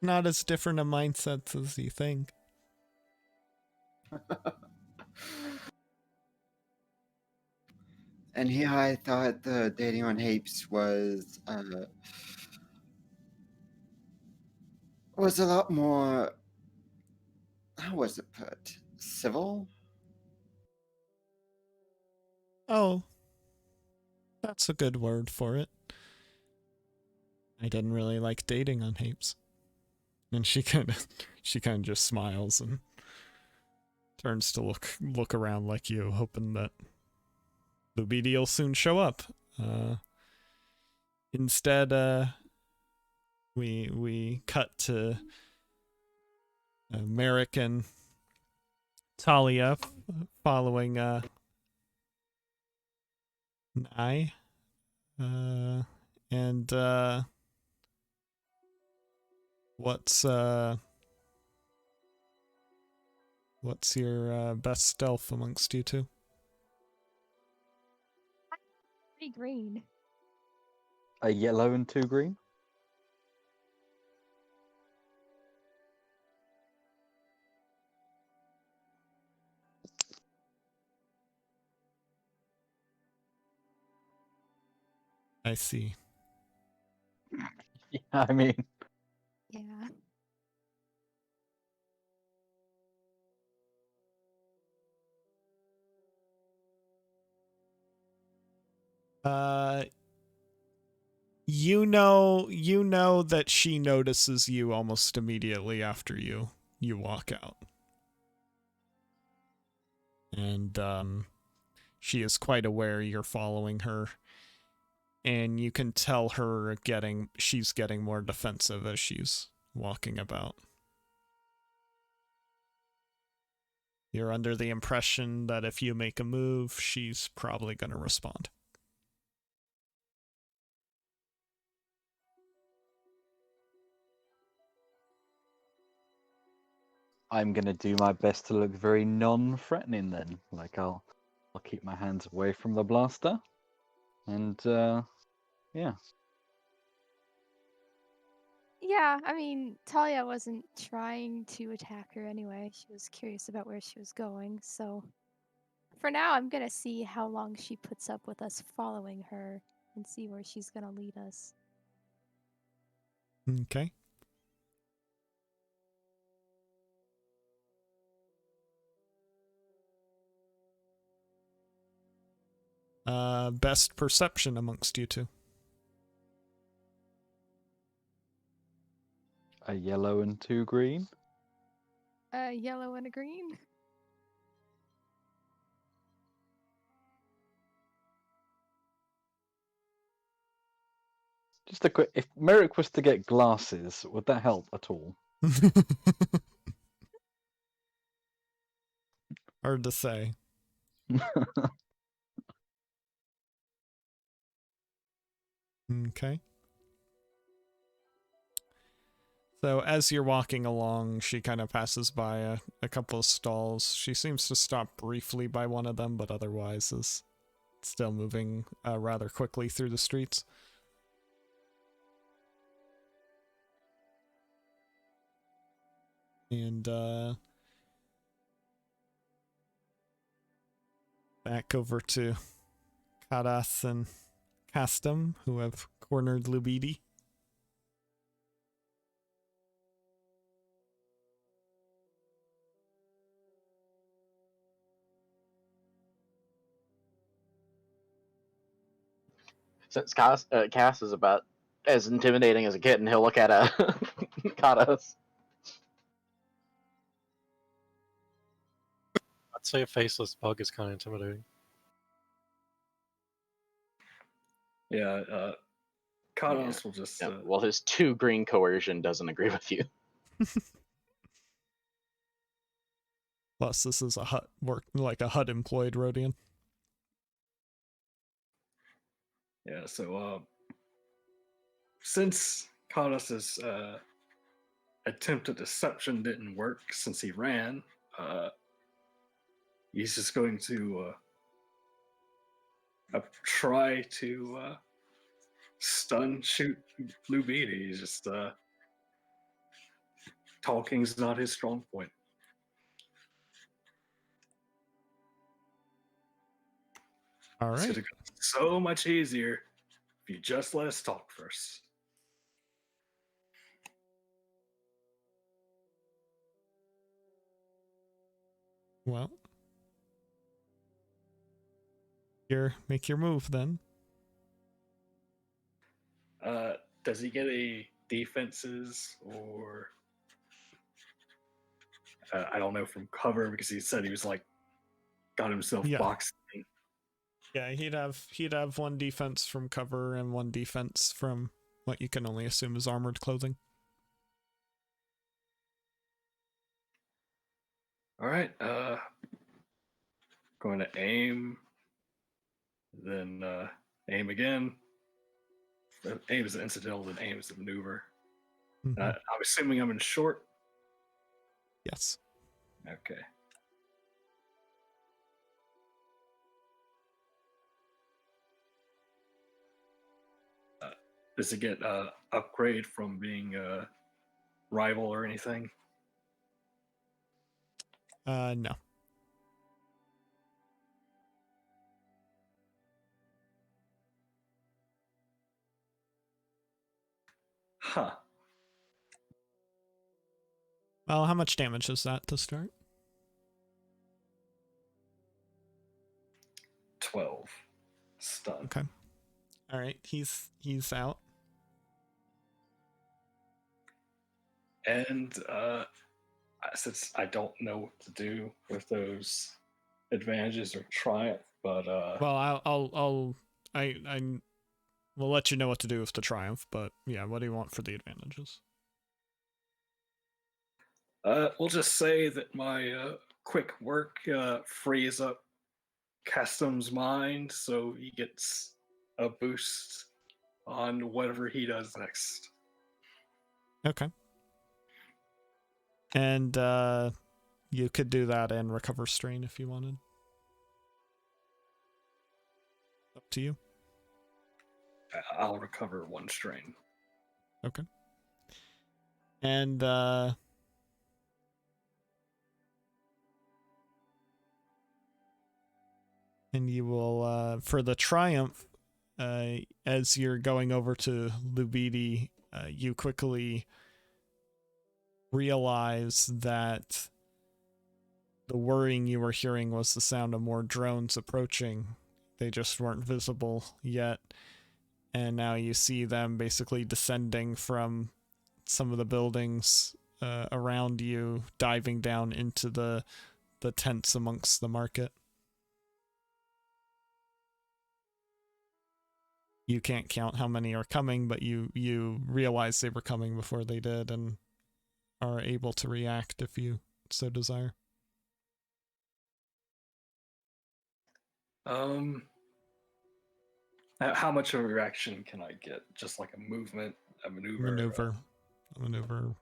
Not as different a mindset as you think. And here I thought the dating on Hapes was a lot more, how was it put? Civil? Oh, that's a good word for it. I didn't really like dating on Hapes. And she kind of just smiles and turns to look around like you, hoping that Lubidi will soon show up. Instead, we cut to Merrick and Talia following Nye. And what's your best stealth amongst you two? Pretty green. A yellow and 2 green. I see. Yeah, I mean, Yeah. You know that she notices you almost immediately after you walk out. And she is quite aware you're following her. And you can tell she's getting more defensive as she's walking about. You're under the impression that if you make a move, she's probably going to respond. I'm gonna do my best to look very non-threatening then. Like I'll keep my hands away from the blaster, and yeah. Yeah, I mean, Talia wasn't trying to attack her anyway. She was curious about where she was going, so for now I'm gonna see how long she puts up with us following her and see where she's gonna lead us. Okay. Best perception amongst you two. A yellow and 2 green. A yellow and a green. Just a quick. If Merrick was to get glasses, would that help at all? Hard to say. Okay. So as you're walking along, she kind of passes by a couple of stalls. She seems to stop briefly by one of them, but otherwise is still moving rather quickly through the streets. And back over to Karath and Castum, who have cornered Lubidi. Since Cass is about as intimidating as a kitten, he'll look at Katas. I'd say a faceless bug is kind of intimidating. Yeah, Kados will just. Yeah, well, his 2 green coercion doesn't agree with you. Plus, this is a hut like a hut employed Rhodian. Yeah, so since Kados' attempted deception didn't work since he ran, he's just going to try to stun shoot Lubidi. He's just talking's not his strong point. All It's right. gonna go so much easier if you just let us talk first. Well, make your move then. Does he get any defenses or I don't know from cover because he said he was like got himself Yeah. boxed in. Yeah, he'd have 1 defense from cover and 1 defense from what you can only assume is armored clothing. All right, going to aim, then aim again. Aim is an incidental, then aim is a maneuver. Mhm. I'm assuming I'm in short. Yes. Okay. Does it get upgrade from being a rival or anything? No. Huh. Well, how much damage is that to start? 12. Stun. Okay. All right, he's out. And since I don't know what to do with those advantages or triumph, but Well, we'll let you know what to do with the triumph, but yeah, what do you want for the advantages? we'll just say that my quick work frees up Custom's mind, so he gets a boost on whatever he does next. Okay. And you could do that and recover strain if you wanted. Up to you. I'll recover 1 strain. Okay. And you will for the triumph, as you're going over to Lubidi, you quickly realize that the whirring you were hearing was the sound of more drones approaching. They just weren't visible yet. And now you see them basically descending from some of the buildings around you, diving down into the tents amongst the market. You can't count how many are coming, but you realize they were coming before they did and are able to react if you so desire. How much of a reaction can I get? Just like a movement, a maneuver? Maneuver.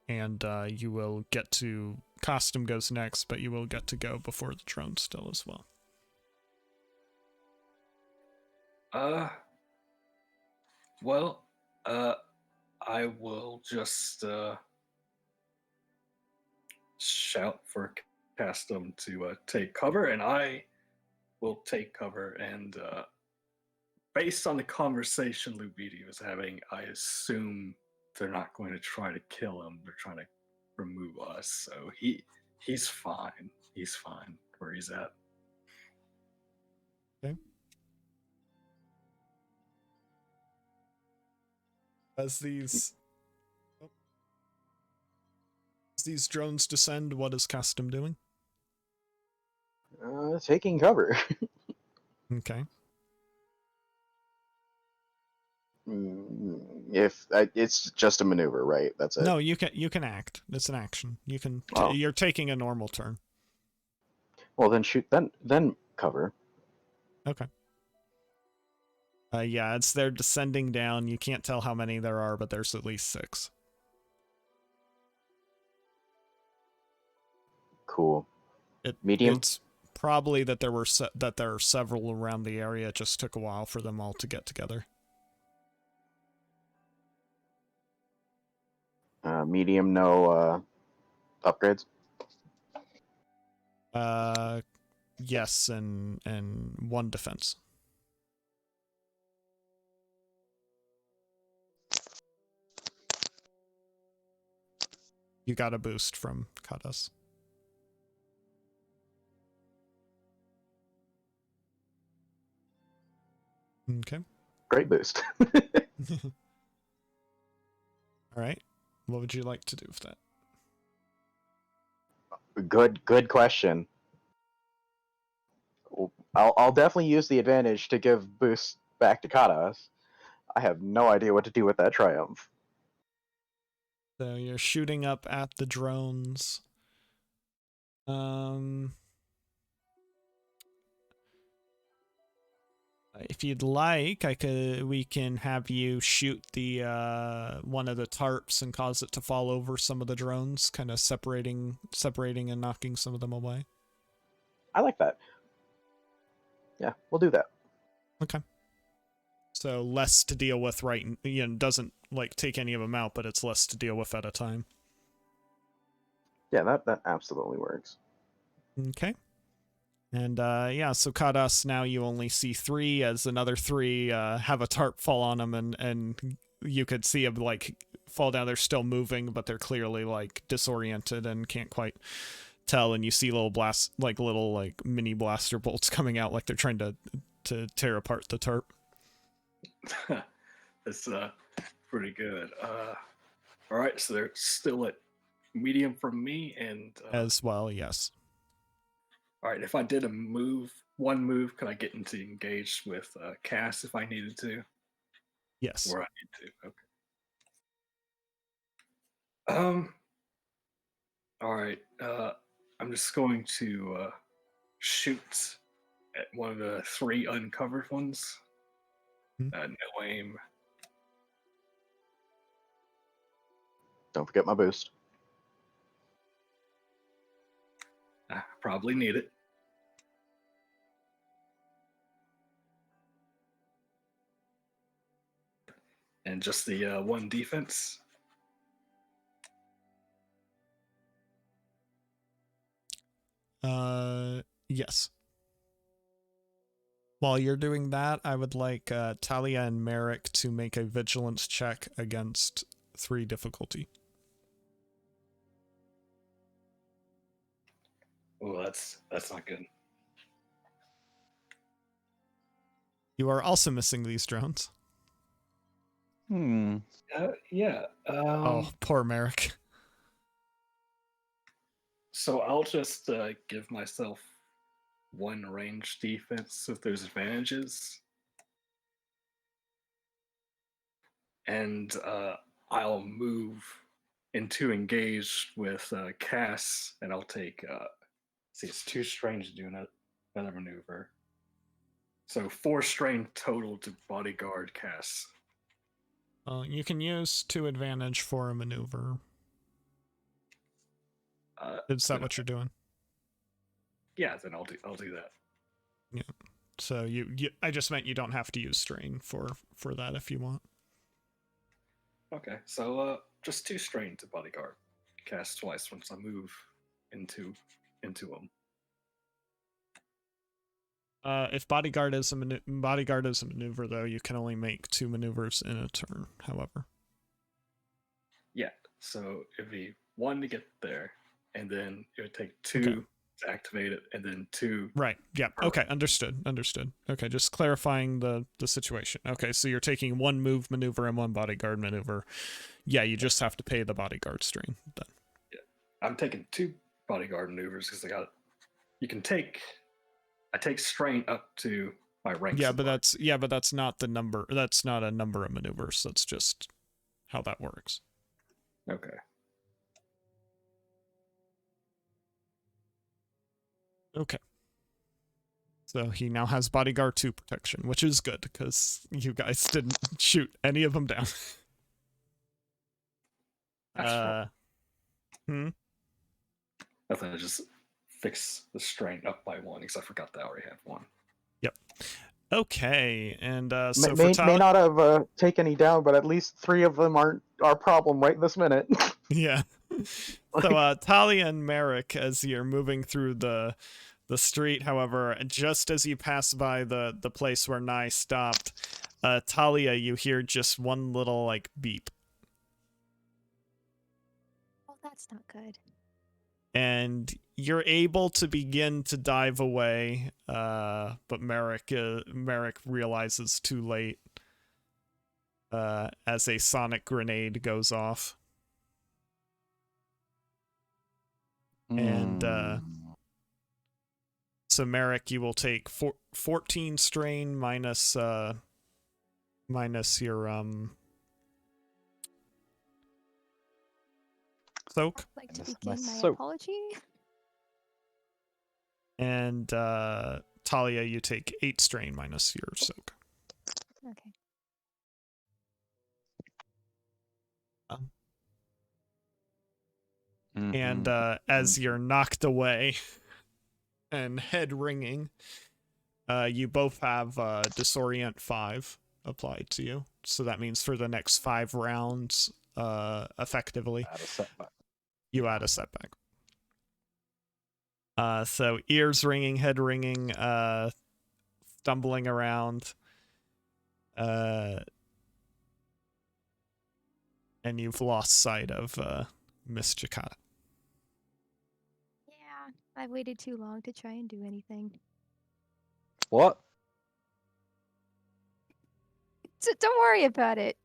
And you will get to... Costume goes next, but you will get to go before the drone still as well. Well, I will just shout for Custom to take cover, and I will take cover. And based on the conversation Lubidi was having, I assume they're not going to try to kill him. They're trying to remove us. So he's fine. He's fine where he's at. Okay. As these drones descend, what is Custom doing? Taking cover. Okay. If it's just a maneuver, right? That's it. No, you can act. It's an action. You can. You're taking a normal turn. Well, then shoot. Then cover. Okay. Yeah, they're descending down. You can't tell how many there are, but there's at least 6. Cool. Medium. It's probably that there are several around the area. It just took a while for them all to get together. Medium, no upgrades. Yes, and 1 defense. You got a boost from Kadas. Okay. Great boost. All right. What would you like to do with that? Good question. I'll definitely use the advantage to give boost back to Kadas. I have no idea what to do with that triumph. So you're shooting up at the drones. If you'd like, we can have you shoot the one of the tarps and cause it to fall over some of the drones, kind of separating and knocking some of them away. I like that. Yeah, we'll do that. Okay. So less to deal with, right? Doesn't like take any of them out, but it's less to deal with at a time. Yeah, that absolutely works. Okay. And yeah, so Kadas, now you only see 3, as another 3 have a tarp fall on them, and you could see them like fall down. They're still moving, but they're clearly like disoriented and can't quite tell. And you see little mini blaster bolts coming out, like they're trying to tear apart the tarp. That's pretty good. All right, so they're still at medium from me, and as well, yes. All right, if I did one move, could I get into engaged with Cass if I needed to? Yes. Or I need to. Okay. All right. I'm just going to shoot at one of the 3 uncovered ones. No aim. Don't forget my boost. I probably need it. And just the 1 defense. Yes. While you're doing that, I would like Talia and Merrick to make a vigilance check against 3 difficulty. Oh, that's not good. You are also missing these drones. Yeah. Oh, poor Merrick. So I'll just give myself 1 range defense if there's advantages. and I'll move into engage with Cass, and I'll take. See, it's 2 strain to do another maneuver. So 4 strain total to bodyguard Cass. You can use 2 advantage for a maneuver. Is that what you're doing? Yeah, then I'll do that. Yeah. So I just meant you don't have to use strain for that if you want. Okay, so just 2 strain to bodyguard Cass twice once I move into him. If bodyguard is a maneuver, though, you can only make 2 maneuvers in a turn. However. Yeah, so it'd be 1 to get there, and then it would take 2 Okay. to activate it, and then 2. Right. Yeah. Okay. Understood. Okay. Just clarifying the situation. Okay. So you're taking 1 move maneuver and 1 bodyguard maneuver. Yeah. You just have to pay the bodyguard strain then. Yeah, I'm taking 2 bodyguard maneuvers because I take strain up to my rank. Yeah, but that's not the number. That's not a number of maneuvers. That's just how that works. Okay. Okay. So he now has bodyguard 2 protection, which is good because you guys didn't shoot any of them down. That's fine. I thought I just fix the strain up by 1 because I forgot that I already have 1. Yep. Okay, and so may not have taken any down, but at least 3 of them aren't our problem right this minute. Yeah. So Talia and Merrick, as you're moving through the street, however, just as you pass by the place where Nye stopped, Talia, you hear just one little like beep. Oh, that's not good. And you're able to begin to dive away, but Merrick realizes too late as a sonic grenade goes off. And so Merrick, you will take 14 strain minus your soak. I'd like to That's begin my my soak. apology. And Talia, you take 8 strain minus your soak. Okay. And as you're knocked away and head ringing, you both have Disorient 5 applied to you. So that means for the next 5 rounds, effectively, you add a setback. So ears ringing, head ringing, stumbling around, and you've lost sight of Miss Jakata. Yeah, I waited too long to try and do anything. What? So don't worry about it.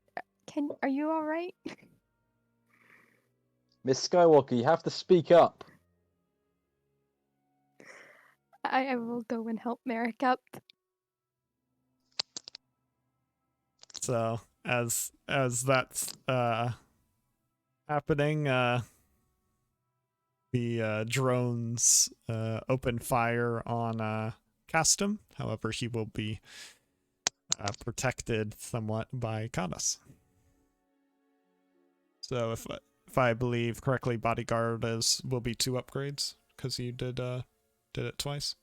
Are you all right? Miss Skywalker, you have to speak up. I will go and help Merrick up. So as that's happening, the drones open fire on Castum. However, he will be protected somewhat by Kadas. So if I believe correctly, bodyguard will be 2 upgrades because you did it twice.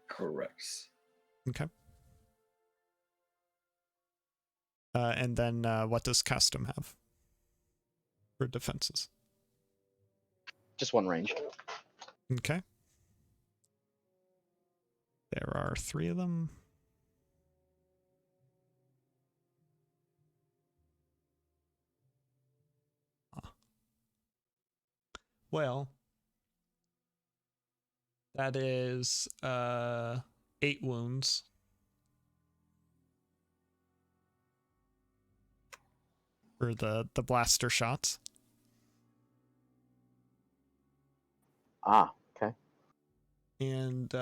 Correct. Okay. And then what does Castum have for defenses? Just 1 range. Okay. There are 3 of them. Well, that is 8 wounds. For the blaster shots. Ah, okay. And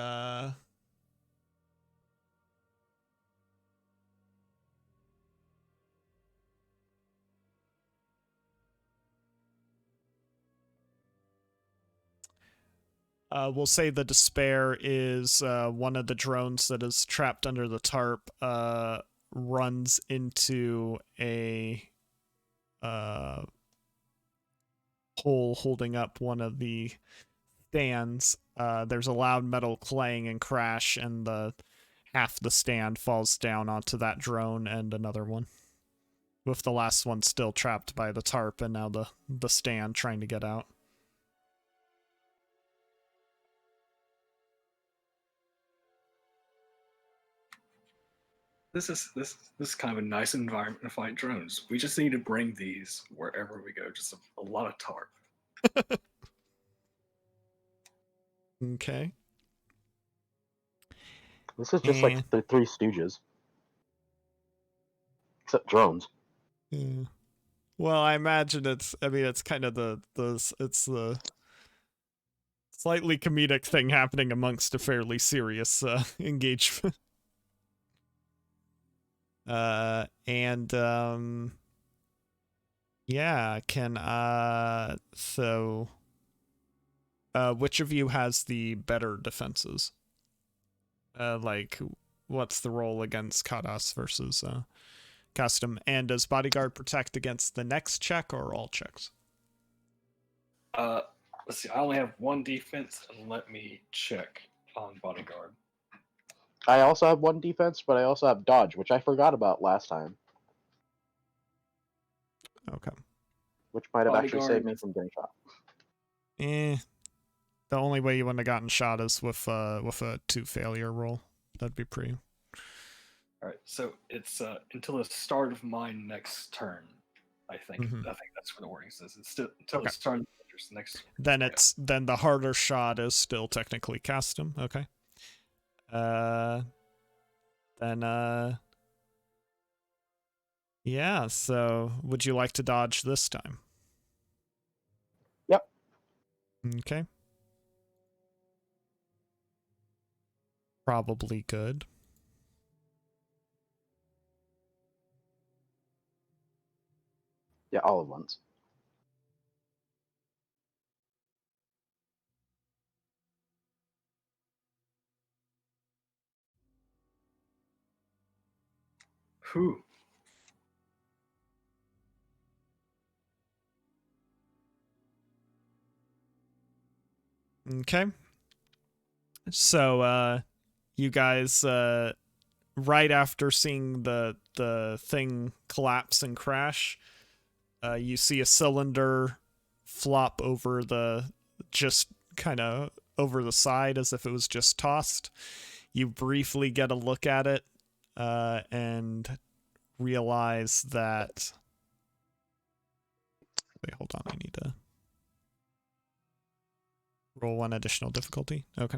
We'll say the despair is one of the drones that is trapped under the tarp. Runs into a pole holding up one of the stands. There's a loud metal clang and crash, and half the stand falls down onto that drone and another one, with the last one still trapped by the tarp and now the stand trying to get out. This is kind of a nice environment to fight drones. We just need to bring these wherever we go. Just a lot of tarp. Okay. This is just like the Three Stooges. Except drones. Yeah. Well, I imagine it's kind of the slightly comedic thing happening amongst a fairly serious engagement. Yeah, so which of you has the better defenses? Like, what's the roll against Kadas versus custom? And does bodyguard protect against the next check or all checks? Let's see. I only have one defense, and let me check on bodyguard. I also have one defense, but I also have dodge, which I forgot about last time. Okay. Which might have actually Bodyguard. saved me from getting shot. The only way you wouldn't have gotten shot is with a 2 failure roll. That'd be pretty. All right, so it's until the start of my next turn. I think. Mhm. I think that's what the wording says. It's still until Okay. the start of the next. Then the harder shot is still technically custom. Okay. Yeah, so would you like to dodge this time? Yep. Okay. Probably good. Yeah, all at once. Whew. Okay. So, you guys, right after seeing the thing collapse and crash, you see a cylinder flop over just kind of over the side as if it was just tossed. You briefly get a look at it, and realize that... Wait, hold on, I need to roll 1 additional difficulty. Okay.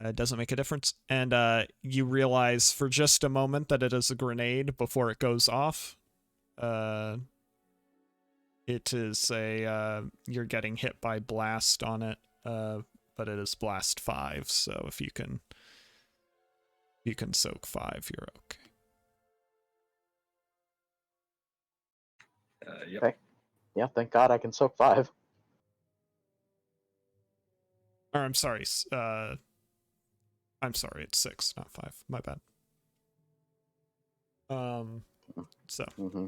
It doesn't make a difference. And you realize for just a moment that it is a grenade before it goes off. It is you're getting hit by blast on it, but it is blast 5, so if you can soak 5, you're okay. Yep. Okay. Yeah, thank God I can soak 5. Or I'm sorry, it's 6, not 5. My bad. So. Mm-hmm.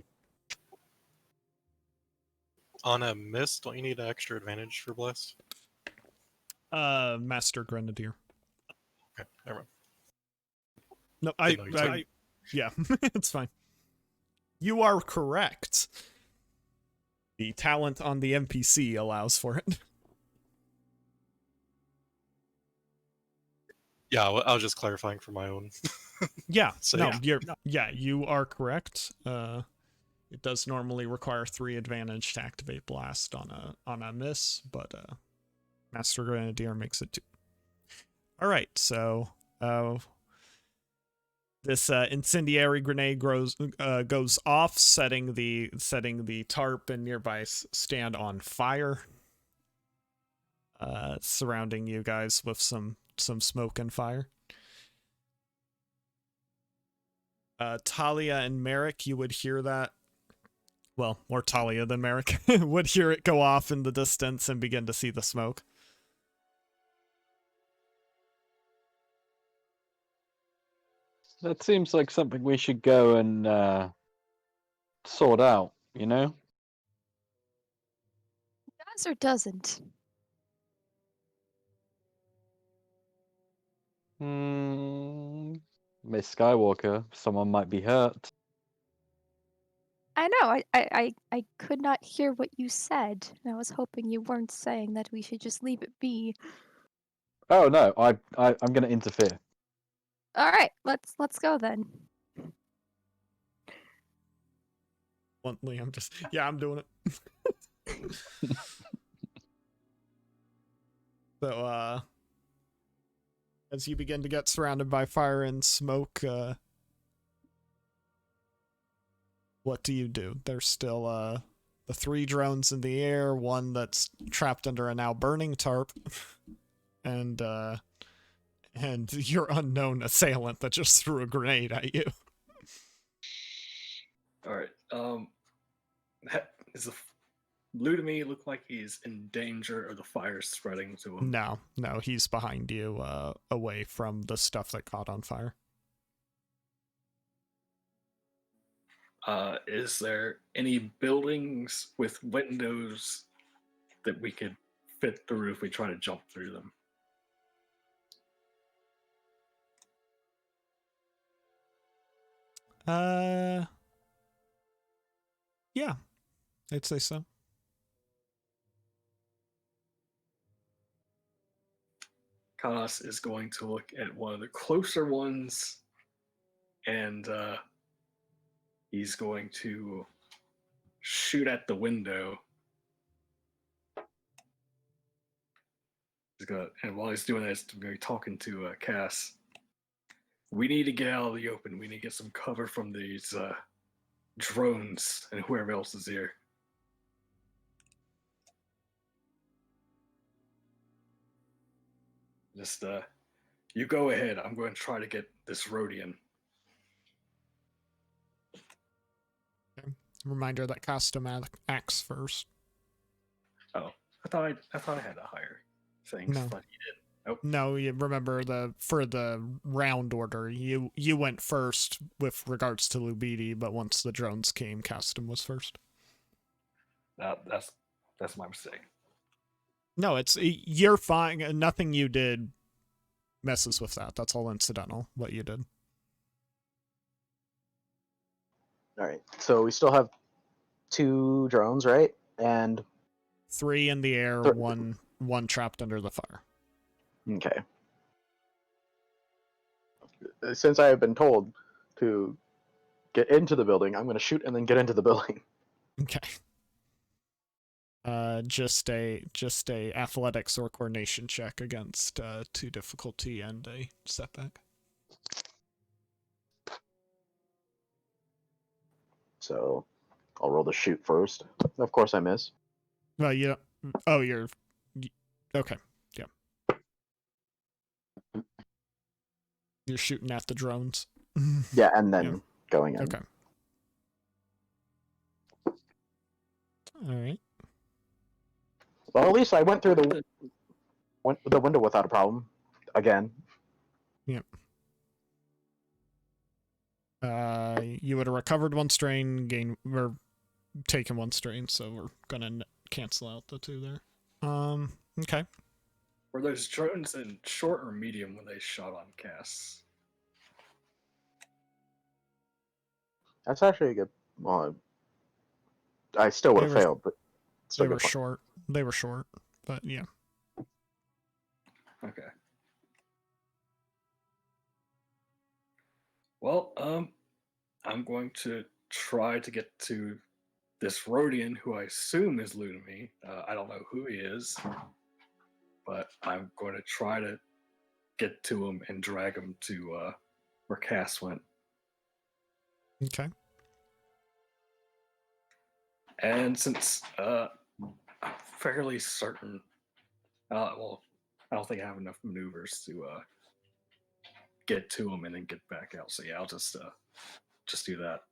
On a miss, don't you need an extra advantage for blast? Master Grenadier. Okay, never mind. No, Didn't know you yeah, it's fine. You are correct. The talent on the NPC allows for it. Yeah, I was just clarifying for my own. Yeah, So, no, yeah. you are correct. It does normally require 3 advantage to activate blast on a miss, but Master Grenadier makes it 2. All right, so this incendiary grenade goes off, setting the tarp and nearby stand on fire, surrounding you guys with some smoke and fire. Talia and Merrick, you would hear that. Well, more Talia than Merrick would hear it go off in the distance and begin to see the smoke. That seems like something we should go and sort out, you know? Does or doesn't? Hmm. Miss Skywalker, someone might be hurt. I know. I could not hear what you said. And I was hoping you weren't saying that we should just leave it be. Oh no, I'm gonna interfere. All right, let's go then. Bluntly, I'm just, yeah, I'm doing it. So, as you begin to get surrounded by fire and smoke, what do you do? There's still, the 3 drones in the air, one that's trapped under a now burning tarp, and your unknown assailant that just threw a grenade at you. All right. Is the blue to me look like he's in danger, or the fire's spreading to him? No, he's behind you, away from the stuff that caught on fire. Is there any buildings with windows that we could fit through if we try to jump through them? Yeah, I'd say so. Kanas is going to look at one of the closer ones, and he's going to shoot at the window. And while he's doing that, he's going to be talking to Cass. We need to get out of the open. We need to get some cover from these drones and whoever else is here. Just, you go ahead. I'm going to try to get this Rhodian. Okay. Reminder that costume acts first. Oh, I thought I had to hire things, No. but he didn't. Nope. No, you remember for the round order, you went first with regards to Lubidi, but once the drones came, Castum was first. That's my mistake. No, you're fine. Nothing you did messes with that. That's all incidental, what you did. All right. So we still have 2 drones, right? And 3 in the air, one trapped under the fire. okay. Since I have been told to get into the building, I'm going to shoot and then get into the building. Okay. Just a athletics or coordination check against 2 difficulty and a setback. So I'll roll the shoot first. Of course I miss. Well, you. Oh, you're. Okay. Yeah. You're shooting at the drones. Yeah, and then Yeah. going in. Okay. All right. Well, at least I went through the window without a problem. Again. Yep. You would have recovered 1 strain, or taken 1 strain, so we're gonna cancel out the 2 there. Okay. Were those drones in short or medium when they shot on Cass? That's actually a good. Well, I still would have failed, but still they were good point. short. They were short, but yeah. Okay. Well, I'm going to try to get to this Rhodian, who I assume is Ludemy. I don't know who he is, but I'm going to try to get to him and drag him to where Cass went. Okay. And since I'm fairly certain, well, I don't think I have enough maneuvers to get to him and then get back out. So yeah, I'll just do that.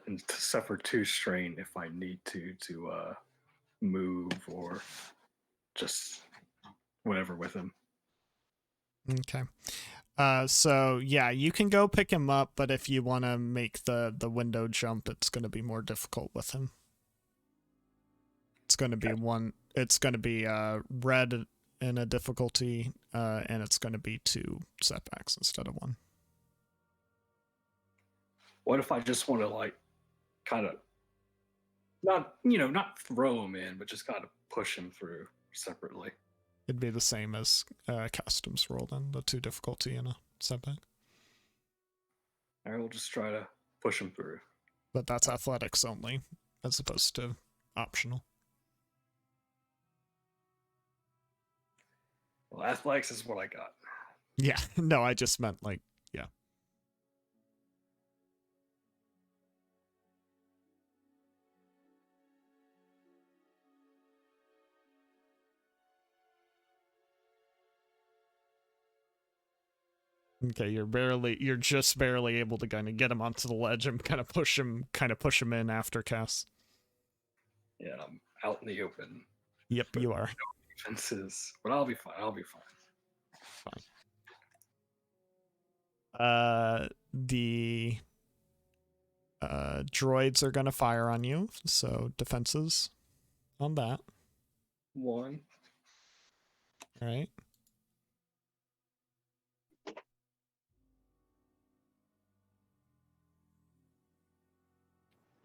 And suffer 2 strain if I need to move or just whatever with him. Okay. So yeah, you can go pick him up, but if you want to make the window jump, it's going to be more difficult with him. It's going to be it's going to be red in a difficulty, and it's going to be 2 setbacks instead of 1. What if I just want to like kind of not throw him in, but just kind of push him through separately? It'd be the same as customs roll then, the 2 difficulty and a setback. I will just try to push him through. But that's athletics only, as opposed to optional. Well, athletics is what I got. Yeah, no, I just meant like, yeah. Okay, you're just barely able to kind of get him onto the ledge and kind of push him in after cast. Yeah, I'm out in the open. Yep, you are. Defenses, but I'll be fine. The droids are gonna fire on you, so defenses on that. 1. All right.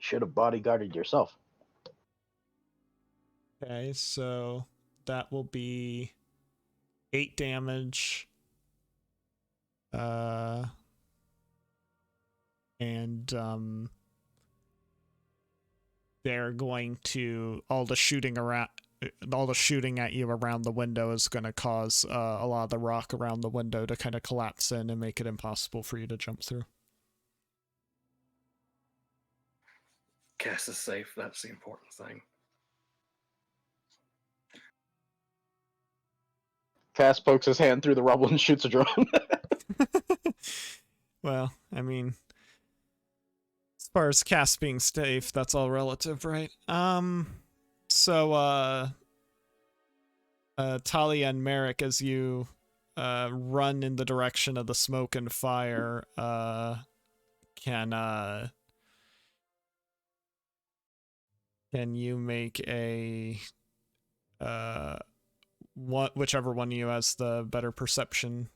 Should have bodyguarded yourself. Okay, so that will be 8 damage. And they're going to all the shooting at you around the window is going to cause a lot of the rock around the window to kind of collapse in and make it impossible for you to jump through. Cass is safe. That's the important thing. Cass pokes his hand through the rubble and shoots a drone. Well, I mean, as far as Cass being safe, that's all relative, right? So Talia and Merrick, as you run in the direction of the smoke and fire, can you make a whichever one of you has the better perception,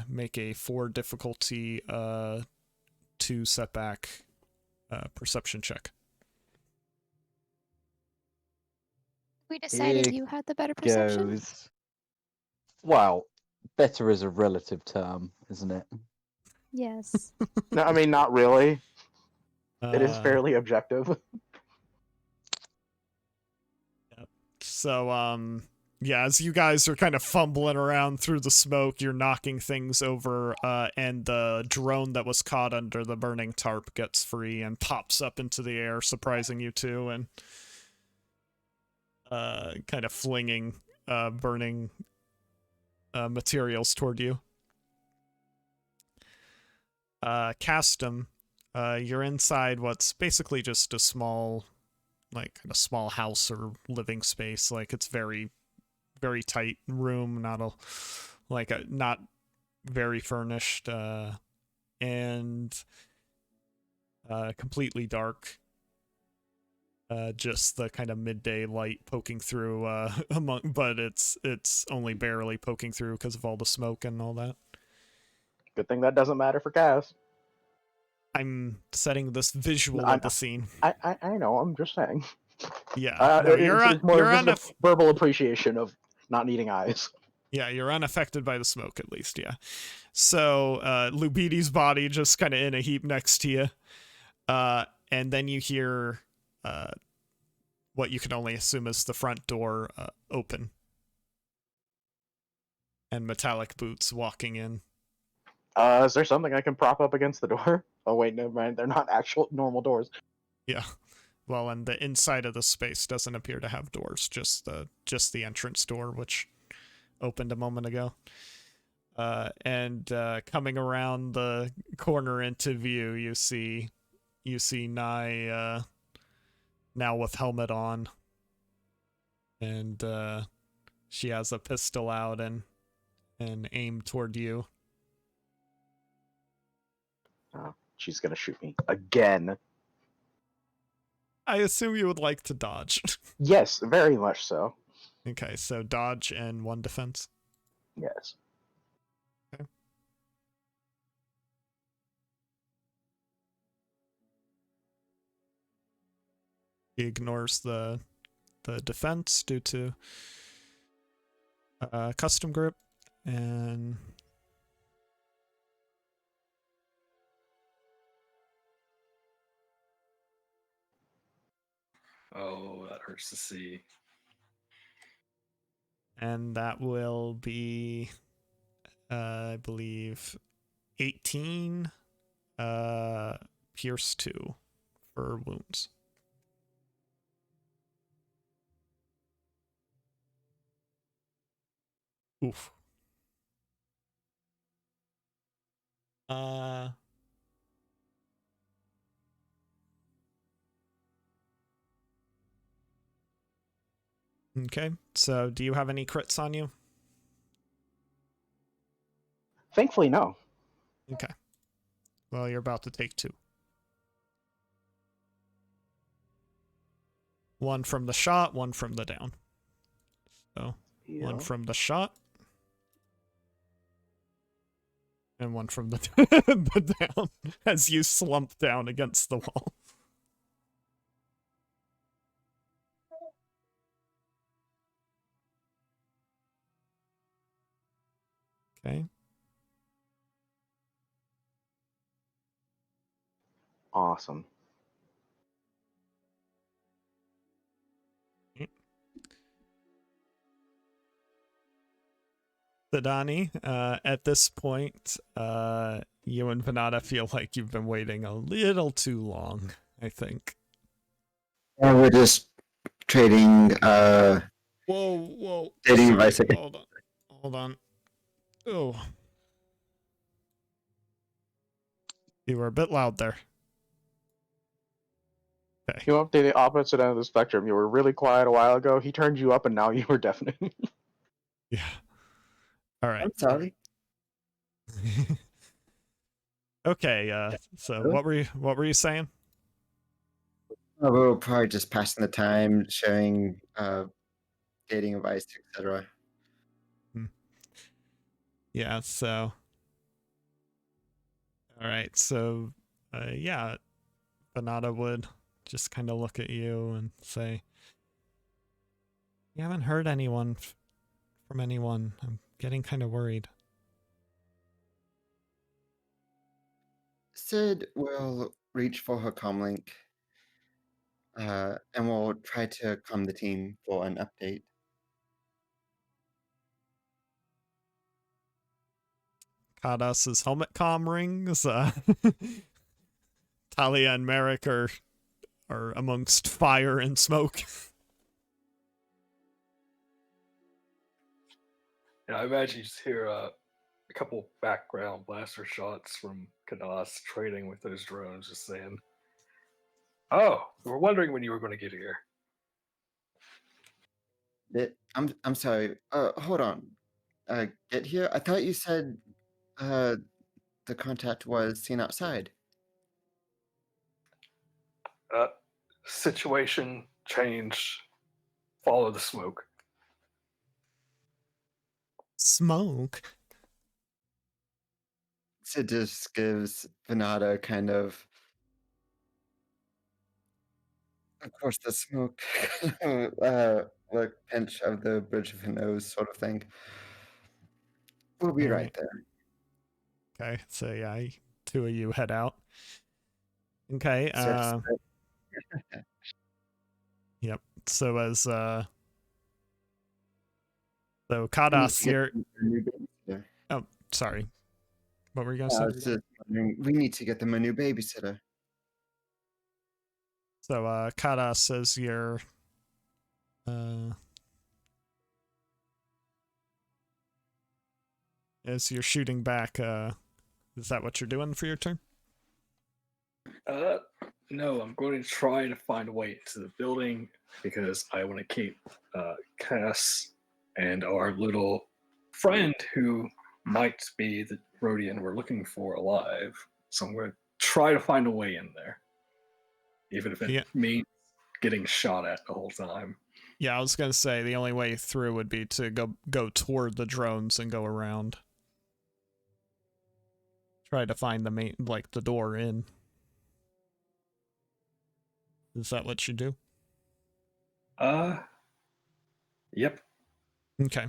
make a 4 difficulty 2 setback perception check. We decided Here you had the better perception. Goes. Wow, better is a relative term, isn't it? Yes. No, I mean, not really. It is Uh, fairly objective. So, yeah, as you guys are kind of fumbling around through the smoke, you're knocking things over, and the drone that was caught under the burning tarp gets free and pops up into the air, surprising you two, and kind of flinging burning materials toward you. Castum, you're inside what's basically just a small, like, a small house or living space. Like, it's very, very tight room, not very furnished, and completely dark. Just the kind of midday light poking through, but it's only barely poking through because of all the smoke and all that. Good thing that doesn't matter for Cass. I'm setting this visual I of the scene. I know. I'm just saying. Yeah, no, it's more just a verbal appreciation of not needing eyes. Yeah, you're unaffected by the smoke, at least, yeah. So, Lubidi's body just kind of in a heap next to you. And then you hear what you can only assume is the front door open. And metallic boots walking in. Is there something I can prop up against the door? Oh, wait, never mind. They're not actual normal doors. Yeah. Well, and the inside of the space doesn't appear to have doors, just the entrance door, which opened a moment ago. And coming around the corner into view, you see Nye now with helmet on, and she has a pistol out, and and aim toward you. She's gonna shoot me again. I assume you would like to dodge. Yes, very much so. Okay, so dodge and 1 defense. Yes. He ignores the defense due to custom grip, and Oh, that hurts to see. that will be, I believe, 18 pierce 2 for wounds. Oof. Okay, so do you have any crits on you? Thankfully, no. Okay. Well, you're about to take 2. 1 from the shot, 1 from the down. So, 1 Yeah. from the shot. And 1 from the, the down as you slump down against the wall. Okay. Awesome. Sadani, at this point, you and Venata feel like you've been waiting a little too long, I think. We're just trading Whoa. Dating Sorry, advice again. Hold on. Oh. You were a bit loud there. Okay. You went to the opposite end of the spectrum. You were really quiet a while ago. He turned you up, and now you were deafening. Yeah. All right. I'm sorry. Okay, so what were you saying? We're probably just passing the time, sharing dating advice, etc. Yeah, so all right, so yeah, Venata would just kind of look at you and say, "You haven't heard from anyone. I'm getting kind of worried." Sid will reach for her comlink, and we'll try to calm the team for an update. Kadas's helmet comm rings. Talia and Merrick are amongst fire and smoke. And I imagine you just hear a couple background blaster shots from Kadas trading with those drones, just saying, "Oh, we were wondering when you were going to get here." I'm sorry. Hold on. Get here? I thought you said the contact was seen outside. Situation change. Follow the smoke. Smoke? Sid just gives Venata kind of course, the smoke, like pinch of the bridge of her nose, sort of thing. We'll be right there. Okay, so yeah, 2 of you head out. Okay, yep. So as so Kadas, you're oh, sorry. What were you gonna I say? was just wondering, we need to get them a new babysitter. So Kadas says you're as you're shooting back, is that what you're doing for your turn? No, I'm going to try to find a way into the building because I want to keep Cass and our little friend who might be the Rhodian we're looking for alive. So I'm going to try to find a way in there, even if it means getting shot at the whole time. Yeah, I was gonna say the only way through would be to go toward the drones and go around. Try to find the main, like the door in. Is that what you do? Yep. Okay.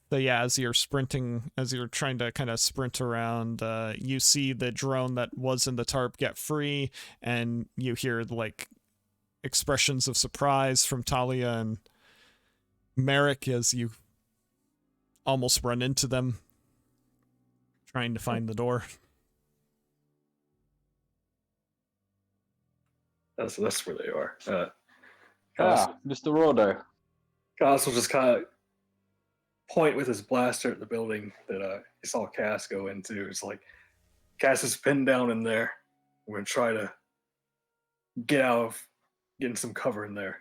So yeah, as you're trying to kind of sprint around, you see the drone that was in the tarp get free, and you hear like expressions of surprise from Talia and Merrick as you almost run into them, trying to find the door. That's where they are. Mr. Rodo. Goss will just kind of point with his blaster at the building that he saw Cass go into. It's like, Cass is pinned down in there. We're going to try to getting some cover in there.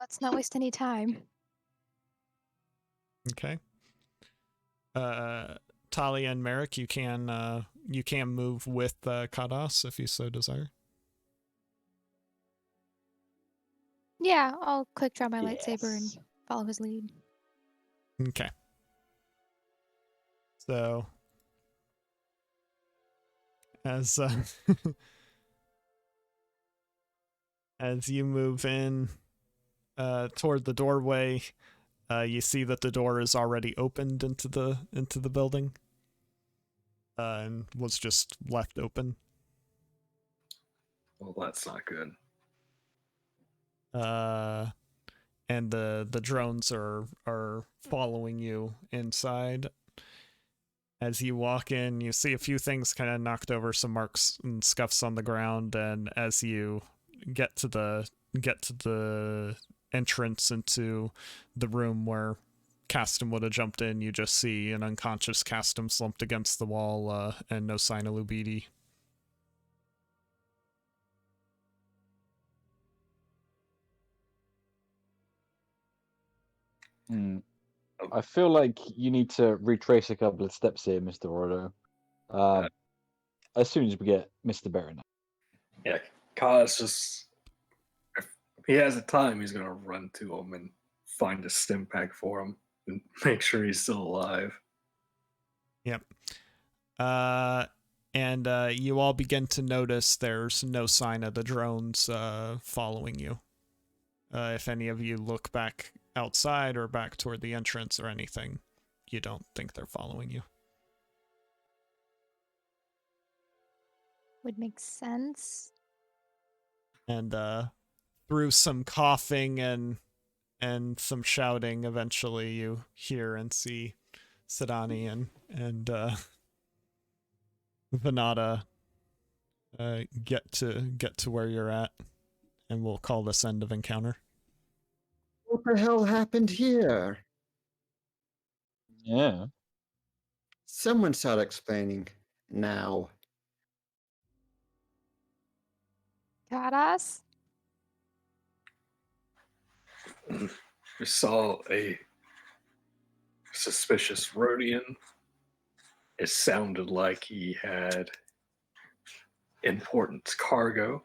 Let's not waste any time. Okay. Talia and Merrick, you can move with Kadas if you so desire. Yeah, I'll quick draw my lightsaber and Yes. follow his lead. Okay. So as as you move in toward the doorway, you see that the door is already opened into the building, and was just left open. Well, that's not good. And the drones are following you inside. As you walk in, you see a few things kind of knocked over, some marks and scuffs on the ground, and as you get to the entrance into the room where Castum would have jumped in, you just see an unconscious Castum slumped against the wall, and no sign of Lubidi. I feel like you need to retrace a couple of steps here, Mr. Rodo. As soon as we get Mr. Baron. Yeah, Kaz just, if he has the time, he's going to run to him and find a stim pack for him and make sure he's still alive. Yep. And you all begin to notice there's no sign of the drones following you. If any of you look back outside or back toward the entrance or anything, you don't think they're following you. Would make sense. And through some coughing and some shouting, eventually you hear and see Sidani and Venata get to where you're at, and we'll call this end of encounter. What the hell happened here? Yeah. Someone start explaining now. Got us? We saw a suspicious Rhodian. It sounded like he had important cargo.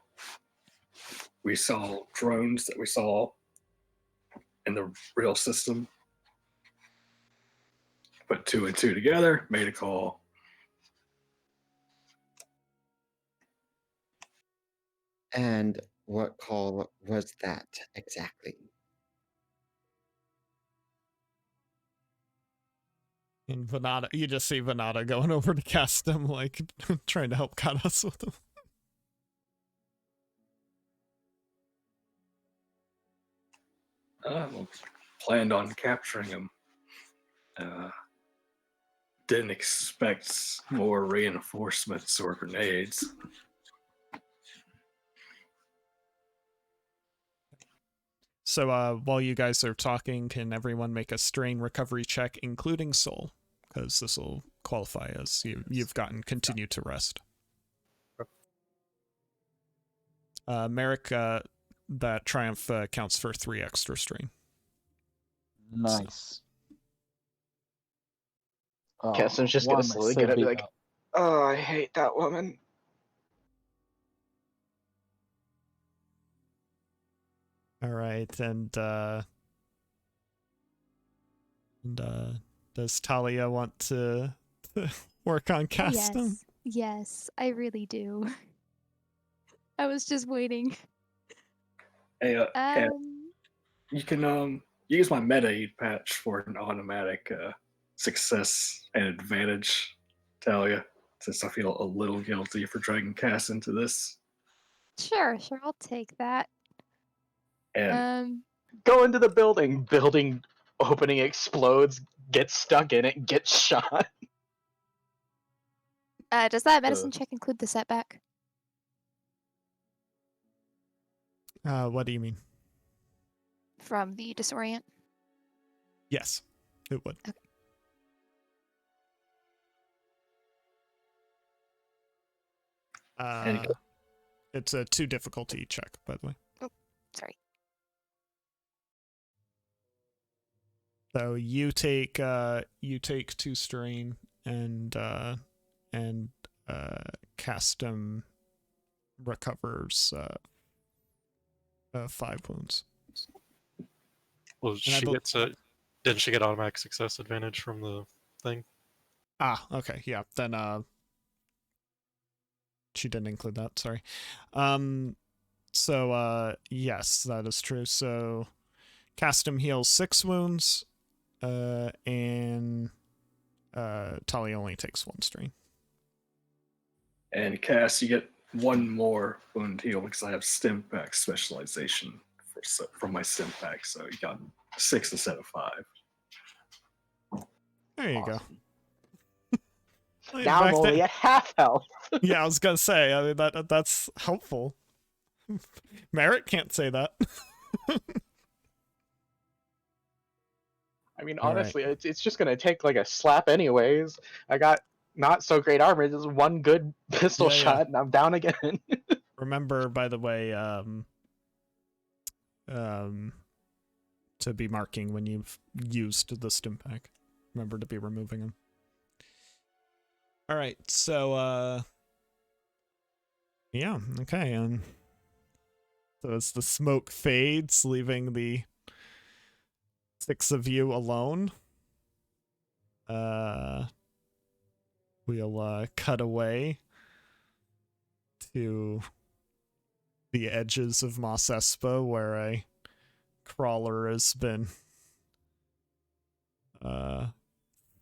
We saw drones that we saw in the real system. Put two and two together, made a call. And what call was that exactly? And Venata, you just see Venata going over to Castum, like trying to help Kadas with him. Well, planned on capturing him. Didn't expect more reinforcements or grenades. So while you guys are talking, can everyone make a strain recovery check, including Sol? Because this will qualify as you've gotten continue to rest. Merrick, that triumph counts for 3 extra strain. Nice. Oh, Keston's just why gonna am I slowly so get up and be beat like, up? "Oh, I hate that woman." All right, and does Talia want to work on custom? Yes, I really do. I was just waiting. Hey, and Um, you can use my meta aid patch for an automatic success and advantage, Talia, since I feel a little guilty for dragging Cass into this. sure, I'll take that. And Go into the building. Building opening explodes. Gets stuck in it. Gets shot. Does that medicine check include the setback? What do you mean? From the disorient? Yes, it would. Okay. It's a 2 difficulty check, by the way. Oh, sorry. So you take 2 strain and Custom recovers 5 wounds. Well, And I she gets a. Didn't she get automatic success advantage from the thing? Ah, okay, yeah. Then she didn't include that. Sorry. So yes, that is true. So Custom heals 6 wounds, and Talia only takes 1 strain. And Cass, you get 1 more wound heal because I have stim pack specialization from my stim pack, so you got 6 instead of 5. There you Awesome. go. Now I'm Back only then- at half health. Yeah, I was gonna say. I mean, that's helpful. Merritt can't say that. I mean, All right. honestly, it's just gonna take like a slap anyways. I got not so great armor. Just 1 good pistol Yeah, yeah. shot, and I'm down again. Remember, by the way, to be marking when you've used the stim pack. Remember to be removing them. All right, so yeah, okay, and so as the smoke fades, leaving the 6 of you alone, we'll cut away to the edges of Mos Espa, where a crawler has been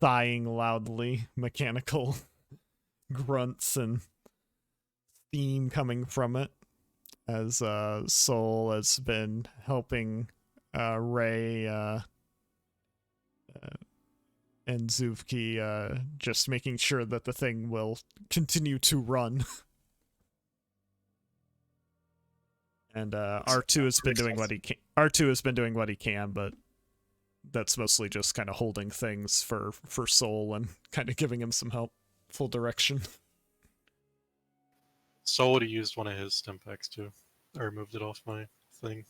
sighing loudly, mechanical grunts and steam coming from it, as Sol has been helping Ray and Zuvki, just making sure that the thing will continue to run. And R2 has been doing what he can. R2 has been doing what he can, but that's mostly just kind of holding things for Sol and kind of giving him some helpful direction. Sol would have used one of his stim packs too. I removed it off my thing.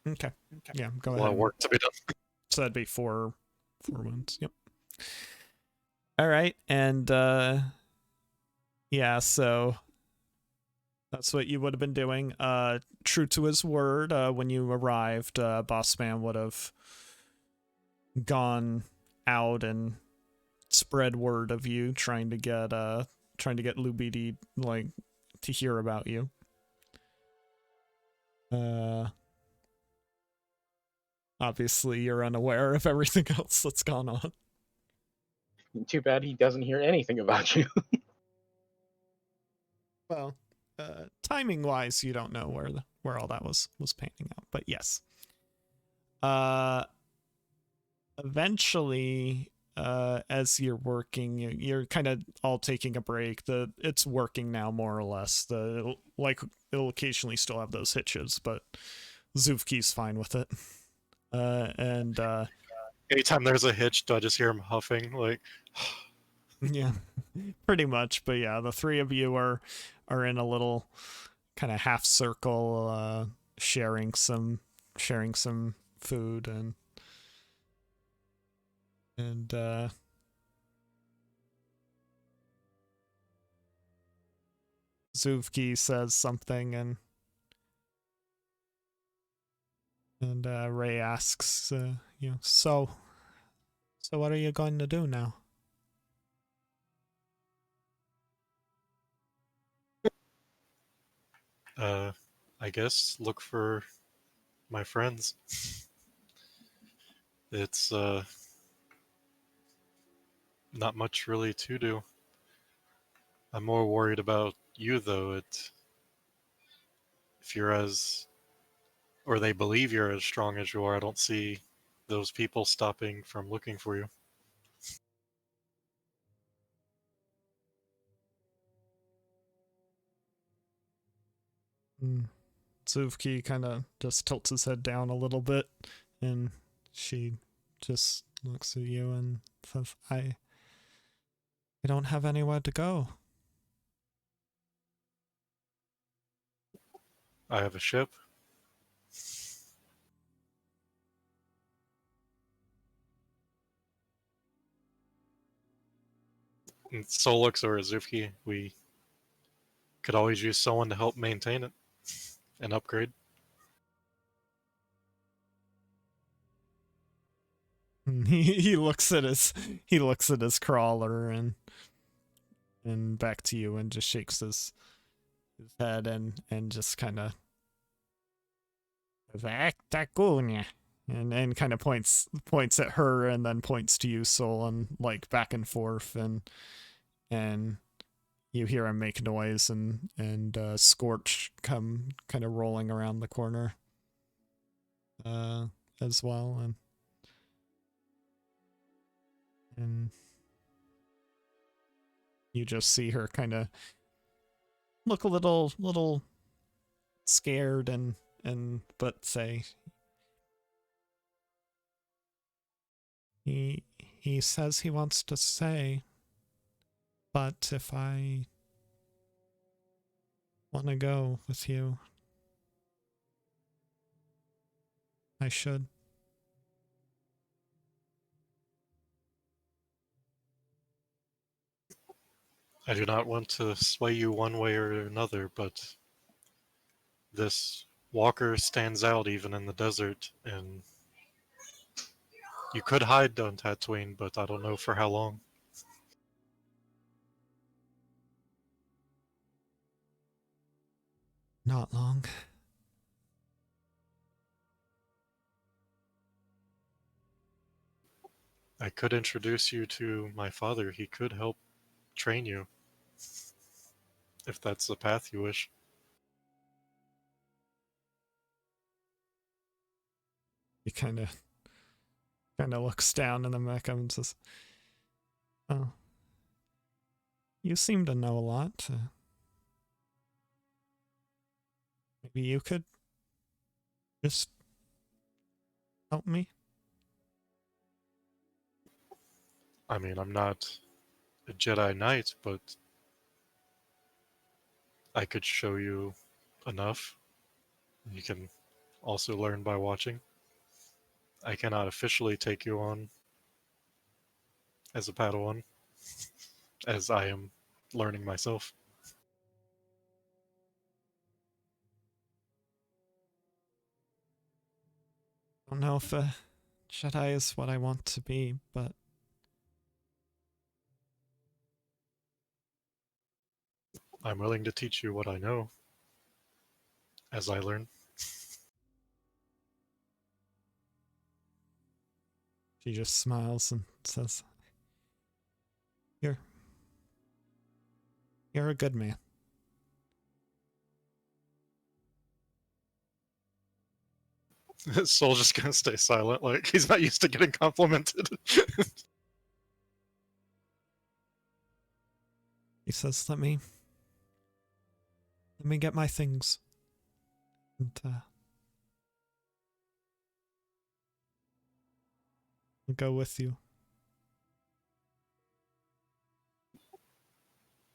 Okay. Yeah, go A ahead. lot of work to be done. So that'd be 4 wounds. Yep. All right, and yeah, so that's what you would have been doing. True to his word, when you arrived, Bossman would have gone out and spread word of you, trying to get Lubidi like to hear about you. Obviously you're unaware of everything else that's gone on. Too bad he doesn't hear anything about you. Well, timing wise, you don't know where all that was panning out, but yes. Eventually, as you're working, you're kind of all taking a break. It's working now more or less. It'll occasionally still have those hitches, but Zuvki's fine with it. And Anytime there's a hitch, do I just hear him huffing? Like, yeah, pretty much. But yeah, the 3 of you are in a little kind of half circle, sharing some food, and And Zuvki says something, and Ray asks, so what are you going to do now? I guess look for my friends. It's not much really to do. I'm more worried about you though. If you're as, or they believe you're as strong as you are, I don't see those people stopping from looking for you. Zuvki kind of just tilts his head down a little bit, and she just looks at you and says, I don't have anywhere to go. I have a ship. And Sol looks over at Zufki. We could always use someone to help maintain it and upgrade. He looks at his crawler and back to you and just shakes his head and just kind of and kind of points at her and then points to you, Sol, and like back and forth, and you hear him make noise and Scorch come kind of rolling around the corner as well, and you just see her kind of look a little scared and but say, he says he wants to stay, but if I want to go with you, I should. I do not want to sway you one way or another, but this walker stands out even in the desert, and you could hide on Tatooine, but I don't know for how long. Not long. I could introduce you to my father. He could help train you, if that's the path you wish. He kind of looks down in the mech and says, "Oh, you seem to know a lot. Maybe you could just help me?" I mean, I'm not a Jedi Knight, but I could show you enough. You can also learn by watching. I cannot officially take you on as a Padawan, as I am learning myself. I don't know if a Jedi is what I want to be, but I'm willing to teach you what I know as I learn. she just smiles and says, You're a good man." Sol's just gonna stay silent, like he's not used to getting complimented. He says, let me get my things. And I'll go with you.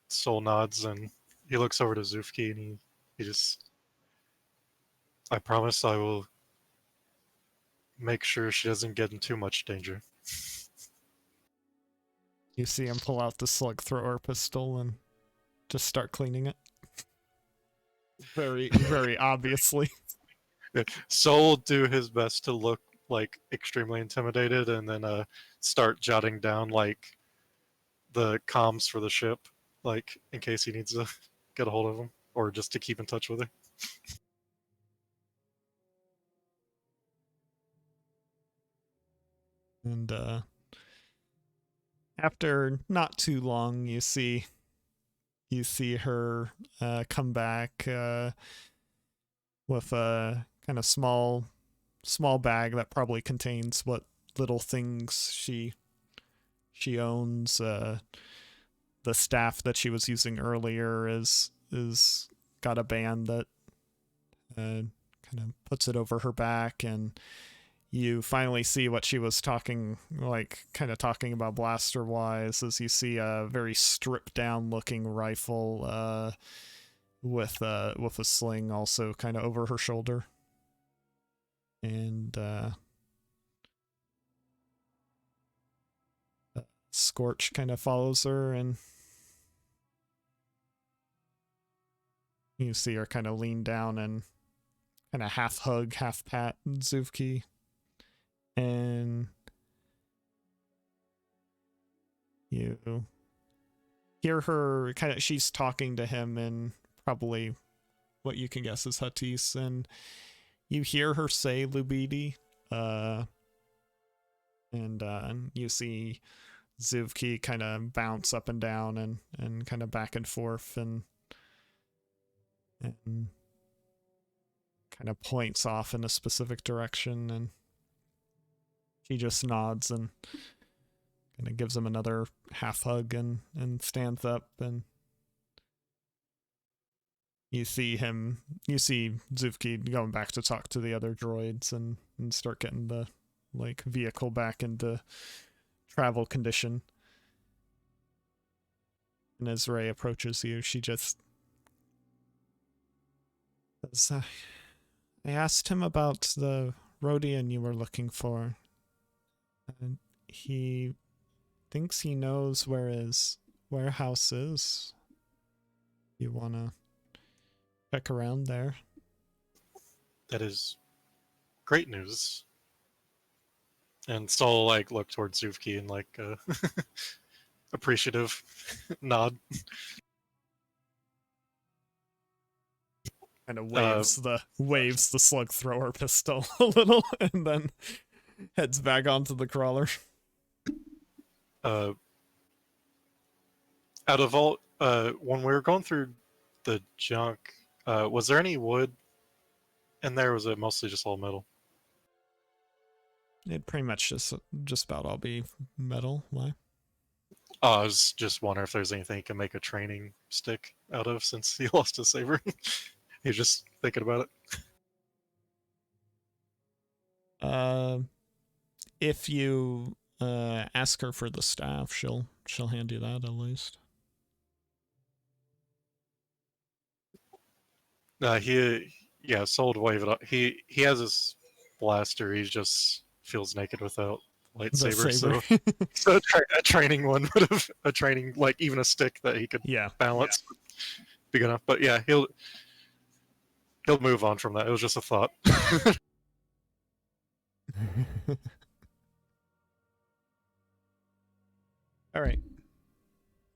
Sol nods and he looks over to Zufki and he just, I promise I will make sure she doesn't get in too much danger. You see him pull out the slug thrower pistol and just start cleaning it. Very, very obviously. Sol will do his best to look like extremely intimidated, and then start jotting down like the comms for the ship, like in case he needs to get a hold of him or just to keep in touch with her. And after not too long, you see her come back with a kind of small bag that probably contains what little things she owns. The staff that she was using earlier is got a band that kind of puts it over her back, and you finally see what she was talking about blaster wise, as you see a very stripped down looking rifle with a sling also kind of over her shoulder. And Scorch kind of follows her, and you see her kind of lean down and kind of half hug, half pat Zuvki. And you hear her she's talking to him in probably what you can guess is Huttese, and you hear her say Lubidi, and you see Zuvki kind of bounce up and down and kind of back and forth and kind of points off in a specific direction, and he just nods and kind of gives him another half hug and stands up, and you see Zuvki going back to talk to the other droids and start getting the vehicle back into travel condition. And as Rey approaches you, she just says, I asked him about the Rodian you were looking for. And he thinks he knows where his warehouse is. You wanna check around there? That is great news. And Sol look towards Zuvki and appreciative nod. Kind of waves the slug thrower pistol a little, and then heads back onto the crawler. Out of all, when we were going through the junk, was there any wood in there, or was it mostly just all metal? It'd pretty much just about all be metal. Why? I was just wondering if there's anything you can make a training stick out of, since he lost his saber. He's just thinking about it. If you ask her for the staff, she'll hand you that at least. Sol would wave it up. He has his blaster. He just feels naked without lightsaber. So a training one would have even a stick that he could balance. Big enough. But yeah, he'll move on from that. It was just a thought. All right.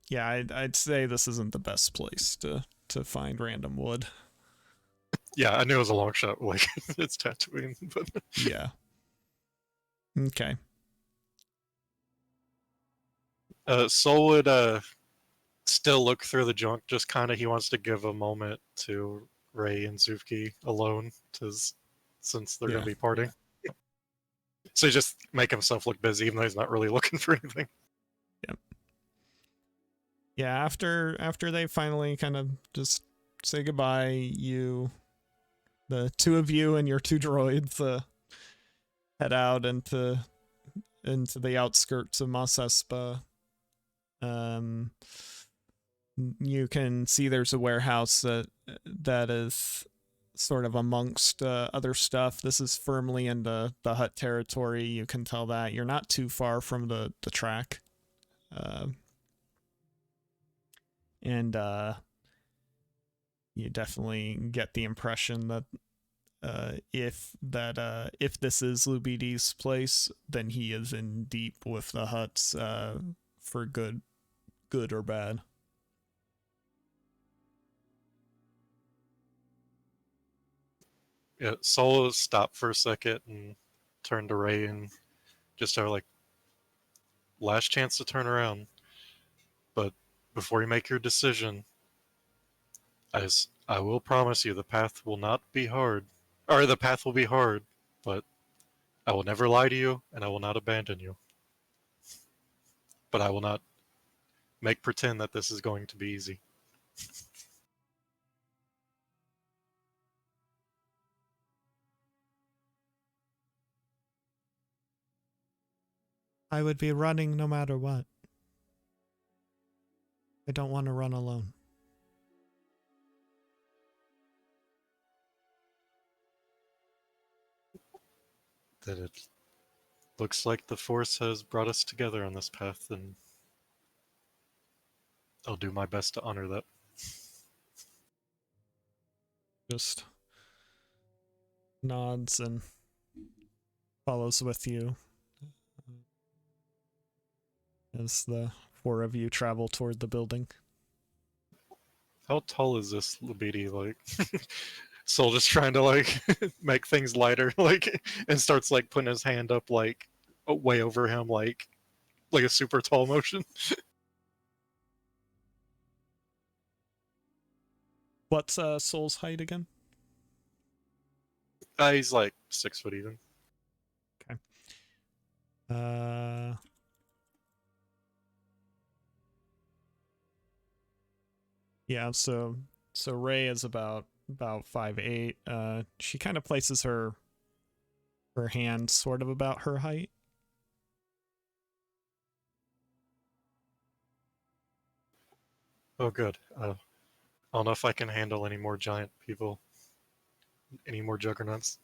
Yeah, I'd say this isn't the best place to find random wood. Yeah, I knew it was a long shot. It's Tatooine, but yeah. Okay. Sol would still look through the junk. Just he wants to give a moment to Rey and Zuvki alone, since they're gonna be parting. So he just make himself look busy, even though he's not really looking for anything. Yep. Yeah. After they finally kind of just say goodbye, the two of you and your two droids head out into the outskirts of Mos Espa. You can see there's a warehouse that is sort of amongst other stuff. This is firmly in the Hutt territory. You can tell that. You're not too far from the track. And you definitely get the impression that if this is Lubidi's place, then he is in deep with the Hutts for good or bad. Yeah, Sol stopped for a second and turned to Ray and just are like, last chance to turn around. But before you make your decision, I will promise you the path will not be hard. Or the path will be hard, but I will never lie to you and I will not abandon you. But I will not make pretend that this is going to be easy. I would be running no matter what. I don't want to run alone. That it looks like the Force has brought us together on this path, and I'll do my best to honor that. Just nods and follows with you as the four of you travel toward the building. How tall is this Labidi? Like, Soul just trying to like make things lighter, like, and starts like putting his hand up like way over him, like a super tall motion. What's Soul's height again? He's like 6 foot even. Okay. Yeah, so Ray is about 5'8". She kind of places her hand sort of about her height. Oh, good. I don't know if I can handle any more giant people, any more juggernauts.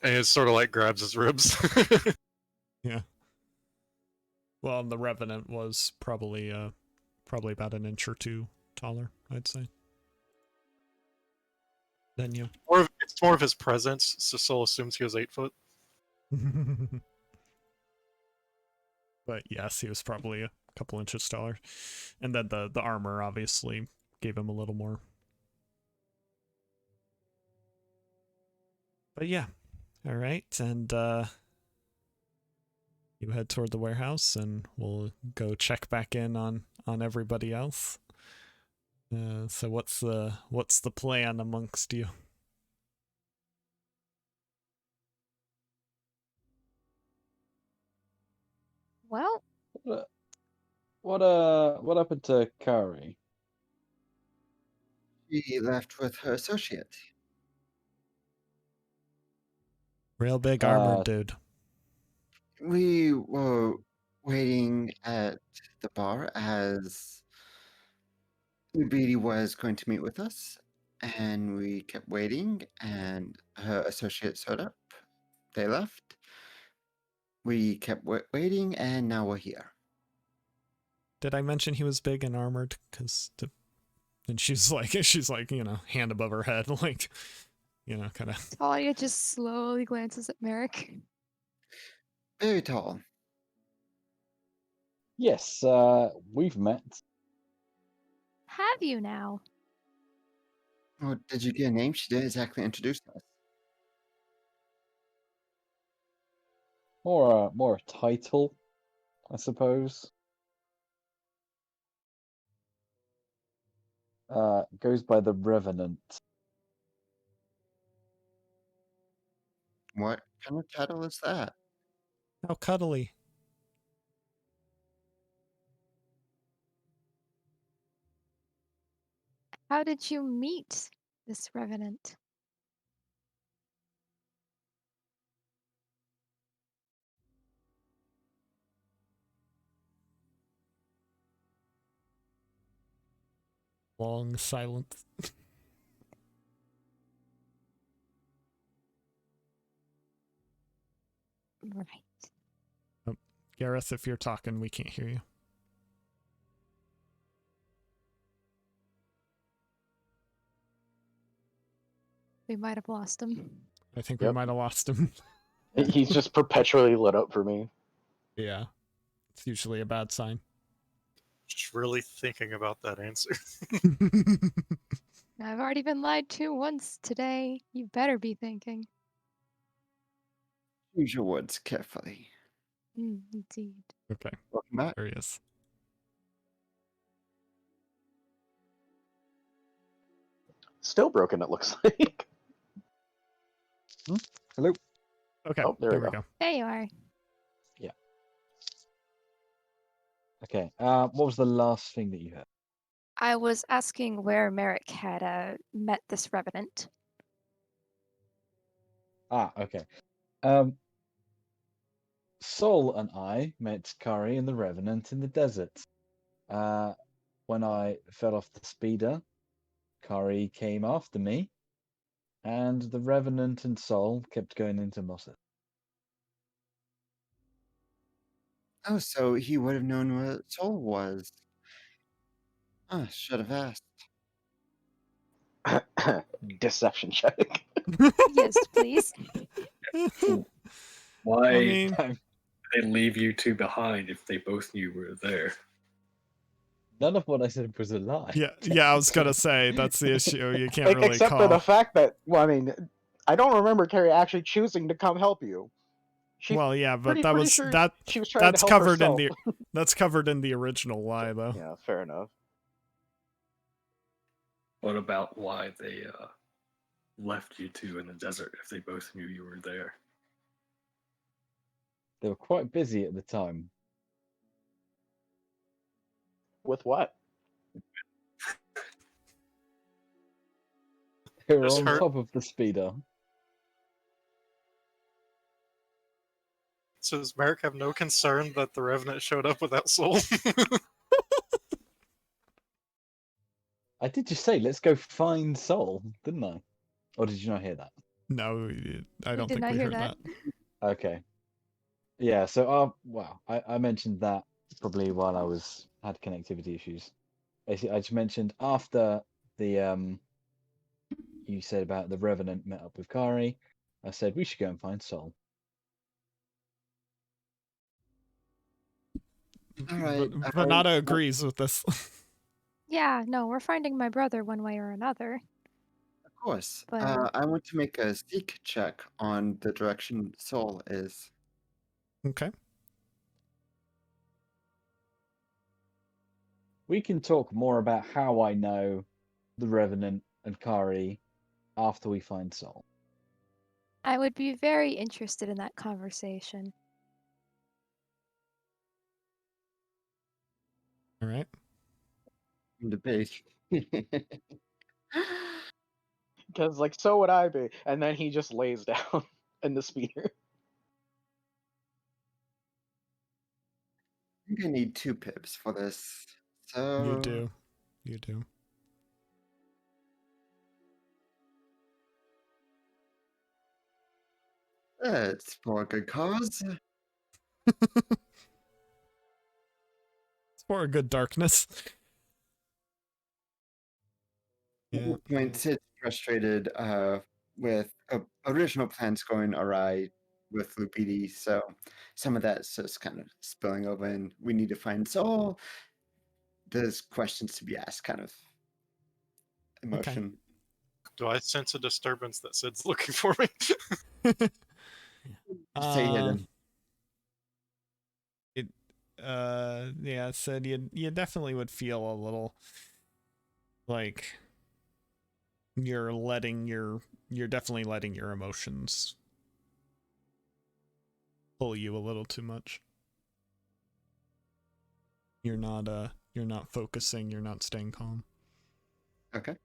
And it sort of like grabs his ribs. Yeah. Well, the Revenant was probably about an inch or two taller, I'd say, than you. It's more of his presence, so Soul assumes he was 8 foot. But yes, he was probably a couple inches taller. And then the armor obviously gave him a little more. But yeah. All right, and you head toward the warehouse, and we'll go check back in on everybody else. So what's the plan amongst you? Well, What happened to Kari? She left with her associate. Real big armored dude. We were waiting at the bar as Beatty was going to meet with us, and we kept waiting, and her associate showed up. They left. We kept waiting, and now we're here. Did I mention he was big and armored? And she's like, hand above her head, like, kind of. Talia just slowly glances at Merrick. Very tall. Yes, we've met. Have you now? Oh, did you get a name? She didn't exactly introduce us. More a title, I suppose. Goes by the Revenant. What kind of title is that? How cuddly. How did you meet this Revenant? Long silence. Right. Gareth, if you're talking, we can't hear you. We might have lost him. I think we Yep. might have lost him. He's just perpetually lit up for me. Yeah. It's usually a bad sign. Just really thinking about that answer. I've already been lied to once today. You better be thinking. Use your words carefully. Indeed. Okay, Welcome back. there he is. Still broken, it looks like. Hello. Okay, Oh, there we we go. go. There you are. Okay. What was the last thing that you heard? I was asking where Merrick had met this revenant. Okay. Sol and I met Kari and the Revenant in the desert. When I fell off the speeder, Kari came after me, and the Revenant and Sol kept going into Mosset. Oh, so he would have known where Sol was. Ah, should have asked. Deception check. Yes, please. Why I mean, did they leave you two behind if they both knew you were there? None of what I said was a lie. yeah, I was gonna say that's the issue. You can't really Except call. for the fact that, well, I mean, I don't remember Carrie actually choosing to come help you. She Well, yeah, but pretty was sure that. she was trying That's to help covered herself. in the. That's covered in the original lie, though. Yeah, fair enough. What about why they left you two in the desert if they both knew you were there? They were quite busy at the time. With what? They were Just on hurt. top of the speeder. So does Merrick have no concern that the Revenant showed up without Soul? I did just say, let's go find Sol, didn't I? Or did you not hear that? No, I don't did think not we hear heard that. that. Okay. Yeah, so I mentioned that probably while I had connectivity issues. Basically, I just mentioned after the you said about the Revenant met up with Kari, I said we should go and find Sol. All right. Vanada agrees with this. Yeah, no, we're finding my brother one way or another. Of course. But- I want to make a seek check on the direction Sol is. Okay. We can talk more about how I know the Revenant and Kari after we find Sol. I would be very interested in that conversation. All right. Debate. Because, like, so would I be. And then he just lays down in the speeder. I think I need 2 pips for this. So You do. You do. It's for a good cause. It's for a good darkness. At Yeah. this point, Sid's frustrated with original plans going awry with Lupiti, so some of that's just kind of spilling over, and we need to find Sol. There's questions to be asked, kind of emotion. Do I sense a disturbance that Sid's looking for me? Stay hidden. Yeah, said you definitely would feel a little like you're definitely letting your emotions pull you a little too much. You're not focusing, you're not staying calm. Okay.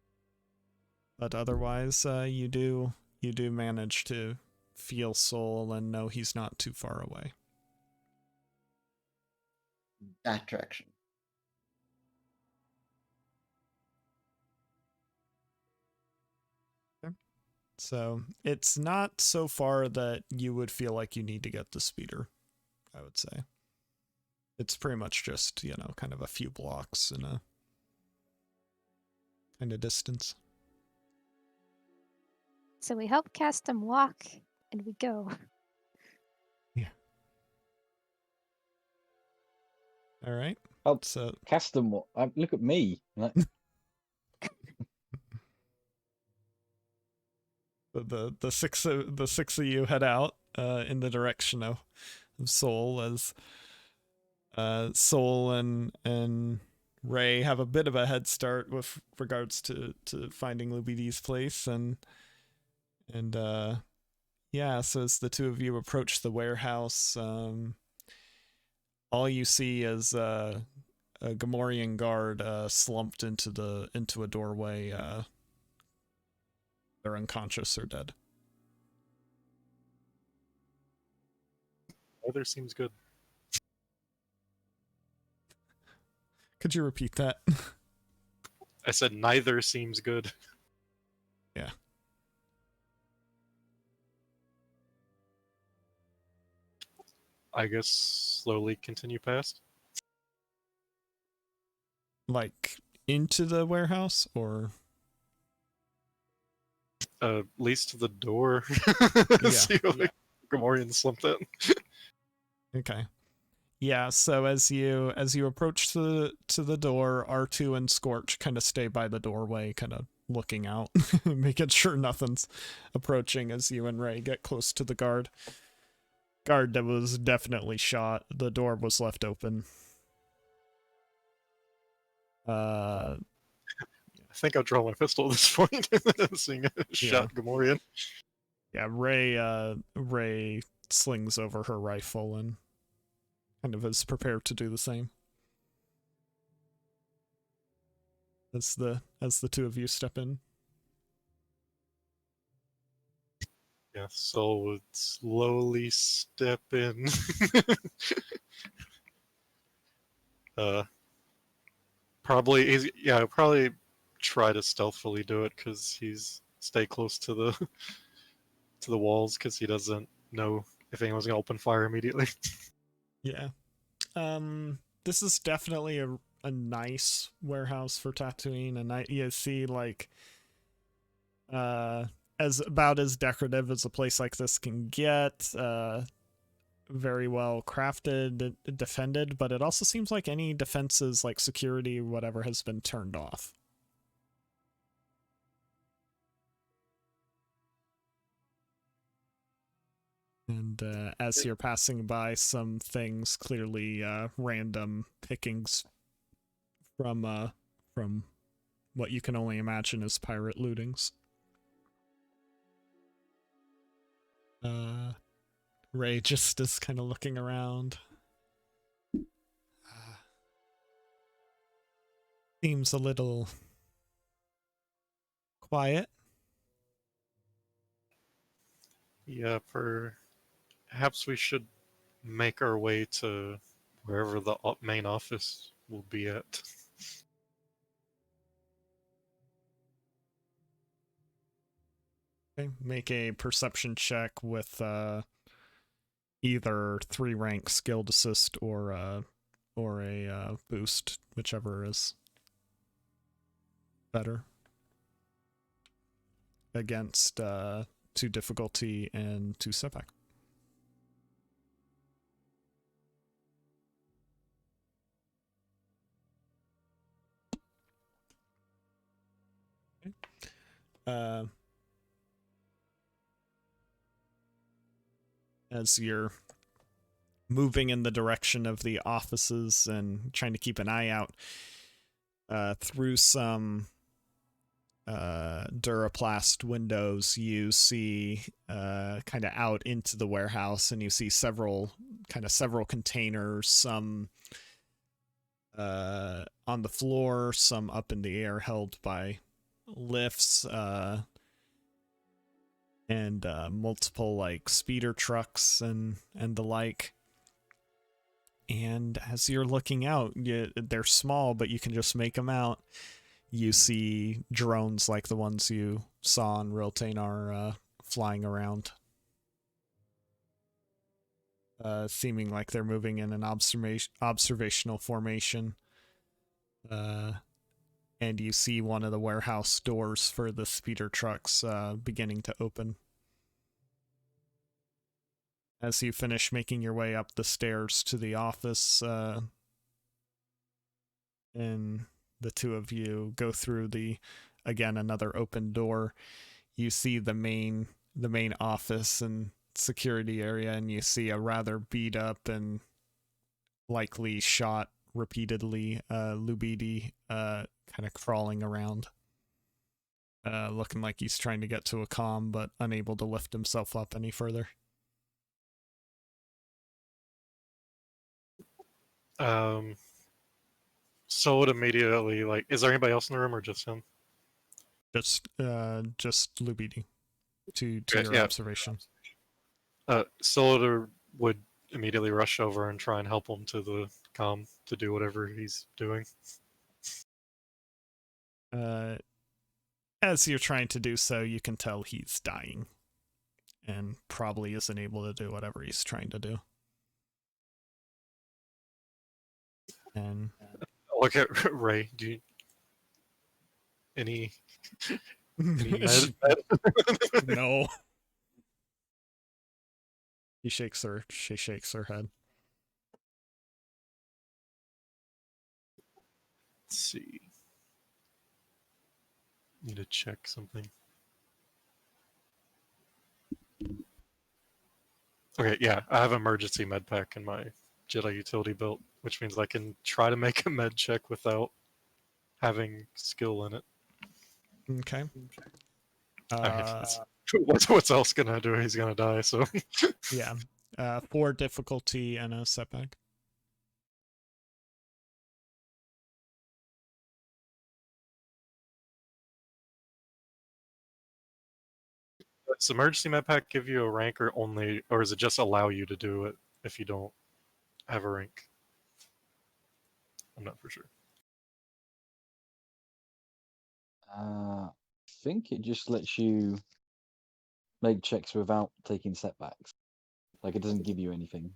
But otherwise, you do manage to feel Soul and know he's not too far away. That direction. So it's not so far that you would feel like you need to get the speeder, I would say. It's pretty much just, kind of a few blocks in a kind of distance. So we help Castum walk, and we go. All right. Oh, So Cast them. Look at me. Like, the six of you head out in the direction of Sol, as Sol and Ray have a bit of a head start with regards to finding Lubidi's place, and yeah. So as the two of you approach the warehouse, all you see is a Gamorrean guard slumped into a doorway. They're unconscious or dead. Weather seems good. Could you repeat that? I said neither seems good. Yeah. I guess slowly continue past. Like into the warehouse, or At least to the door. Yeah. See what the Gamorrean slumped in. okay. Yeah, so as you approach to the door, R2 and Scorch kind of stay by the doorway, kind of looking out, making sure nothing's approaching as you and Ray get close to the guard. Guard that was definitely shot. The door was left open. I think I'll draw my pistol at this point. Seeing a shot Gamorrean. Yeah, Ray slings over her rifle and kind of is prepared to do the same. As the two of you step in. Yeah, so would slowly step in. Probably try to stealthily do it because stay close to the walls because he doesn't know if anyone's gonna open fire immediately. Yeah. This is definitely a nice warehouse for Tatooine, and you see like as about as decorative as a place like this can get. Very well crafted, defended, but it also seems like any defenses, like security, whatever, has been turned off. And as you're passing by, some things, clearly random pickings from what you can only imagine as pirate lootings. Ray just is kind of looking around. Seems a little quiet. Yeah, perhaps we should make our way to wherever the main office will be at. Okay, make a perception check with either 3 rank skilled assist or a boost, whichever is better. Against 2 difficulty and 2 setback. Okay. As you're moving in the direction of the offices and trying to keep an eye out through some Duraplast windows, you see kind of out into the warehouse, and you see several containers, some on the floor, some up in the air held by lifts, and multiple like speeder trucks and the like. And as you're looking out, they're small, but you can just make them out. You see drones like the ones you saw on Riltanar flying around. seeming like they're moving in an observational formation. And you see one of the warehouse doors for the speeder trucks beginning to open. As you finish making your way up the stairs to the office, and the two of you go through another open door, you see the main office and security area, and you see a rather beat up and likely shot repeatedly Lubidi kind of crawling around, looking like he's trying to get to a comm but unable to lift himself up any further. So would immediately, like, is there anybody else in the room or just him? Just Lubidi to Okay, your yeah. observation. Solidar would immediately rush over and try and help him to the comm to do whatever he's doing. As you're trying to do so, you can tell he's dying and probably isn't able to do whatever he's trying to do. And Look at Ray. Do you any med? No. She shakes her head. Let's see. Need to check something. Okay, yeah, I have emergency med pack in my Jedi utility belt, which means I can try to make a med check without having skill in it. Okay. What's else gonna do? He's gonna die. So yeah. 4 difficulty and a setback. does emergency med pack give you a rank, or does it just allow you to do it if you don't have a rank? I'm not for sure. I think it just lets you make checks without taking setbacks. Like, it doesn't give you anything.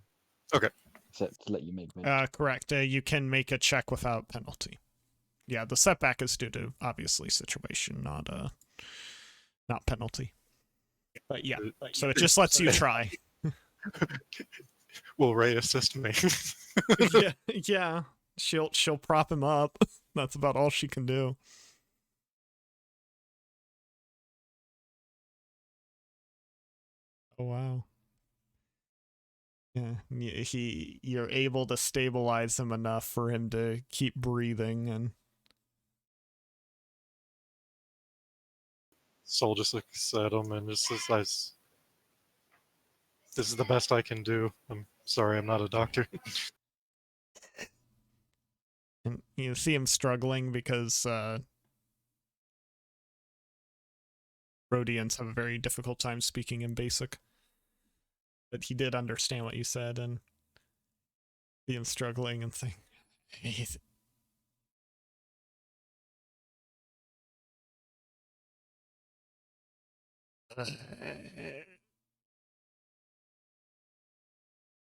Okay. Except to let you make Correct. You can make a check without penalty. Yeah, the setback is due to, obviously, situation, not penalty. But yeah, so it just lets you try. Will Ray assist me? yeah. She'll prop him up. That's about all she can do. Oh wow. Yeah, you're able to stabilize him enough for him to keep breathing, and Sol just looks at him and just says, "This is the best I can do. I'm sorry, I'm not a doctor." and you see him struggling because Rhodians have a very difficult time speaking in basic. But he did understand what you said, and see him struggling and saying,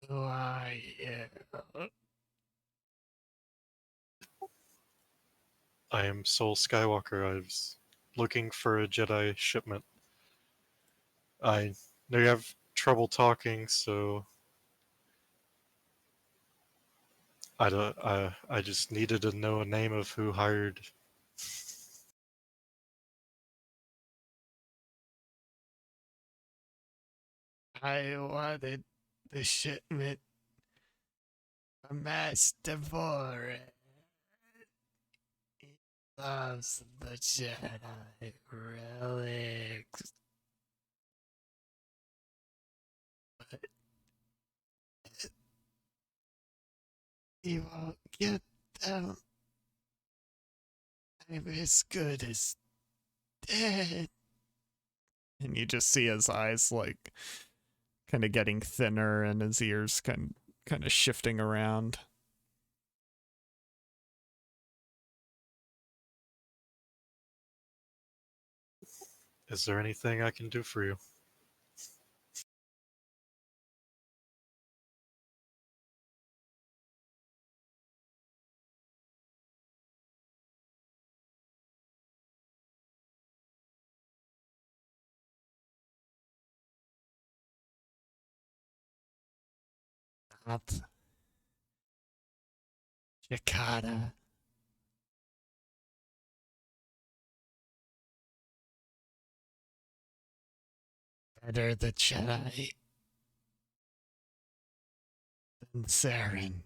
who are you? I am Sol Skywalker. I was looking for a Jedi shipment. I know you have trouble talking, so I just needed to know a name of who hired. I wanted the shipment from Master Voren. He loves the Jedi relics. But he won't get them. I'm as good as dead. And you just see his eyes like kind of getting thinner and his ears kind of shifting around. Is there anything I can do for you? Not Jakarta. Better the Jedi than Saren.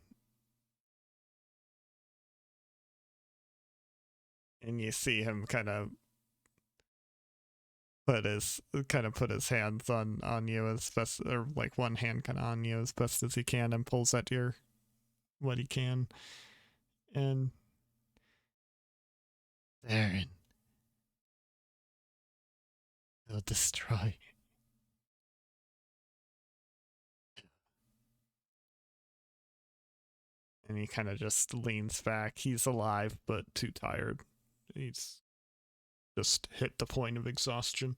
And you see him kind of put his hands on you as best, or like one hand kind of on you as best as he can, and pulls at your what he can. And Saren will destroy. And he kind of just leans back. He's alive, but too tired. He's just hit the point of exhaustion.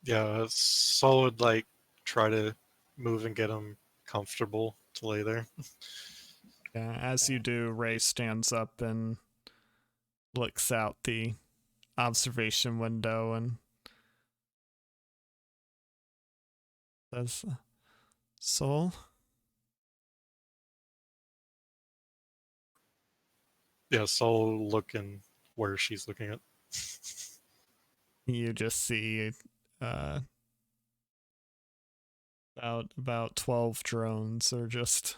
Yeah, Sol would like try to move and get him comfortable to lay there. Yeah, as you do, Ray stands up and looks out the observation window and says, Sol? Yeah, Sol looking where she's looking at. You just see about 12 drones are just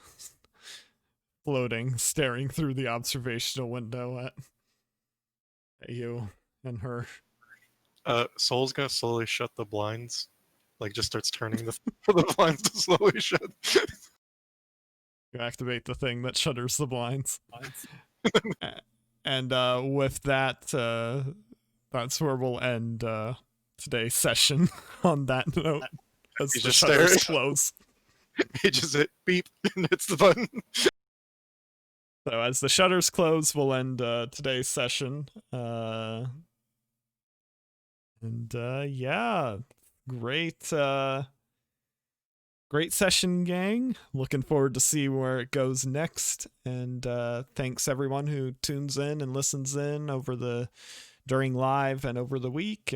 floating, staring through the observational window at you and her. Sol's gonna slowly shut the blinds. Like, just starts turning the blinds to slowly shut. You activate the thing that shutters the blinds. And with that, that's where we'll end today's session on that note. As He the just shutters stares. close. He just hit beep and hits the button. So as the shutters close, we'll end today's session. Yeah, great session, gang. Looking forward to see where it goes next. And thanks everyone who tunes in and listens in during live and over the week.